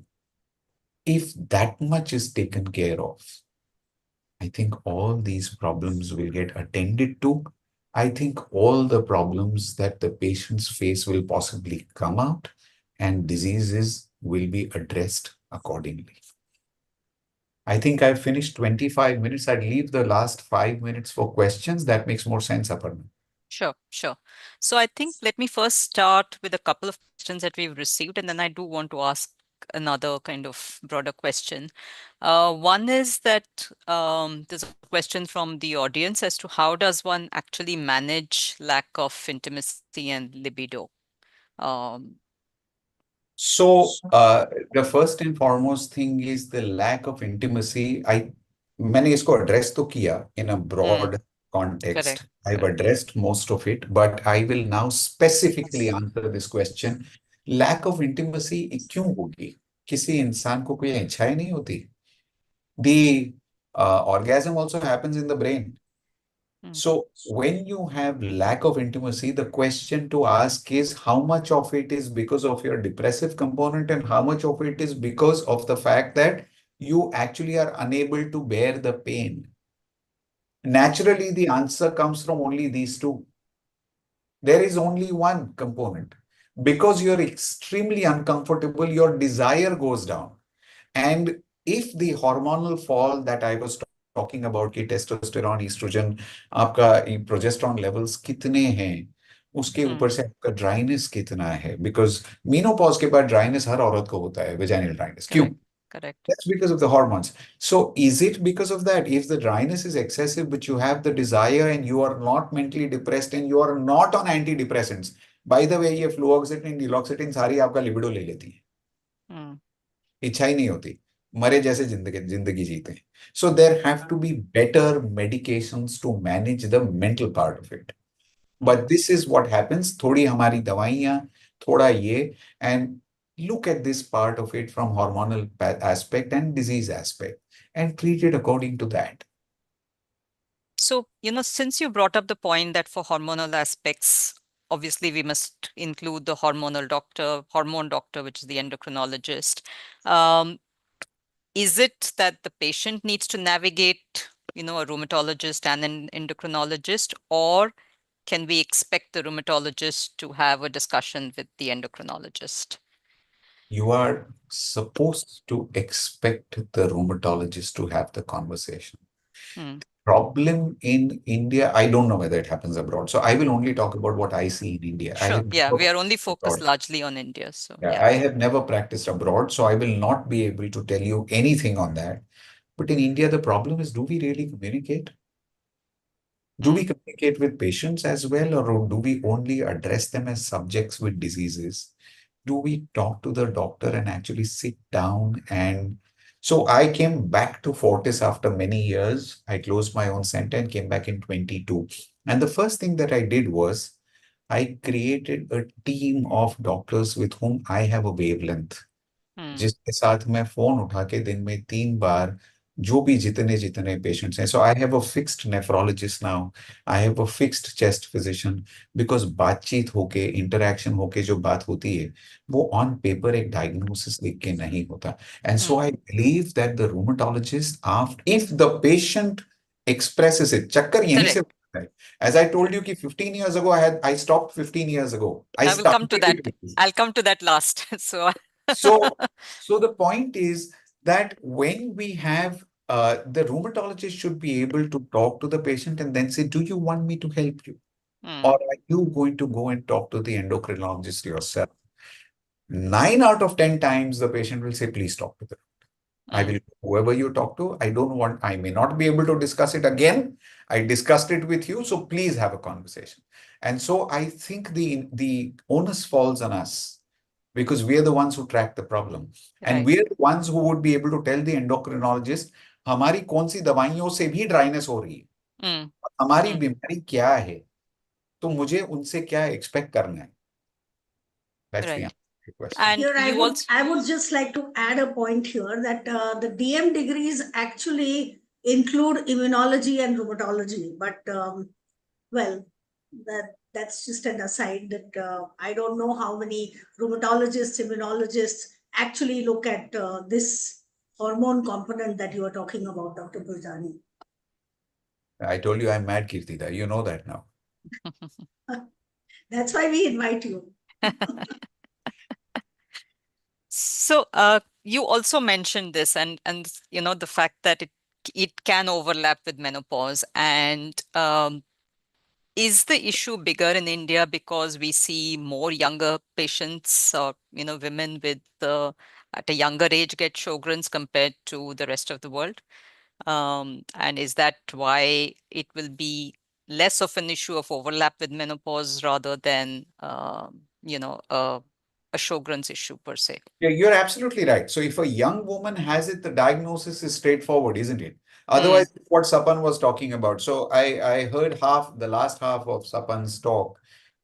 If that much is taken care of, I think all these problems will get attended to. I think all the problems that the patients face will possibly come out and diseases will be addressed accordingly. I think I've finished 25 minutes. I'd leave the last 5 minutes for questions. That makes more sense, Aparna. Sure, sure. So I think let me first start with a couple of questions that we've received, and then I do want to ask another kind of broader question. One is that there's a question from the audience as to how does one actually manage lack of intimacy and libido? Um, So, the first and foremost thing is the lack of intimacy. मैंने इसको address तो किया in a broad context. correct, I've correct. addressed most of it, but I will now specifically answer this question. Lack of intimacy क्यों होगी? किसी इंसान को कोई इच्छा ही नहीं होती. The orgasm also happens in the brain. So when you have lack of intimacy, the question to ask is how much of it is because of your depressive component and how much of it is because of the fact that you actually are unable to bear the pain. Naturally, the answer comes from only these two. There is only one component. Because you're extremely uncomfortable, your desire goes down. And if the hormonal fall that I was talking about कि testosterone oestrogen आपका progesterone levels कितने हैं, उसके ऊपर से आपका dryness कितना है, बिकॉज मीनोपॉज के बाद ड्राइनेस हर औरत को होता है, वेजाइनल ड्राइनेस. क्यों? Correct, correct. That's because of the hormones. So is it because of that? If the dryness is excessive but you have the desire and you are not mentally depressed and you are not on antidepressants, by the way ये फ्लूओक्सेटिन डिलॉक्सेटिन सारी आपका libido ले लेती है, इच्छा ही नहीं होती, मरे जैसे जिंदगी जिंदगी जीते हैं. So there have to be better medications to manage the mental part of it. But this is what happens. थोड़ी हमारी दवाइयां, थोड़ा ये, and look at this part of it from hormonal aspect and disease aspect and treat it according to that. So, since you brought up the point that for hormonal aspects, obviously we must include the hormone doctor, which is the endocrinologist. Is it that the patient needs to navigate, a rheumatologist and an endocrinologist, or can we expect the rheumatologist to have a discussion with the endocrinologist? You are supposed to expect the rheumatologist to have the conversation. Problem in India, I don't know whether it happens abroad. So I will only talk about what I see in India. Sure. Yeah, we are only focused largely on India. So yeah, I have never practiced abroad, so I will not be able to tell you anything on that. But in India, the problem is, do we really communicate? Do we communicate with patients as well, or do we only address them as subjects with diseases? Do we talk to the doctor and actually sit down? And so I came back to Fortis after many years. I closed my own center and came back in 22. And the first thing that I did was I created a team of doctors with whom I have a wavelength. जिसके साथ मैं phone उठा के दिन में 3 बार जो भी जितने जितने पेशेंट्स हैं. So I have a fixed nephrologist now, I have a fixed chest physician, because बातचीत होके, इंटरेक्शन होके जो बात होती है वो ऑन पेपर एक डायग्नोसिस लिख के नहीं होता. And so I believe that the rheumatologist, after if the patient expresses it, चक्कर यहीं से होता है. As I told you कि 15 years ago I stopped 15 years ago. I will come to that. I'll come to that last. So So, so the point is that when we have the rheumatologist should be able to talk to the patient and then say, "Do you want me to help you, or are you going to go and talk to the endocrinologist yourself?" 9 out of 10 times, the patient will say, "Please talk to the I will, whoever you talk to, I may not be able to discuss it again. I discussed it with you, so please have a conversation." And so I think the onus falls on us because we are the ones who track the problem. And Right. we are the ones who would be able to tell the endocrinologist, हमारी कौन सी दवाइयों से भी dryness हो रही है, Mm, हमारी mm, बीमारी क्या है, तो मुझे उनसे क्या एक्सपेक्ट करना है. That's the right. answer to your question. And Here, you also, I would just like to add a point here that the DM degrees actually include immunology and rheumatology, but well, that's just an aside that I don't know how many rheumatologists, immunologists actually look at this hormone component that you are talking about, Dr. Bhojani. I told you I'm mad, Kirtida. You know that now. That's why we invite you. so you also mentioned this, and you know, the fact that it can overlap with menopause. And is the issue bigger in India because we see more younger patients, or you know, women with at a younger age get Sjogrens compared to the rest of the world? And is that why it will be less of an issue of overlap with menopause rather than you know, a Sjogren's issue per se? Yeah, you're absolutely right. So if a young woman has it, the diagnosis is straightforward, isn't it? Mm, Otherwise, what Sapan was talking about. So I heard the last half of Sapan's talk.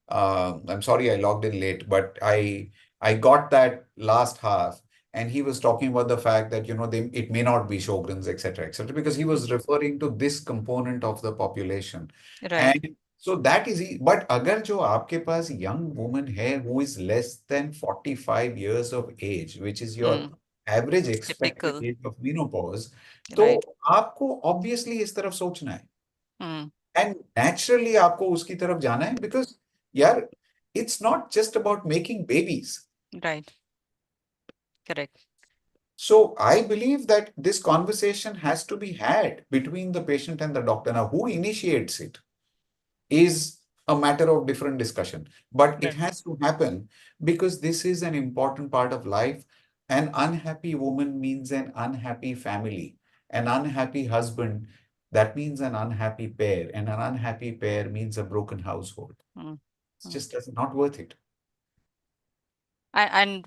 I'm sorry I logged in late, but I got that last half, and he was talking about the fact that it may not be Sjogren's, etc., because he was referring to this component of the population, right. and so that is but अगर जो आपके पास young woman है who is less than 45 years of age, which is your Mm, average expected typical. age of menopause, तो Right. आपको obviously इस तरफ सोचना है. Mm, And naturally आपको उसकी तरफ जाना है because यार it's not just about making babies. right. Correct. So I believe that this conversation has to be had between the patient and the doctor. Now, who initiates it is a matter of different discussion, but it Right. has to happen because this is an important part of life. An unhappy woman means an unhappy family, an unhappy husband. That means an unhappy pair, and an unhappy pair means a broken household. Mm, It's mm. just not worth it. And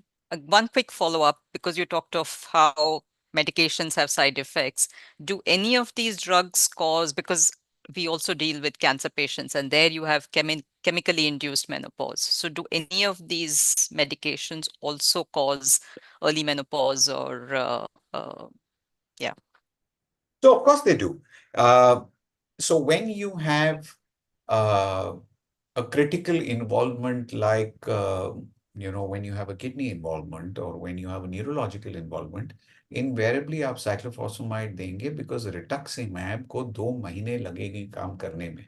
one quick follow-up, because you talked of how medications have side effects. Do any of these drugs cause, because we also deal with cancer patients, and there you have chemically induced menopause. So do any of these medications also cause early menopause or, yeah? So of course they do. So when you have uh, a critical involvement like when you have a kidney involvement or when you have a neurological involvement, invariably आप cyclophosphamide देंगे because rituximab को 2 महीने लगेंगे काम करने में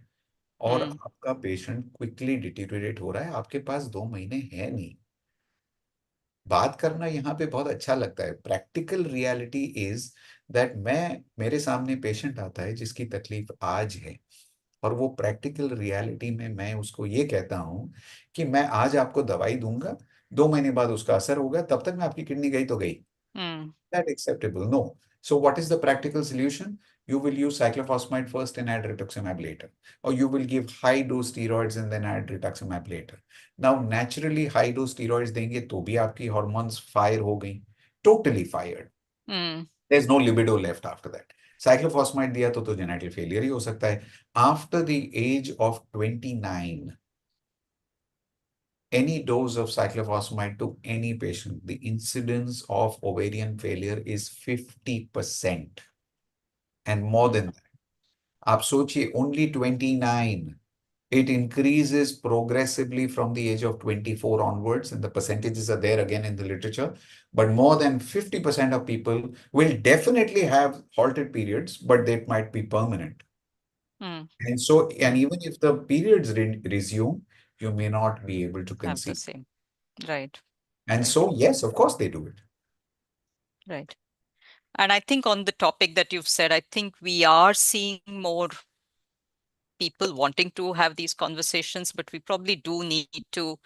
और Mm, आपका पेशेंट क्विकली डिटीरियोरेट हो रहा है, आपके पास 2 महीने है नहीं. बात करना यहाँ पे बहुत अच्छा लगता है. प्रैक्टिकल रियलिटी इज दैट मेरे सामने पेशेंट आता है जिसकी तकलीफ आज है और वो प्रैक्टिकल रियलिटी में मैं उसको ये कहता हूँ कि मैं आज आपको दवाई दूंगा, 2 महीने बाद उसका असर होगा, तब तक मैं आपकी किडनी गई तो गई. mm, That acceptable? No. So what is the practical solution? You will use cyclophosphamide first and add rituximab later. Or you will give high dose steroids and then add rituximab later. Now, naturally, high dose steroids देंगे तो भी आपकी hormones fire हो गई. Totally fired. mm, There's no libido left after that. Cyclophosphamide दिया तो genital failure ही हो सकता है. After the age of 29, any dose of cyclophosphamide to any patient, the incidence of ovarian failure is 50% and more mm, than that. आप सोचिए, only 29. It increases progressively from the age of 24 onwards, and the percentages are there again in the literature. But more than 50% of people will definitely have halted periods, but they might be permanent. mm, And so, and mm. even if the periods resume, you may not be able to Have the conceive. same. Right. And so, yes, of course they do it. Right. And I think on the topic that you've said, I think we are seeing more people wanting to have these conversations, but we probably do need to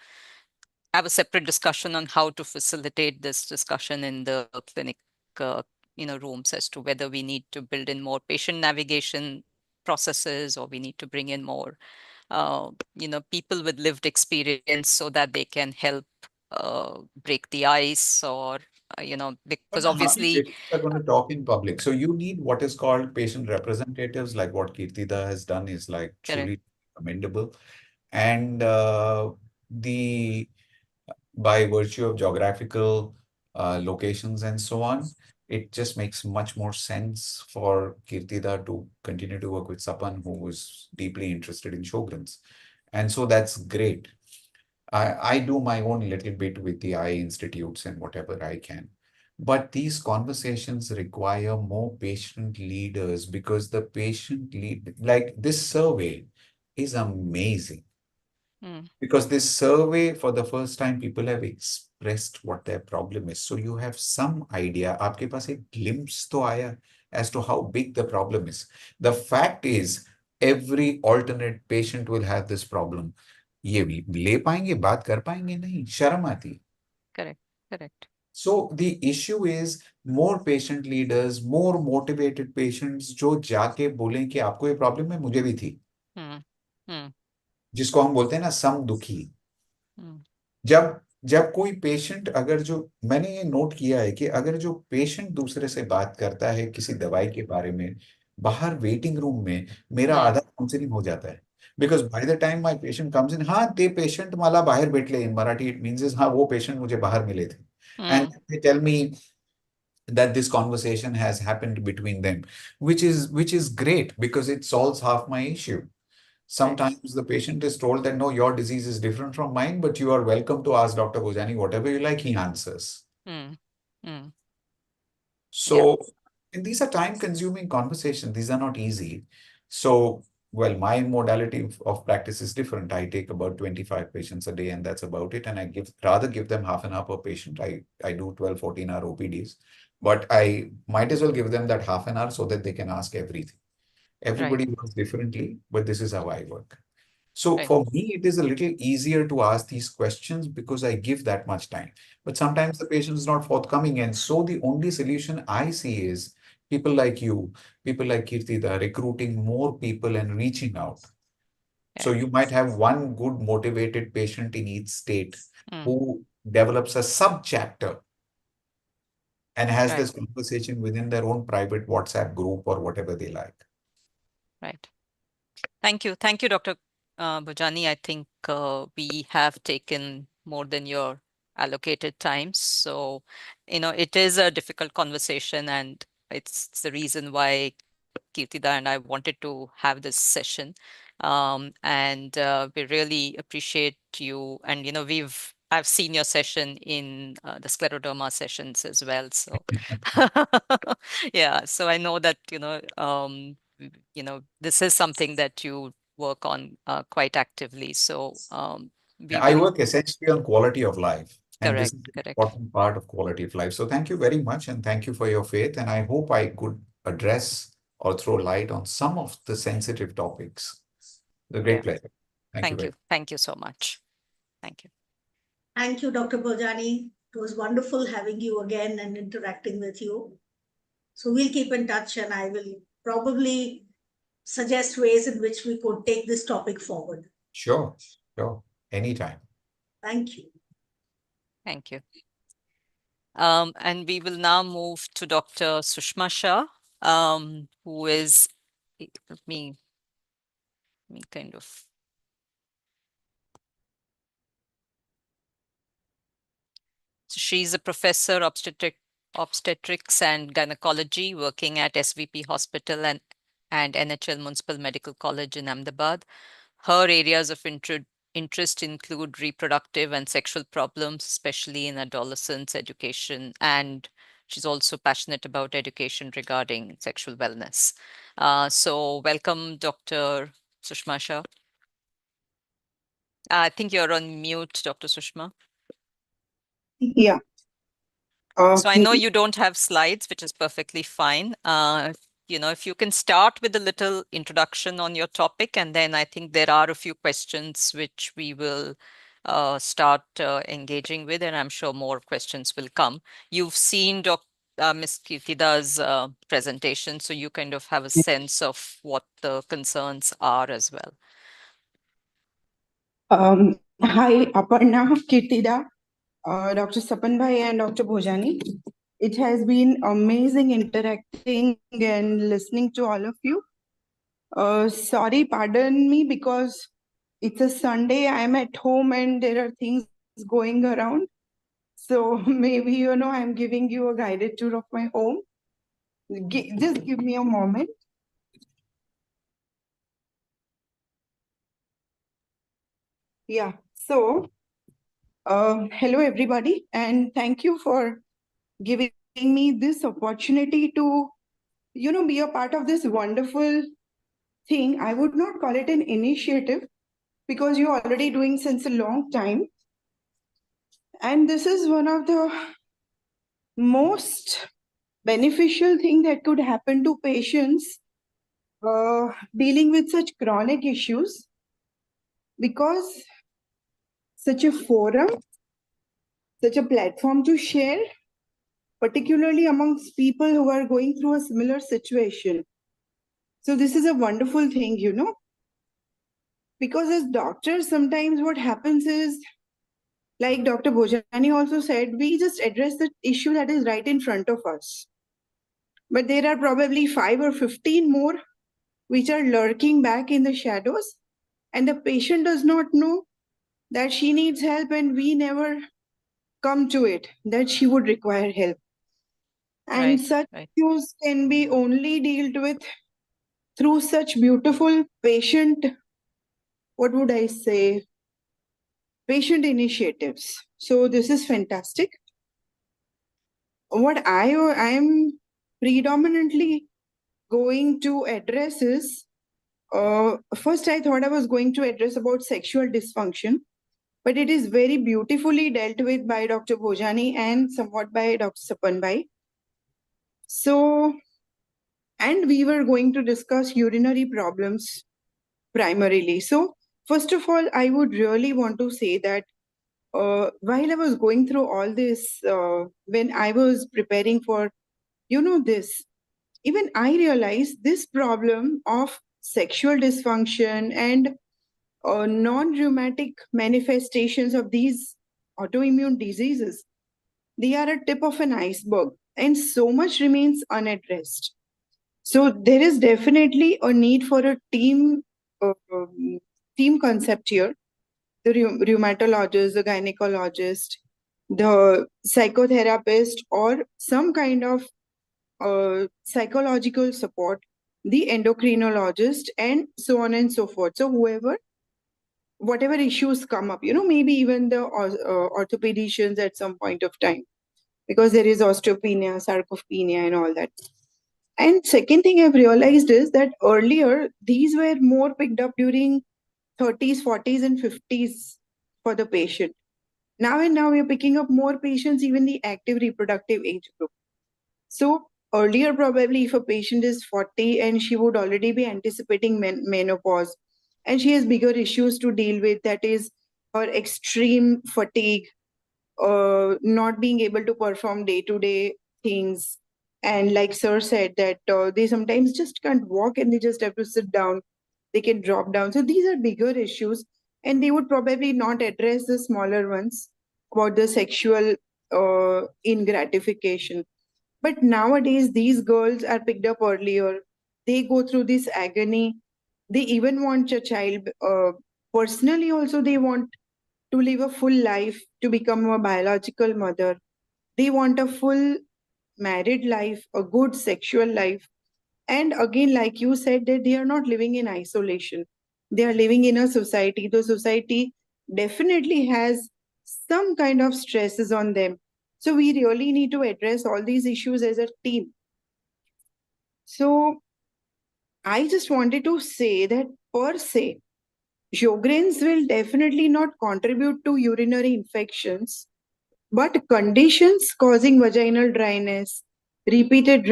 have a separate discussion on how to facilitate this discussion in the clinic, uh, rooms, as to whether we need to build in more patient navigation processes, or we need to bring in more, people with lived experience so that they can help break the ice, or, because How many obviously, patients are going to talk in public? So you need what is called patient representatives, like what Kirtida has done is like correct, truly commendable. And the by virtue of geographical locations and so on, it just makes much more sense for Kirtida to continue to work with Sapan, who is deeply interested in Sjogrens. And so that's great. I do my own little bit with the eye institutes and whatever I can. But these conversations require more patient leaders, because the patient lead, like this survey is amazing. mm, Because this survey, for the first time, people have expressed what their problem is. So you have some idea. आपके पास एक glimpse तो आया as to how big the problem is. The fact is, every alternate patient will have this problem. ये ले पाएंगे, बात कर पाएंगे नहीं, शर्म आती है. correct, correct. So the issue is more patient leaders, more motivated patients जो जाके बोलें कि आपको ये प्रॉब्लम है, मुझे भी थी. Mm, mm, जिसको हम बोलते हैं ना सम दुखी. mm, जब जब कोई पेशेंट, अगर जो मैंने ये नोट किया है कि अगर जो पेशेंट दूसरे से बात करता है किसी दवाई के बारे में, बाहर वेटिंग रूम में मेरा mm, आधा काउंसलिंग हो जाता है. Because by the time my patient comes in, हाँ ते पेशेंट मला बाहेर भेटले, इन मराठी इट मीन्स हाँ वो पेशेंट मुझे बाहर मिले थे. And mm, they tell me that this conversation has happened between them, which is great because it solves half my issue. right. Sometimes the patient is told that no, your disease is different from mine, but you are welcome to ask Dr. Bhojani whatever you like, he answers. Mm, mm, yeah, So, and these are time-consuming conversations. These are not easy. So, well, my modality of practice is different. I take about 25 patients a day, and that's about it. And I rather give them half an hour per patient. I do 12, 14-hour OPDs, but I might as well give them that half an hour so that they can ask everything. right, Everybody works differently, but this is how I work. So right. for me, it is a little easier to ask these questions because I give that much time. But sometimes the patient is not forthcoming. And so the only solution I see is people like you, people like Kirtida, recruiting more people and reaching out. So Yeah. you might have one good motivated patient in each state Mm, who develops a sub chapter and has right, this conversation within their own private WhatsApp group or whatever they like. right. Thank you. Thank you, Dr. Bhojani. I think we have taken more than your allocated time. So, it is a difficult conversation, and it's the reason why Kirtida and I wanted to have this session. And we really appreciate you. And, I've seen your session in the scleroderma sessions as well. So, yeah, so I know that, this is something that you work on quite actively. So, we I will, work essentially on quality of life, and this correct, is an correct. important part of quality of life. So thank you very much, and thank you for your faith. And I hope I could address or throw light on some of the sensitive topics. It's a great Yeah. pleasure. Thank you Thank very you. much. Thank you so much. Thank you. Thank you, Dr. Bhojani. It was wonderful having you again and interacting with you. So we'll keep in touch, and I will probably suggest ways in which we could take this topic forward. Sure, sure. Anytime. Thank you. Thank you. And we will now move to Dr. Sushma Shah, who is, let me kind of. So she's a professor obstetrics and gynecology working at SVP Hospital and NHL Municipal Medical College in Ahmedabad. Her areas of interest include reproductive and sexual problems, especially in adolescents, education, and she's also passionate about education regarding sexual wellness. So welcome, Dr. Sushma Shah. I think you're on mute, Dr. Sushma. Yeah. So I know you don't have slides, which is perfectly fine. If you can start with a little introduction on your topic, and then I think there are a few questions which we will start engaging with, and I'm sure more questions will come. You've seen Ms. Kirtida's presentation, so you kind of have a sense of what the concerns are as well. Hi, Aparna, Kirtida, Dr. Sapan and Dr. Bhojani. It has been amazing interacting and listening to all of you. Sorry, pardon me, because it's a Sunday, I'm at home and there are things going around. So maybe, I'm giving you a guided tour of my home. Just give me a moment. Yeah, so hello everybody, and thank you for giving me this opportunity to, be a part of this wonderful thing. I would not call it an initiative because you're already doing since a long time. And this is one of the most beneficial thing that could happen to patients dealing with such chronic issues, because such a forum, such a platform to share, particularly amongst people who are going through a similar situation. So this is a wonderful thing, because as doctors, sometimes what happens is, like Dr. Bhojani also said, we just address the issue that is right in front of us. But there are probably 5 or 15 more which are lurking back in the shadows, and the patient does not know that she needs help, and we never come to it, that she would require help. And such issues can be only dealt with through such beautiful patient, what would I say, patient initiatives. So this is fantastic. What I am predominantly going to address is, first I thought I was going to address about sexual dysfunction, but it is very beautifully dealt with by Dr. Bhojani and somewhat by Dr. Sapan. So, and we were going to discuss urinary problems primarily. So, first of all, I would really want to say that while I was going through all this, when I was preparing for, this, even I realized this problem of sexual dysfunction and non-rheumatic manifestations of these autoimmune diseases, they are a tip of an iceberg, and so much remains unaddressed. So there is definitely a need for a team concept here. The rheumatologist, the gynecologist, the psychotherapist, or some kind of psychological support, the endocrinologist, and so on and so forth. So whoever, whatever issues come up, maybe even the orthopedicians at some point of time, because there is osteopenia, sarcopenia, and all that. And second thing I've realized is that earlier, these were more picked up during 30s, 40s, and 50s for the patient. Now we're picking up more patients, even the active reproductive age group. So earlier, probably if a patient is 40 and she would already be anticipating menopause, and she has bigger issues to deal with, that is her extreme fatigue, not being able to perform day-to-day things. And like Sir said, that they sometimes just can't walk and they just have to sit down. They can drop down. So these are bigger issues, and they would probably not address the smaller ones about the sexual ingratification. But nowadays, these girls are picked up earlier. They go through this agony. They even want a child. Personally, also, they want to live a full life, to become a biological mother. They want a full married life, a good sexual life. And again, like you said, that they are not living in isolation. They are living in a society. The society definitely has some kind of stresses on them. So we really need to address all these issues as a team. So I just wanted to say that per se, Sjogrens will definitely not contribute to urinary infections, But conditions causing vaginal dryness, repeated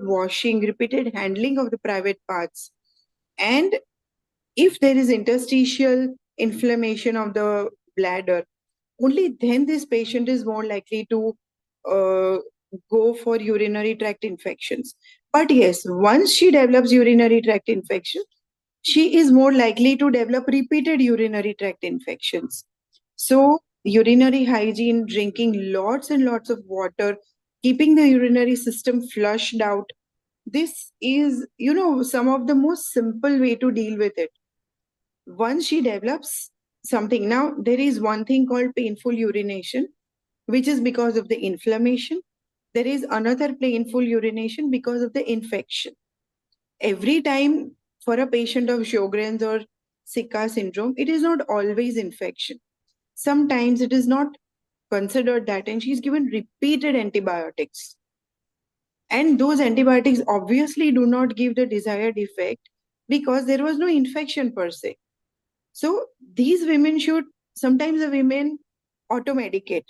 washing, repeated handling of the private parts, and if there is interstitial inflammation of the bladder, only then this patient is more likely to uh, go for urinary tract infections. But yes, once she develops urinary tract infection, she is more likely to develop repeated urinary tract infections. So, urinary hygiene, drinking lots and lots of water, keeping the urinary system flushed out, this is, some of the most simple way to deal with it. Once she develops something, now there is one thing called painful urination, which is because of the inflammation. There is another painful urination because of the infection. Every time for a patient of Sjogren's or Zika syndrome, it is not always infection. Sometimes it is not considered that, and she's given repeated antibiotics. And those antibiotics obviously do not give the desired effect because there was no infection per se. So these women should, sometimes the women auto-medicate,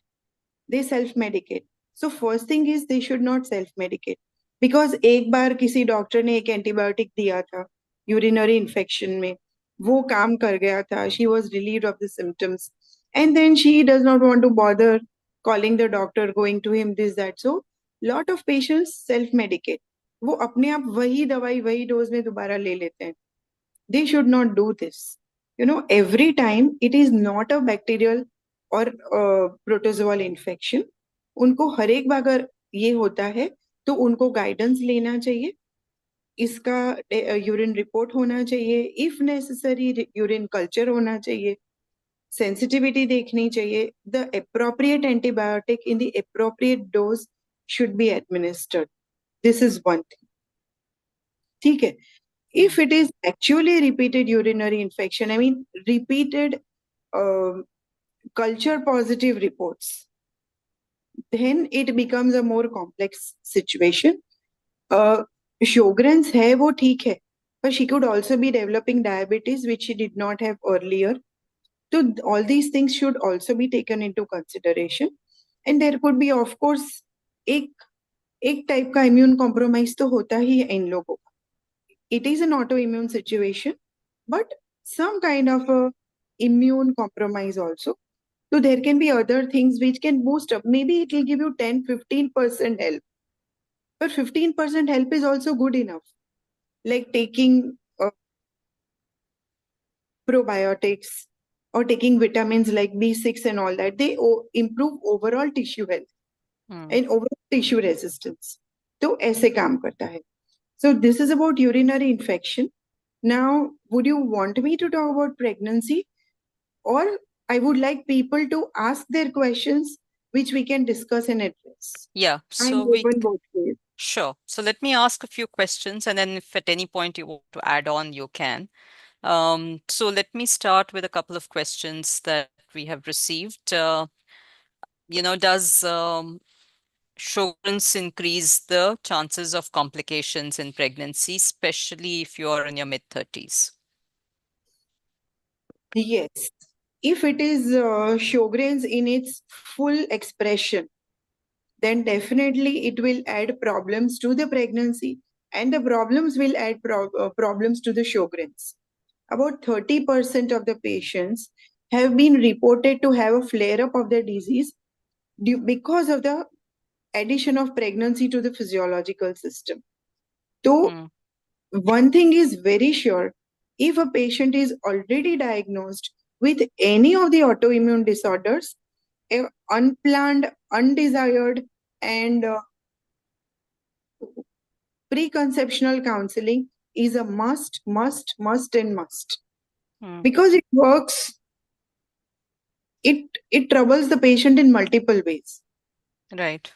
they self-medicate. So first thing is they should not self-medicate. Because एक बार किसी doctor ने एक antibiotic दिया था urinary infection में, वो काम कर गया था, she was relieved of the symptoms, and then she does not want to bother calling the doctor, going to him, this, that. So lot of patients self-medicate. वो अपने आप वही दवाई वही डोज में दोबारा ले लेते हैं. They should not do this. Every time it is not a bacterial or protozoal infection. उनको हर एक बार अगर ये होता है तो उनको गाइडेंस लेना चाहिए, इसका यूरिन रिपोर्ट होना चाहिए, इफ नेसेसरी यूरिन कल्चर होना चाहिए, सेंसिटिविटी देखनी चाहिए, the appropriate antibiotic in the appropriate dose should be administered. This is one thing. ठीक है. If it is actually repeated urinary infection, I mean repeated culture positive reports, then it becomes a more complex situation. Sjogren's है वो ठीक है, but she could also be developing diabetes which she did not have earlier. So all these things should also be taken into consideration. And there could be, of course, एक type का immune compromise तो होता ही है इन लोगों का. It is an autoimmune situation, but some kind of a immune compromise also. So there can be other things which can boost up. Maybe it will give you 10-15% help. But 15% help is also good enough. Like taking probiotics or taking vitamins like B6 and all that. They improve overall tissue health and overall tissue resistance. तो ऐसे काम करता है. So this is about urinary infection. Now, would you want me to talk about pregnancy, or I would like people to ask their questions, which we can discuss and address? Yeah, I'm so open both ways. sure. So let me ask a few questions, and then if at any point you want to add on, you can. So let me start with a couple of questions that we have received. Does Sjogren's increase the chances of complications in pregnancy, especially if you are in your mid-30s? Yes. If it is Sjogren's in its full expression, then definitely it will add problems to the pregnancy, and the problems will add problems to the Sjogren's. About 30% of the patients have been reported to have a flare-up of the disease because of the addition of pregnancy to the physiological system. So, one thing is very sure, if a patient is already diagnosed with any of the autoimmune disorders, unplanned, undesired, and preconceptional counseling is a must. Because it works, it troubles the patient in multiple ways. Right.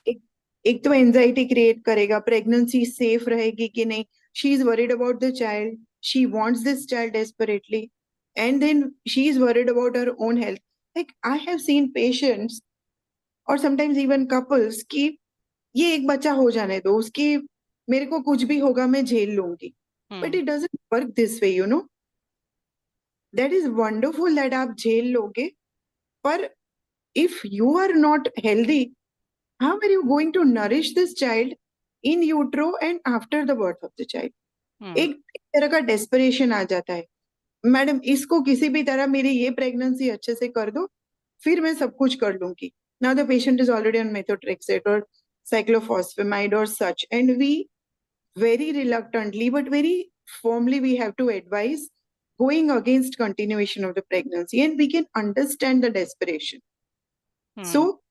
एक तो anxiety create करेगा, pregnancy safe रहेगी कि नहीं, she is worried about the child, she wants this child desperately, and then she is worried about her own health. Like I have seen patients और sometimes even couples कि ये एक बच्चा हो जाने दो, उसकी मेरे को कुछ भी होगा मैं झेल लूंगी. But it doesn't work this way, that is wonderful that आप झेल लोगे, पर if you are not healthy, how are you going to nourish this child in utero and after the birth of the child? एक तरह का desperation आ जाता है, madam इसको किसी भी तरह मेरी ये प्रेगनेंसी अच्छे से कर दो, फिर मैं सब कुछ कर लूंगी. Now the patient is already on methotrexate or cyclophosphamide or such, and we very reluctantly but very firmly we have to advise going against continuation of the pregnancy, and we can understand the desperation. So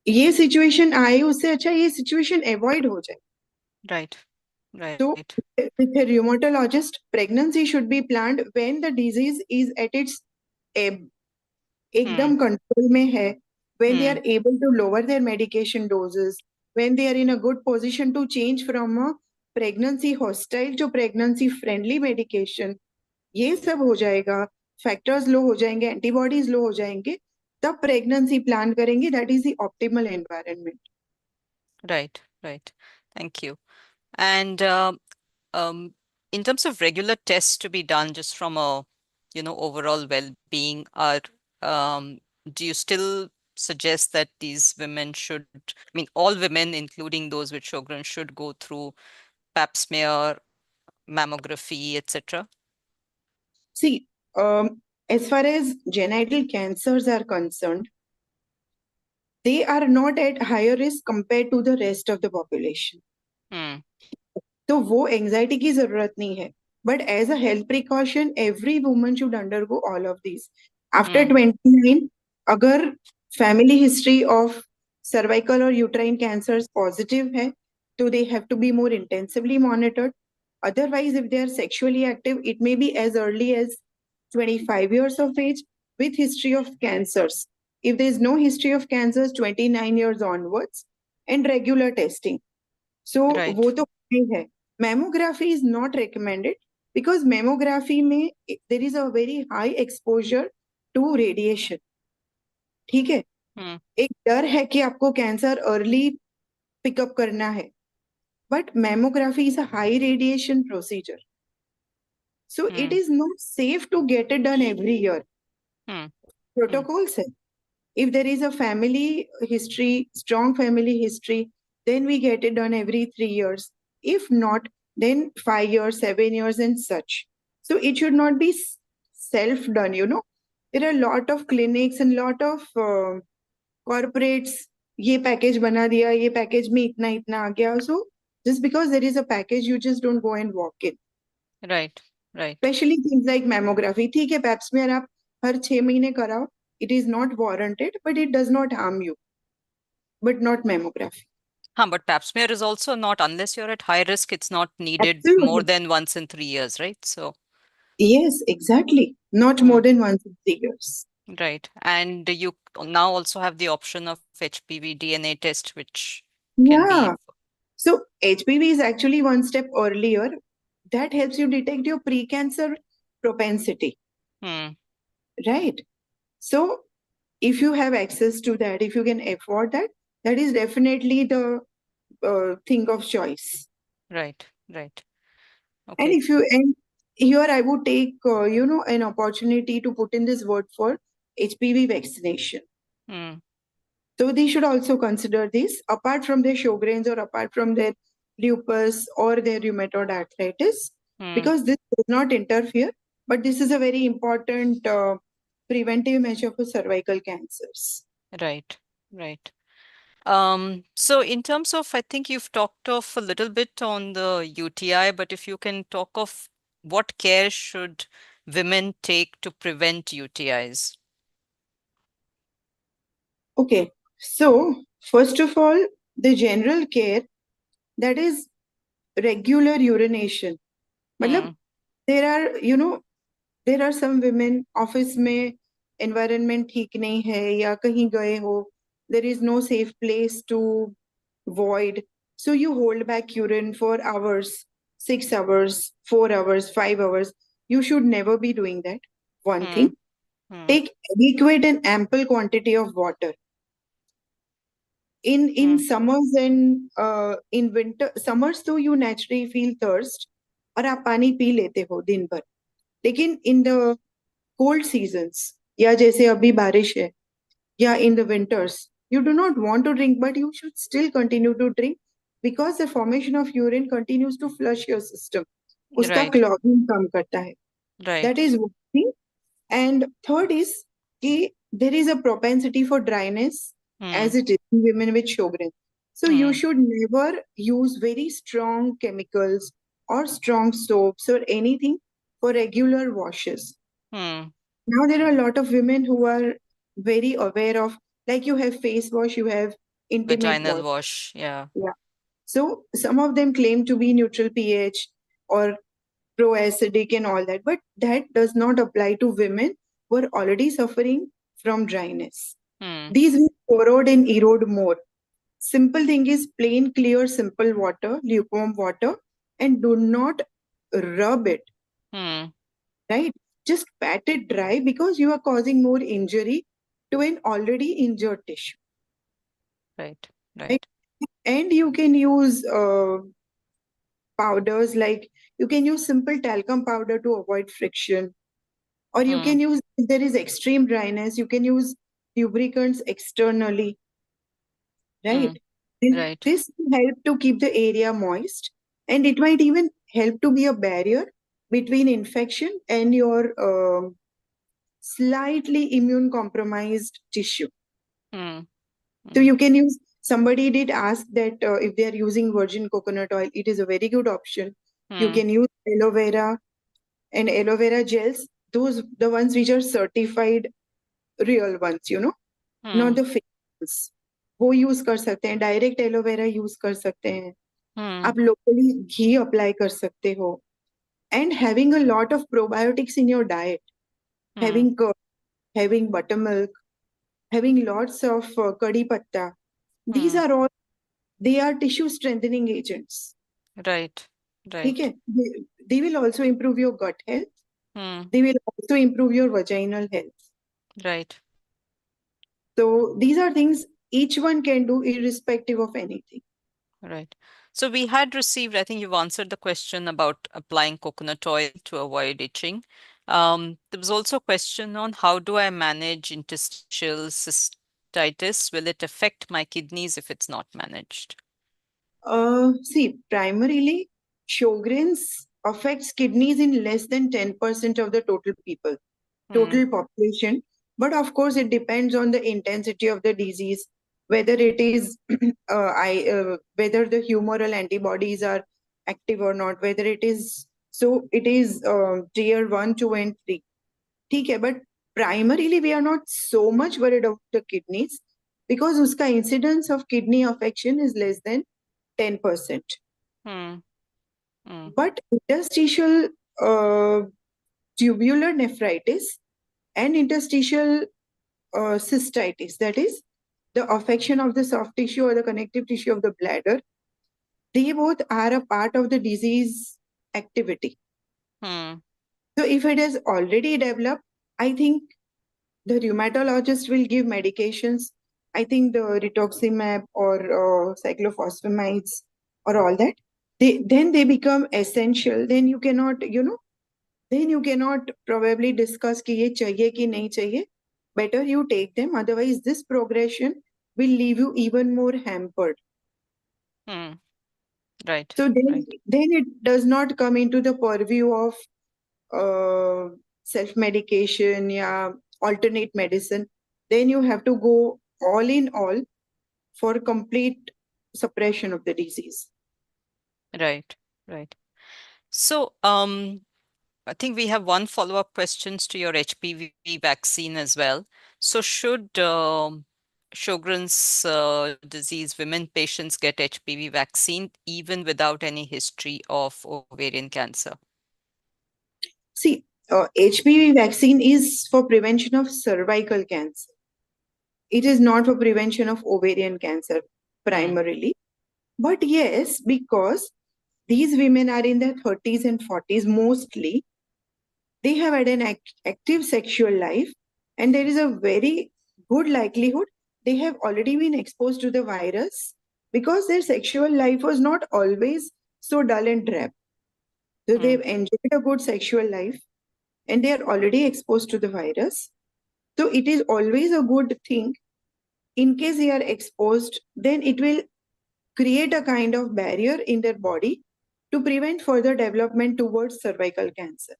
ये situation आए उससे अच्छा ये situation avoid हो जाए. Right. So with a rheumatologist, pregnancy should be planned when the disease is at its ebb. एकदम control में है, when they are able to lower their medication doses, when they are in a good position to change from a pregnancy hostile to pregnancy friendly medication, ये सब हो जाएगा, factors लो हो जाएंगे, antibodies लो हो जाएंगे, तब pregnancy plan करेंगे. That is the optimal environment. Right. Thank you. And in terms of regular tests to be done just from a, overall well-being, do you still suggest that these women should, all women, including those with Sjogren, should go through pap smear, mammography, etc.? See, as far as genital cancers are concerned, they are not at higher risk compared to the rest of the population. तो वो anxiety की जरूरत नहीं है. But as a health precaution, every woman should undergo all of these. After 29, अगर family history of cervical or uterine cancers positive है, so they have to be more intensively monitored. Otherwise, if they are sexually active, it may be as early as 25 years of age with history of cancers. If there is no history of cancers, 29 years onwards, and regular testing. So, वो तो है. Mammography is not recommended because mammography में there is a very high exposure to radiation. ठीक है? एक डर है कि आपको कैंसर early pick up करना है. But mammography is a high radiation procedure. So it is not safe to get it done every year. Protocol says if there is a family history, strong family history, then we get it done every 3 years. If not, then 5 years, 7 years, and such. So it should not be self-done, There are a lot of clinics and lot of corporates, ये package बना दिया, ये package में इतना इतना आ गया. So just because there is a package, you just don't go and walk in. Right. Especially things like mammography. ठीक है, pap smear आप हर 6 महीने कराओ. It is not warranted, but it does not harm you. But not mammography. But pap smear is also not, unless you're at high risk, it's not needed more than once in 3 years, right? So yes, exactly. Not more than once in 3 years. Right. And you now also have the option of HPV DNA test, which can be. So HPV is actually one step earlier. That helps you detect your pre-cancer propensity. Right. So if you have access to that, if you can afford that, that is definitely the thing of choice. Right. Okay. And here I would take, an opportunity to put in this word for HPV vaccination. So they should also consider this apart from their Sjogren's or apart from their lupus or their rheumatoid arthritis, because this does not interfere, but this is a very important preventive measure for cervical cancers. Right. So in terms of, I think you've talked of a little bit on the UTI, but if you can talk of what care should women take to prevent UTIs? Okay, so first of all, the general care, that is regular urination. Matlab, there are some women, office में environment ठीक नहीं है या कहीं गए हो, there is no safe place to void. So you hold back urine for hours, 6 hours, 4 hours, 5 hours. You should never be doing that. One thing. Take adequate and ample quantity of water. In summers and in winter, summers तो you naturally feel thirst और आप पानी P लेते हो दिन भर. लेकिन in the cold seasons या जैसे अभी बारिश है, in the winters, you do not want to drink, but you should still continue to drink because the formation of urine continues to flush your system. Uska Right. clogging kam karta hai. Right. That is one thing. And third is कि there is a propensity for dryness as it is in women with Sjogren. So you should never use very strong chemicals or strong soaps or anything for regular washes. Now there are a lot of women who are very aware of, like you have face wash, you have intimate Vaginal wash. wash. Yeah. Yeah. So some of them claim to be neutral pH or pro-acidic and all that, but that does not apply to women who are already suffering from dryness. These will corrode and erode more. Simple thing is plain, clear, simple water, lukewarm water, and do not rub it, right? Just pat it dry because you are causing more injury to an already injured tissue. Right. Right? Right. And you can use powders, like you can use simple talcum powder to avoid friction, or you can use, if there is extreme dryness, you can use lubricants externally, right? And Right. this will help to keep the area moist, and it might even help to be a barrier between infection and your slightly immune compromised tissue. So you can use, somebody did ask that if they are using virgin coconut oil, it is a very good option. You can use aloe vera and aloe vera gels, those the ones which are certified real ones, not the fake ones. वो use कर सकते हैं, direct aloe vera use कर सकते हैं, आप locally घी apply कर सकते हो, and having a lot of probiotics in your diet, having curd, having buttermilk, having lots of curry patta, these are all, they are tissue strengthening agents. Right. ठीक है? Right. They will also improve your gut health. They will also improve your vaginal health. Right. So these are things each one can do irrespective of anything. Right. So we had received, I think you've answered the question about applying coconut oil to avoid itching. There was also a question on how do I manage interstitial cystitis? Will it affect my kidneys if it's not managed? See, primarily, Sjogren's affects kidneys in less than 10% of the total people, total population. But of course, it depends on the intensity of the disease, whether it is, whether the humoral antibodies are active or not, whether it is, so it is tier 1, 2, and 3. Okay, but primarily, we are not so much worried about the kidneys because uska incidence of kidney affection is less than 10%. But interstitial tubular nephritis and interstitial cystitis, that is the affection of the soft tissue or the connective tissue of the bladder, they both are a part of the disease activity. So if it has already developed, I think the rheumatologist will give medications. I think the rituximab or cyclophosphamide or all that, then they become essential. Then you cannot, then you cannot probably discuss कि ये चाहिए कि नहीं चाहिए. Better you take them. Otherwise, this progression will leave you even more hampered. Right. So then, Right. then it does not come into the purview of self-medication, yeah, alternate medicine. Then you have to go all in all for complete suppression of the disease. Right. Right. So, I think we have one follow-up questions to your HPV vaccine as well. So should Sjogren's disease women patients get HPV vaccine even without any history of ovarian cancer? See, HPV vaccine is for prevention of cervical cancer. It is not for prevention of ovarian cancer primarily. But yes, because these women are in their 30s and 40s mostly, they have had an active sexual life, and there is a very good likelihood they have already been exposed to the virus because their sexual life was not always so dull and drab. So they've enjoyed a good sexual life and they are already exposed to the virus. So it is always a good thing in case they are exposed, then it will create a kind of barrier in their body to prevent further development towards cervical cancer.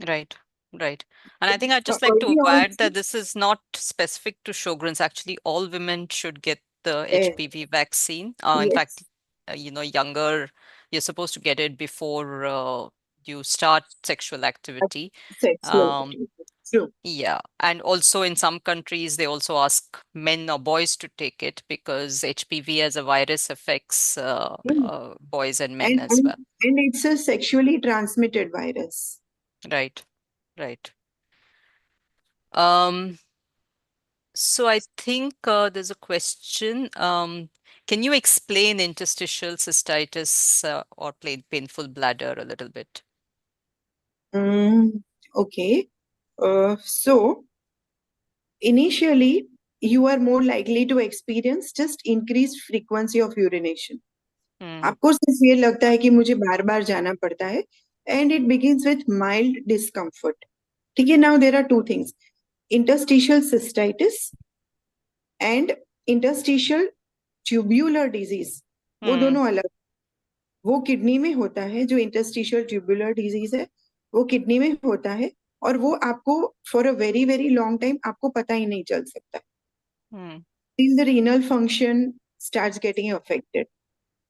Right, right. And I think I'd just like Early to add onset, that this is not specific to Sjogrens. Actually, all women should get the yes, HPV vaccine. In fact, yes, younger, you're supposed to get it before you start sexual activity. sexual Um, activity. True. yeah, and also in some countries, they also ask men or boys to take it because HPV as a virus affects Mm. boys and men And, as and well. and it's a sexually transmitted virus. Right, right. Um, So I think there's a question. Can you explain interstitial cystitis or painful bladder a little bit? Okay. So initially, you are more likely to experience just increased frequency of urination. Hmm. आपको सिर्फ ये लगता है कि मुझे बार बार जाना पड़ता है, and it begins with mild discomfort. ठीक है, now there are two things: interstitial cystitis and interstitial tubular disease. वो Hmm. दोनों अलग, वो किडनी में होता है, जो इंटरस्टिशियल ट्यूबुलर डिजीज है वो किडनी में होता है, और वो आपको for a very very long time आपको पता ही नहीं चल सकता Hmm. till the renal function starts getting affected.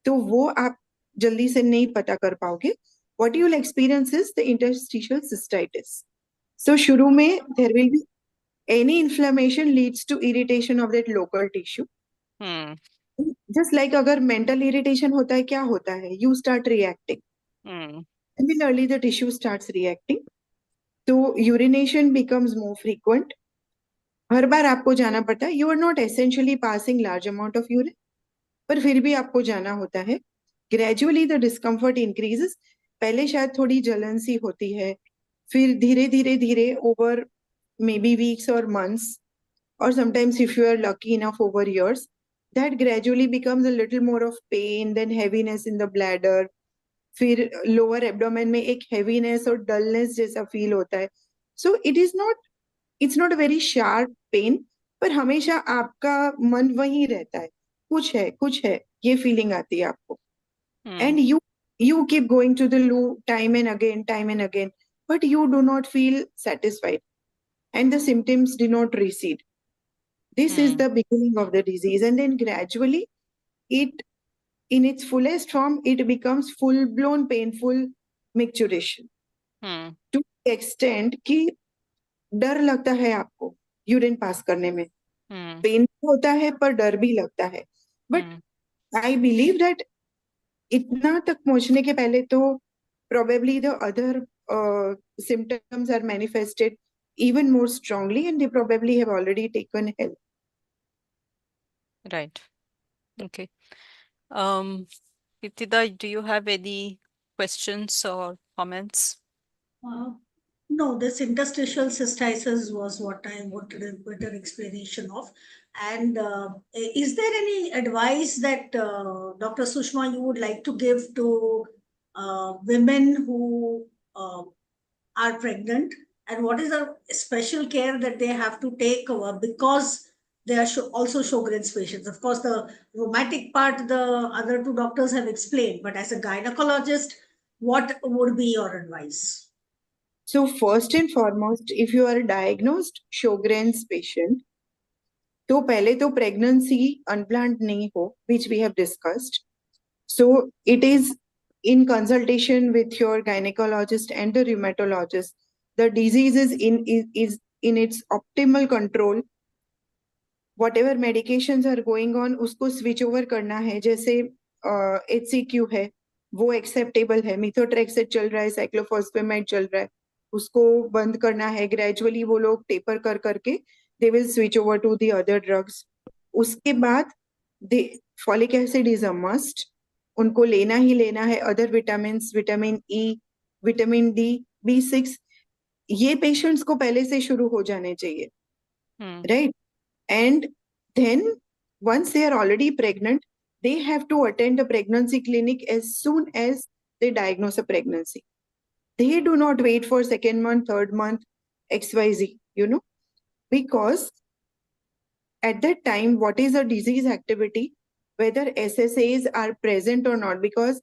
तो वो आप जल्दी से नहीं पता कर पाओगे. What you will experience is the interstitial cystitis. So शुरू में there will be any inflammation leads to irritation of that local tissue. Hmm. Just like अगर mental irritation होता है, क्या होता है? You start reacting. Hmm. Similarly, the tissue starts reacting. So urination becomes more frequent. हर बार आपको जाना पड़ता है. You are not essentially passing large amount of urine, पर फिर भी आपको जाना होता है. Gradually the discomfort increases. पहले शायद थोड़ी जलन सी होती है, फिर धीरे धीरे धीरे over maybe weeks or months, or sometimes if you are lucky enough over years, that gradually becomes a little more of pain, then heaviness in the bladder, फिर लोअर एब्डोमेन में एक हेवीनेस और डलनेस जैसा feel होता है. So it's not a very sharp pain, पर हमेशा आपका मन वही रहता है, कुछ है, ये फीलिंग आती है आपको. Hmm. And you keep going to the loo time and again, but you do not feel satisfied, and the symptoms do not recede. This is Hmm. the beginning of the disease, and then gradually it, in its fullest form, it becomes full blown painful micturition Hmm. to the extent कि डर लगता है आपको urine pass करने में. Hmm. Pen होता है पर डर भी लगता है. But Hmm. I believe that इतना तक पहुंचने के पहले तो probably the other symptoms are manifested even more strongly, and they probably have already taken help. Right. Okay. Kirtida, do you have any questions or comments? Uh, no, this interstitial cystitis was what I wanted a better explanation of. And is there any advice that Dr. Sushma you would like to give to women who are pregnant, and what is the special care that they have to take because they are also Sjogren's patients? Of course, the rheumatic part the other two doctors have explained, but as a gynecologist, what would be your advice? So first and foremost, if you are a diagnosed Sjogren's patient, तो पहले तो pregnancy unplanned नहीं हो, which we have discussed. So it is in consultation with your gynecologist and the rheumatologist. The disease is in its optimal control. Whatever medications are going on, उसको switch over करना है. जैसे HCQ है, वो acceptable है. Methotrexate चल रहा है, cyclophosphamide चल रहा है, उसको बंद करना है. Gradually वो लोग taper कर करके they will switch over to the other drugs. उसके बाद folic acid is a must. उनको लेना ही लेना है. Other vitamins, vitamin E, vitamin D, B6, ये patients को पहले से शुरू हो जाने चाहिए, right? And then once they are already pregnant, they have to attend a pregnancy clinic as soon as they diagnose a pregnancy. They do not wait for second month, third month, XYZ, because at that time, what is a disease activity, whether SSAs are present or not, because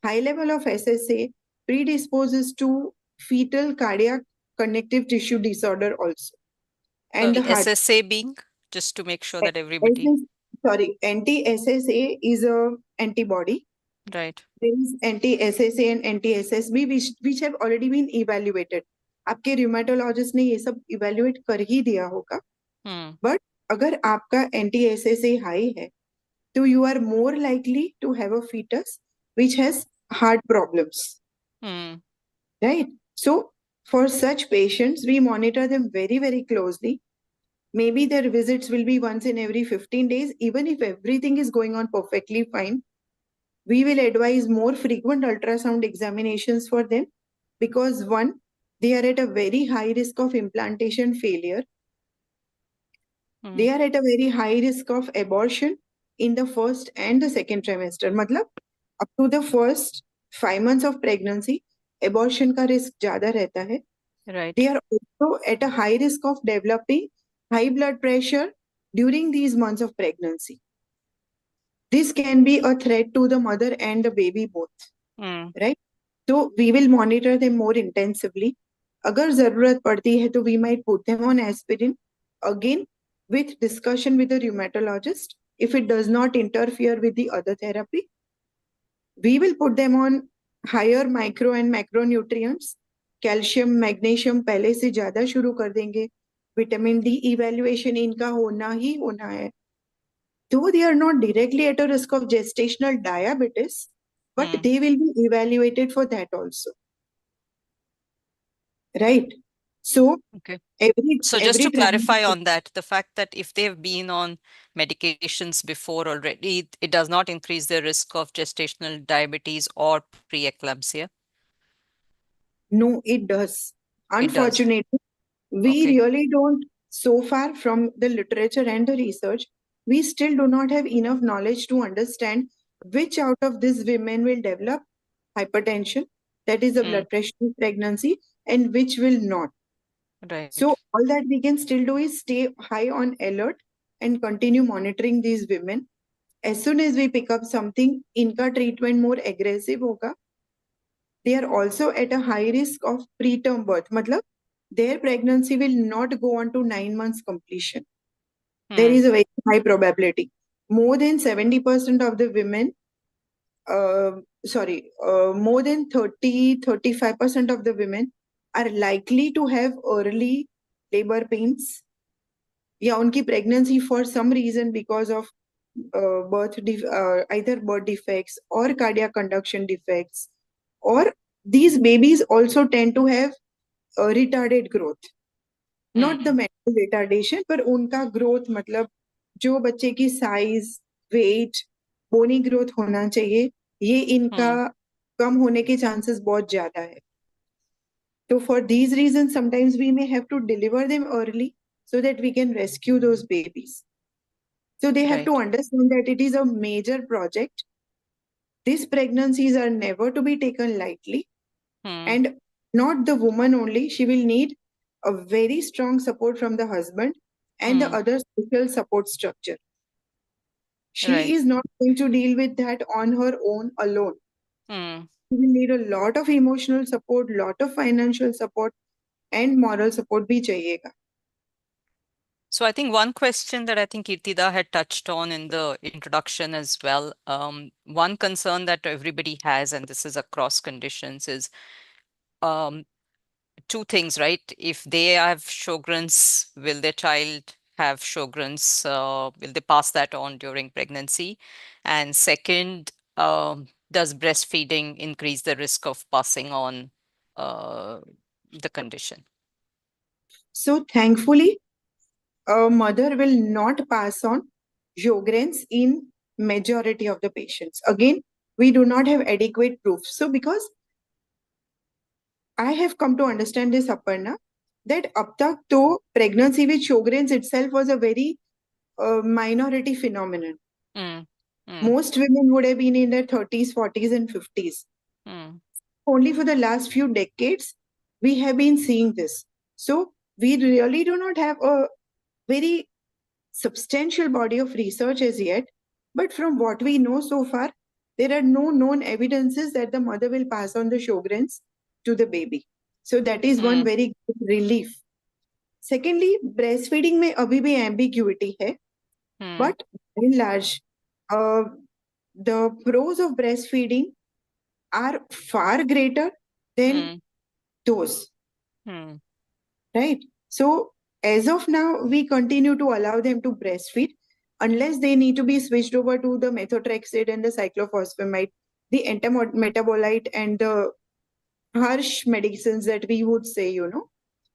high level of SSA predisposes to fetal cardiac connective tissue disorder also. And the Sorry, heart, SSA being, just to make sure that everybody, anti-SSA is a antibody. right? There is anti-SSA and anti-SSB which have already been evaluated. आपके rheumatologist ने ये सब evaluate कर ही दिया होगा. But अगर आपका anti-SSA high है, तो you are more likely to have a fetus which has heart problems, right? So for such patients, we monitor them very, very closely. Maybe their visits will be once in every 15 days. Even if everything is going on perfectly fine, we will advise more frequent ultrasound examinations for them, because one, they are at a very high risk of implantation failure. They are at a very high risk of abortion in the first and the second trimester. Matlab, up to the first 5 months of pregnancy, abortion ka risk zyada rehta hai. Right. They are also at a high risk of developing high blood pressure during these months of pregnancy. This can be a threat to the mother and the baby both, right? So we will monitor them more intensively. Agar zarurat padti hai, to we might put them on aspirin, again with discussion with the rheumatologist. If it does not interfere with the other therapy, we will put them on higher micro and macronutrients. Calcium, magnesium पहले से ज्यादा शुरू कर देंगे. Vitamin D evaluation इनका होना ही होना है. Though they are not directly at a risk of gestational diabetes, but they will be evaluated for that also. Right? So, Okay. So just to clarify on that, the fact that if they've been on medications before already, it does not increase the risk of gestational diabetes or preeclampsia? No, it does. Unfortunately, we Okay. really don't, so far from the literature and the research, we still do not have enough knowledge to understand which out of these women will develop hypertension, that is a blood pressure pregnancy, and which will not. Right. So all that we can still do is stay high on alert and continue monitoring these women. As soon as we pick up something, inka treatment more aggressive hoga. They are also at a high risk of preterm birth. Matlab, their pregnancy will not go on to 9 months completion. There is a very high probability. More than 70% of the women, more than 35% of the women are likely to have early labor pains. Yeah, unki pregnancy for some reason because of either birth defects or cardiac conduction defects, or these babies also tend to have retarded growth. Not the mental retardation, but unka growth, matlab जो बच्चे की size, weight, bony growth होना चाहिए, ये इनका कम होने के chances बहुत ज्यादा है. So for these reasons, sometimes we may have to deliver them early so that we can rescue those babies. So they have to understand that it is a major project. These pregnancies are never to be taken lightly. And not the woman only, she will need a very strong support from the husband and the other social support structure. She is not going to deal with that on her own alone. She will need a lot of emotional support, lot of financial support, and moral support bhi chahiyega. So I think one question that I think Kirtida had touched on in the introduction as well, one concern that everybody has, and this is across conditions, is two things, right? If they have Sjogrens, will their child have Sjogrens? Will they pass that on during pregnancy? And second, does breastfeeding increase the risk of passing on the condition? So thankfully, a mother will not pass on Sjogrens in majority of the patients. Again, we do not have adequate proof. So because I have come to understand this, Aparna, that up to pregnancy with Sjogrens itself was a very minority phenomenon. Most women would have been in their 30s, 40s, and 50s. Only for the last few decades, we have been seeing this. So we really do not have a very substantial body of research as yet, but from what we know so far, there are no known evidences that the mother will pass on the Sjogrens to the baby. So that is one very good relief. Secondly, breastfeeding में अभी भी ambiguity है, but in large, the pros of breastfeeding are far greater than those, right? So as of now, we continue to allow them to breastfeed unless they need to be switched over to the methotrexate and the cyclophosphamide, the antimetabolite and the harsh medicines that we would say, you know.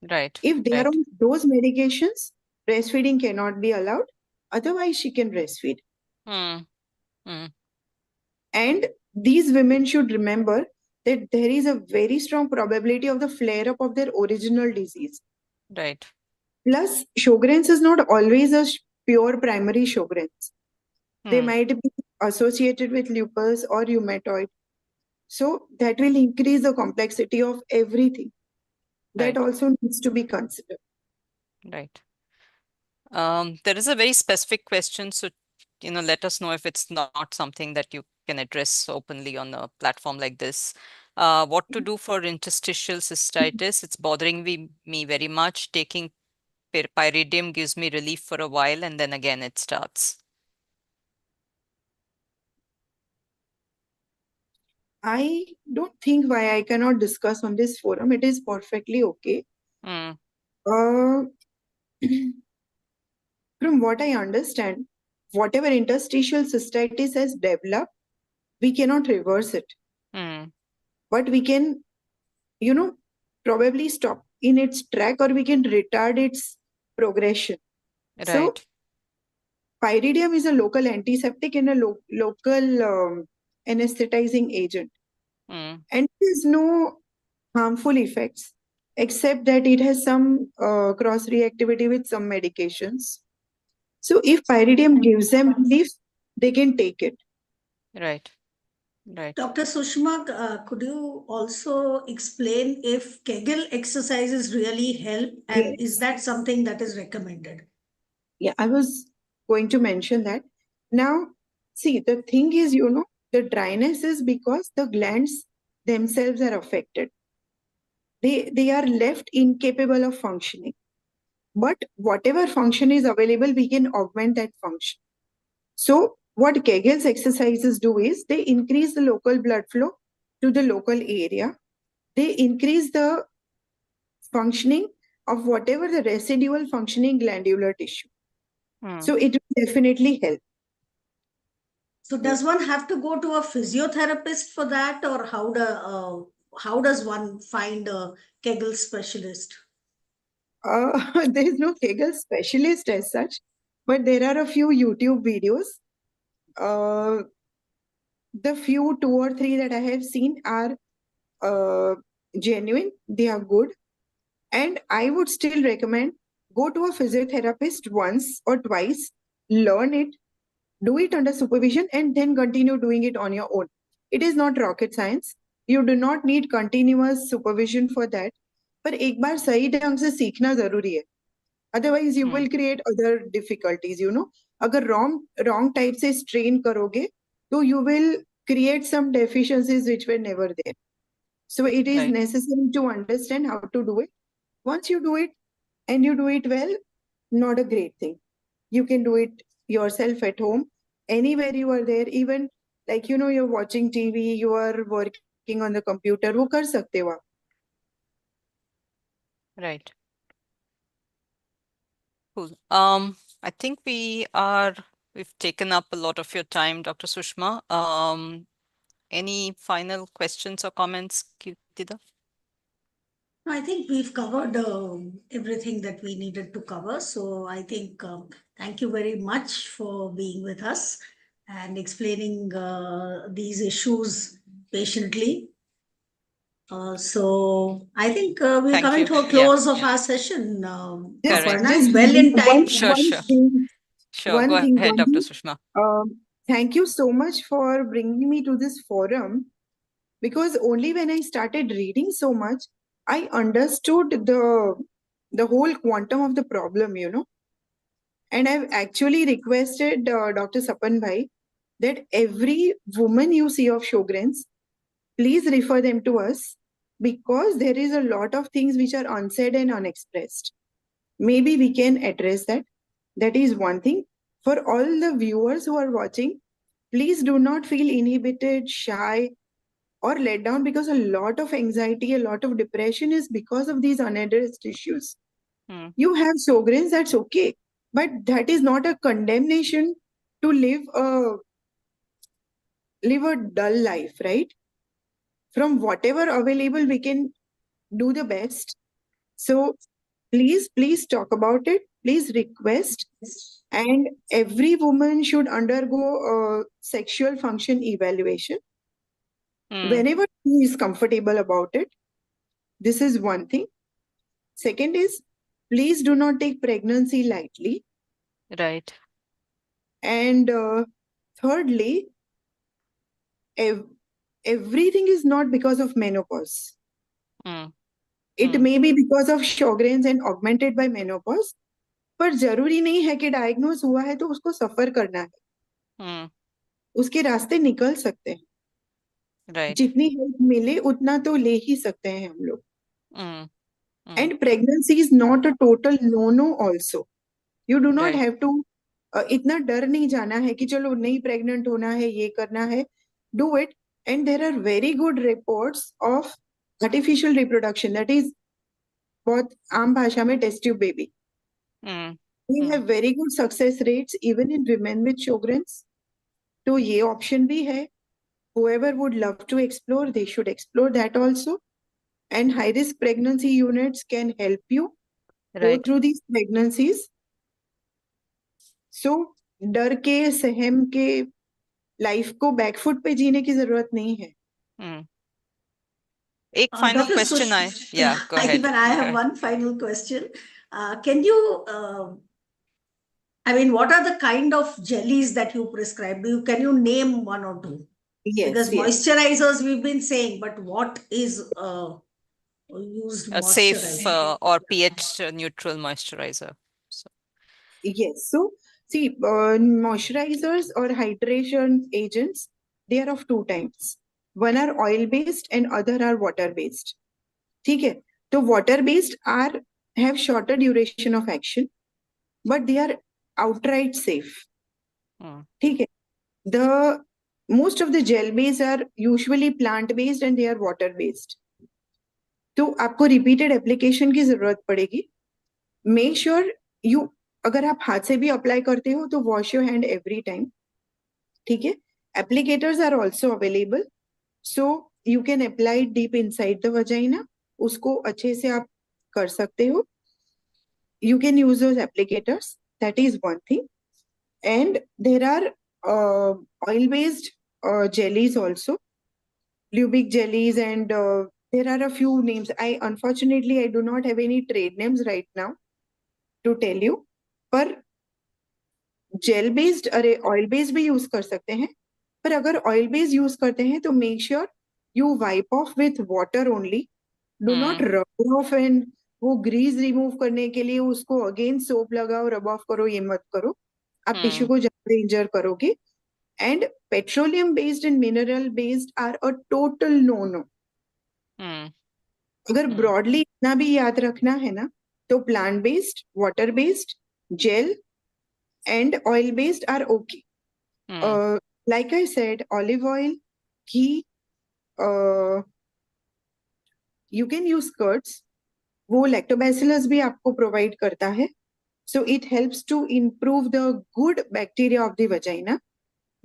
Right. If they are on those medications, breastfeeding cannot be allowed. Otherwise, she can breastfeed. And these women should remember that there is a very strong probability of the flare-up of their original disease. Right. Plus, Sjogrens is not always a pure primary Sjogrens. They might be associated with lupus or rheumatoid. So that will increase the complexity of everything. That also needs to be considered. Right. There is a very specific question, so let us know if it's not something that you can address openly on a platform like this. What to do for interstitial cystitis? It's bothering me very much. Taking pyridium gives me relief for a while, and then again it starts. I don't think why I cannot discuss on this forum. It is perfectly okay. From what I understand, whatever interstitial cystitis has developed, we cannot reverse it. But we can, probably stop in its track, or we can retard its progression. Right. So, pyridium is a local antiseptic and a local anesthetizing agent. And there's no harmful effects, except that it has some cross-reactivity with some medications. So if pyridium gives them relief, they can take it. Right. Right. Dr. Sushma, could you also explain if Kegel exercises really help, and is that something that is recommended? Yeah, I was going to mention that. Now, see, the thing is, the dryness is because the glands themselves are affected. They are left incapable of functioning. But whatever function is available, we can augment that function. So what Kegel's exercises do is they increase the local blood flow to the local area. They increase the functioning of whatever the residual functioning glandular tissue. So it will definitely help. So does one have to go to a physiotherapist for that, or how does one find a Kegel specialist? There is no Kegel specialist as such, but there are a few YouTube videos. The few 2 or 3 that I have seen are genuine. They are good. And I would still recommend go to a physiotherapist once or twice, learn it, do it under supervision, and then continue doing it on your own. It is not rocket science. You do not need continuous supervision for that. पर एक बार सही ढंग से सीखना जरूरी है. Otherwise, you will create other difficulties, अगर wrong type से strain करोगे, तो you will create some deficiencies which were never there. So it is necessary to understand how to do it. Once you do it and you do it well, not a great thing. You can do it yourself at home, anywhere you are there, even like, you're watching TV, you are working on the computer, वो कर सकते हो आप. Right. Cool. I think we've taken up a lot of your time, Dr. Sushma. Any final questions or comments, Kirtida? I think we've covered everything that we needed to cover. So I think thank you very much for being with us and explaining these issues patiently. So I think we're coming to a close of our session. Aparna is well in time. Sure. Go ahead, Dr. Sushma. Thank you so much for bringing me to this forum, because only when I started reading so much, I understood the whole quantum of the problem, And I've actually requested Dr. Sapan Bhai that every woman you see of Sjogrens, please refer them to us, because there is a lot of things which are unsaid and unexpressed. Maybe we can address that. That is one thing. For all the viewers who are watching, please do not feel inhibited, shy, or let down, because a lot of anxiety, a lot of depression is because of these unaddressed issues. You have Sjogrens, that's okay, but that is not a condemnation to live a dull life, right? From whatever available, we can do the best. So please talk about it. Please request. And every woman should undergo a sexual function evaluation whenever she is comfortable about it. This is one thing. Second is, please do not take pregnancy lightly. Right. And thirdly, everything is not because of menopause. It may be because of Sjogrens and augmented by menopause, पर जरूरी नहीं है कि diagnose हुआ है तो उसको सफर करना है. उसके रास्ते निकल सकते हैं. Right. जितनी हेल्प मिले उतना तो ले ही सकते हैं हम लोग. And pregnancy is not a total no also. You do not have to इतना डर नहीं जाना है कि चलो नहीं प्रेग्नेंट होना है, ये करना है. Do it. And there are very good reports of artificial reproduction, that is बहुत आम भाषा में test tube baby. We have very good success rates even in women with Sjogrens. तो ये option भी है. Whoever would love to explore, they should explore that also. And high risk pregnancy units can help you go through these pregnancies. So डर के सहम के life को back foot पे जीने की जरूरत नहीं है. एक final question go ahead. Even I have one final question. Can you I mean, what are the kind of jellies that you prescribe? Can you name one or two? Yes, because moisturizers we've been saying, but what is used a safe or pH neutral moisturizer? So. Yes. So see, moisturizers or hydration agents, they are of two types. One are oil based and other are water based. ठीक है. So water based have shorter duration of action, but they are outright safe. ठीक है. The most of the gel based are usually plant based and they are water based. तो आपको repeated application की जरूरत पड़ेगी. Make sure you, अगर आप हाथ से भी अप्लाई करते हो तो wash your hand every time. ठीक है. Applicators are also available, so you can apply deep inside the vagina. उसको अच्छे से आप कर सकते हो. You can use those applicators. That is one thing. And there are oil based jellies also, lubic jellies, and there are a few names. Unfortunately I do not have any trade names right now to tell you. पर gel based, अरे oil based भी use कर सकते हैं. पर अगर oil based use करते हैं तो make sure you wipe off with water only. Do not rub off and वो ग्रीस रिमूव करने के लिए उसको अगेन सोप लगाओ, रब ऑफ करो, ये मत करो. आप टिश्यू को ज्यादा इंजर करोगे. And petroleum based and mineral based are a total no. अगर ब्रॉडली इतना भी याद रखना है ना, तो plant based, water based, gel and oil based are okay. Like I said, olive oil, ghee, you can use curds. वो lactobacillus भी आपको provide करता है. So it helps to improve the good bacteria of the vagina.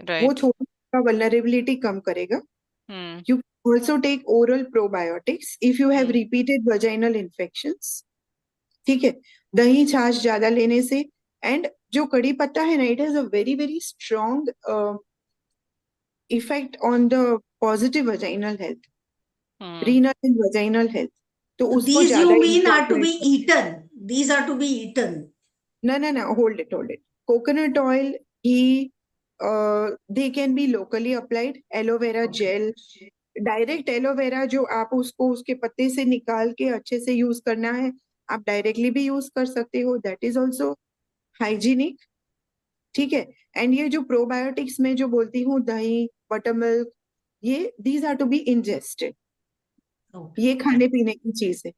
वो थोड़ा सा vulnerability कम करेगा. You can also take oral probiotics if you have repeated vaginal infections. ठीक है. दही छाछ ज्यादा लेने से. एंड जो कड़ी पत्ता है ना, it has a very very strong effect on the positive vaginal health, renal and vaginal health. तो उसको these you mean are to be eaten? These are to be eaten? No, hold it. Coconut oil, ghee, they can be locally applied. Aloe vera gel, direct aloe vera जो आप उसको उसके पत्ते से निकाल के अच्छे से यूज करना है, आप डायरेक्टली भी यूज कर सकते हो. दैट इज ऑल्सो हाइजीनिक, ठीक है। एंड ये जो प्रोबायोटिक्स में जो बोलती हूँ दही, बटर मिल्क, ये these are to be ingested, ये खाने पीने की चीज है,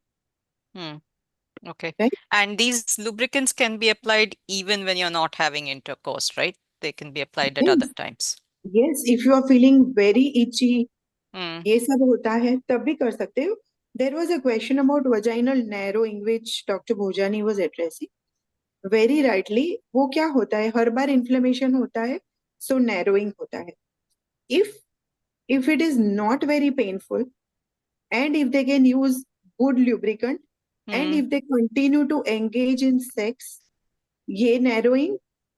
Okay. Right. And these lubricants can be applied even when you're not having intercourse, right? They can be applied at other times. Yes, if you are feeling very itchy, Hmm. ये सब होता है तब भी कर सकते हो। There was a question about vaginal narrowing which doctor Bhojani was addressing very rightly. वो क्या होता है, हर बार इन्फ्लेमेशन होता है, सो नैरोइंग होता है। If if it is not very painful and if they can use good lubricant and Hmm. if they continue to engage in sex, ये narrowing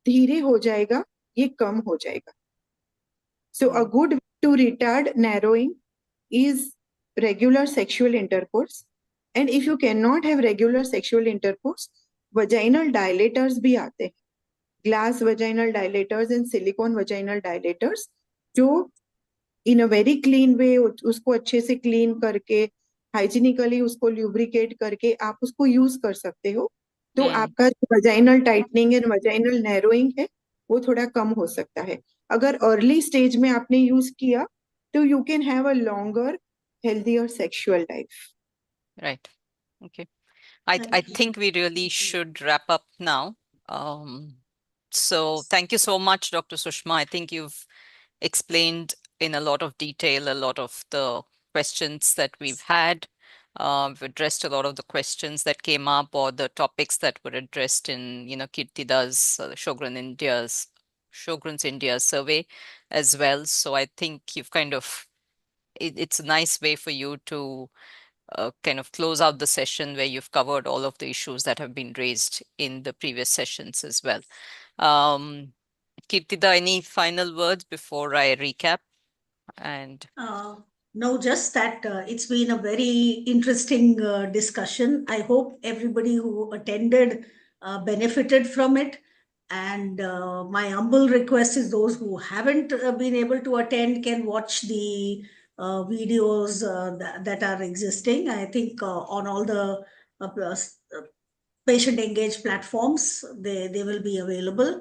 धीरे हो जाएगा, ये कम हो जाएगा। So a good way to retard narrowing is regular sexual intercourse, and if you cannot have regular sexual intercourse, vaginal dilators भी आते हैं, glass vaginal dilators and silicone vaginal dilators, जो इन अ वेरी क्लीन वे उसको अच्छे से clean करके hygienically उसको lubricate करके आप उसको यूज कर सकते हो। तो आपका जो vaginal tightening and vaginal narrowing है वो थोड़ा कम हो सकता है। अगर अर्ली स्टेज में आपने यूज किया तो you can have a longer healthier sexual life. Right. Okay. I think we really should wrap up now. So thank you so much, Dr. Sushma. I think you've explained in a lot of detail a lot of the questions that we've had. We've addressed a lot of the questions that came up or the topics that were addressed in, Kirtida's Sjogren's India survey as well. So I think you've it's a nice way for you to kind of close out the session where you've covered all of the issues that have been raised in the previous sessions as well. Kirtida, any final words before I recap? And No, just that it's been a very interesting discussion. I hope everybody who attended benefited from it. And my humble request is those who haven't been able to attend can watch the videos that are existing. I think on all the PatientEngage platforms, they will be available.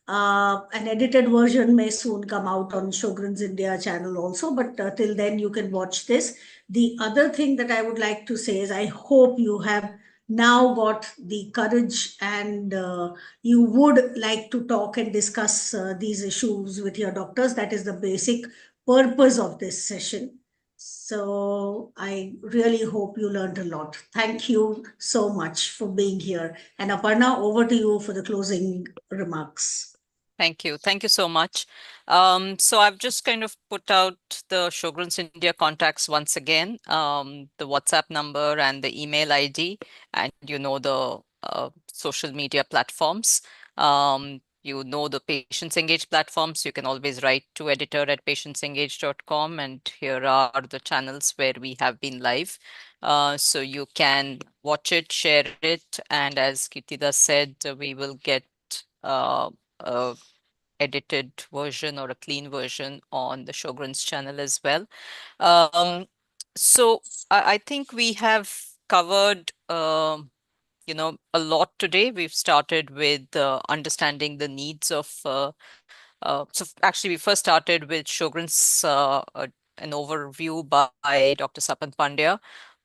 An edited version may soon come out on Sjogren's India channel also, but till then you can watch this. The other thing that I would like to say is I hope you have now got the courage and you would like to talk and discuss these issues with your doctors. That is the basic purpose of this session. So I really hope you learned a lot. Thank you so much for being here. And Aparna, over to you for the closing remarks. thank you. Thank you so much. So I've just kind of put out the Sjogren's India contacts once again, the WhatsApp number and the email ID, and the social media platforms. The PatientsEngage platforms. You can always write to editor@patientsengage.com, and here are the channels where we have been live. So you can watch it, share it, and as Kirtida said, we will get a edited version or a clean version on the Sjogren's channel as well. So I think we have covered a lot today. We've started with understanding the needs of so actually we first started with Sjogren's an overview by Dr. Sapan Pandya,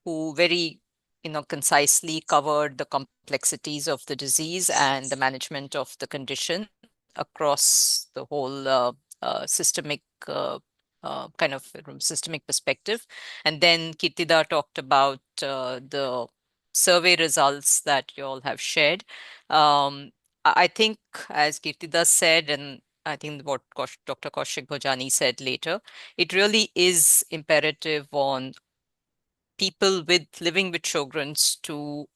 who very concisely covered the complexities of the disease and the management of the condition across the whole systemic kind of from systemic perspective. And then Kirtida talked about the survey results that you all have shared. I think, as Kirtida said, and I think what Dr. Kaushik Bhojani said later, it really is imperative on people living with Sjogren's to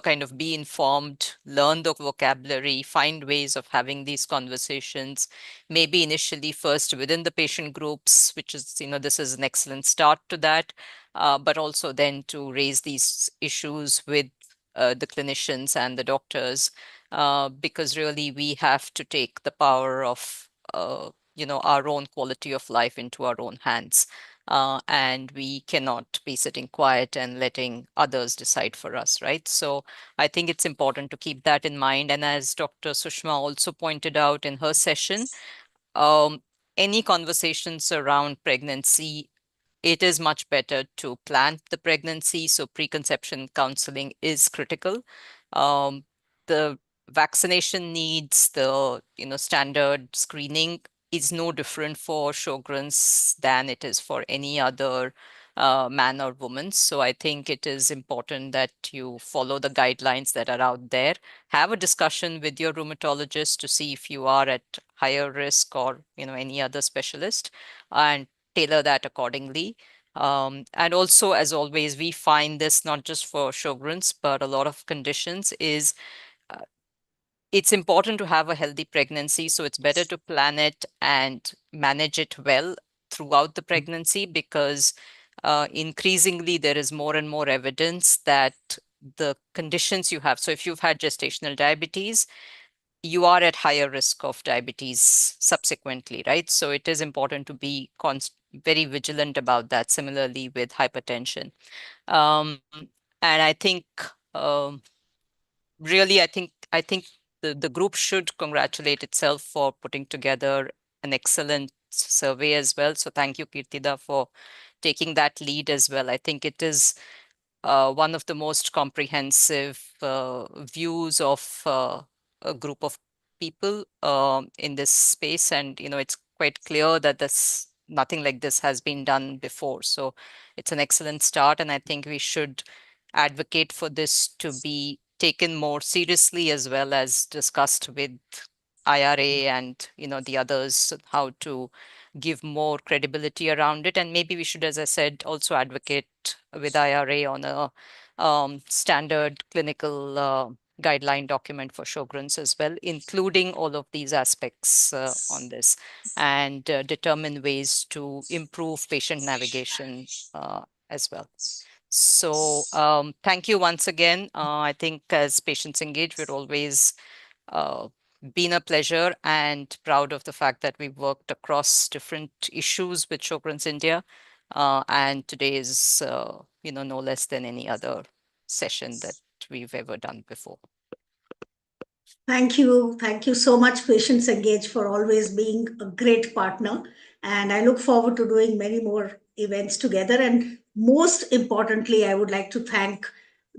kind of be informed, learn the vocabulary, find ways of having these conversations, maybe initially first within the patient groups, which is, this is an excellent start to that, but also then to raise these issues with the clinicians and the doctors, because really we have to take the power of, our own quality of life into our own hands. and we cannot be sitting quiet and letting others decide for us, right? So I think it's important to keep that in mind. And as Dr. Sushma also pointed out in her session, any conversations around pregnancy, it is much better to plan the pregnancy. So preconception counseling is critical. The vaccination needs, the standard screening is no different for Sjogrens than it is for any other man or woman. So I think it is important that you follow the guidelines that are out there. Have a discussion with your rheumatologist to see if you are at higher risk or any other specialist, and tailor that accordingly. And also, as always, we find this not just for Sjogrens, but a lot of conditions is uh, it's important to have a healthy pregnancy. So it's better to plan it and manage it well throughout the pregnancy, because increasingly there is more and more evidence that the conditions you have. So if you've had gestational diabetes, you are at higher risk of diabetes subsequently, right? So it is important to be very vigilant about that. Similarly with hypertension. Um, and I think um, really, I think the group should congratulate itself for putting together an excellent survey as well. So thank you, Kirtida, for taking that lead as well. I think it is one of the most comprehensive views of a group of people in this space. And, it's quite clear that nothing like this has been done before. So it's an excellent start. And I think we should advocate for this to be taken more seriously, as well as discussed with IRA and, the others, how to give more credibility around it. And maybe we should, as I said, also advocate with IRA on a standard clinical guideline document for Sjogrens as well, including all of these aspects on this, and determine ways to improve patient navigation as well. So thank you once again. I think as PatientsEngage, we're always been a pleasure and proud of the fact that we've worked across different issues with Sjogrens India. And today is, no less than any other session that we've ever done before. Thank you. Thank you so much, PatientsEngage, for always being a great partner. And I look forward to doing many more events together. And most importantly, I would like to thank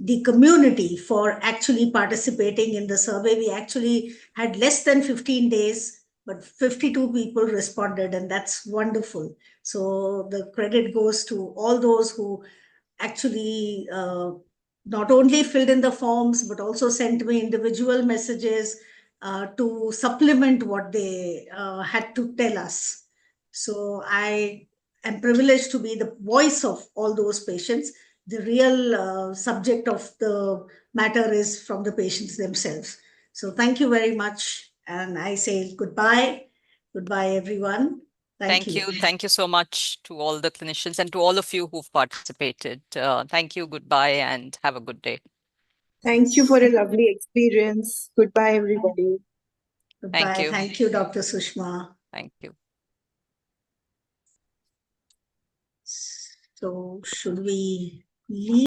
the community for actually participating in the survey. We actually had less than 15 days, but 52 people responded, and that's wonderful. So the credit goes to all those who actually not only filled in the forms, but also sent me individual messages to supplement what they had to tell us. So I am privileged to be the voice of all those patients. The real subject of the matter is from the patients themselves. So thank you very much. And I say goodbye. Goodbye, everyone. Thank you. Thank you so much to all the clinicians and to all of you who've participated. Thank you, goodbye, and have a good day. Thank you for a lovely experience. Goodbye, everybody. Goodbye. Thank you. Thank you, Dr. Sushma. Thank you. So should we leave?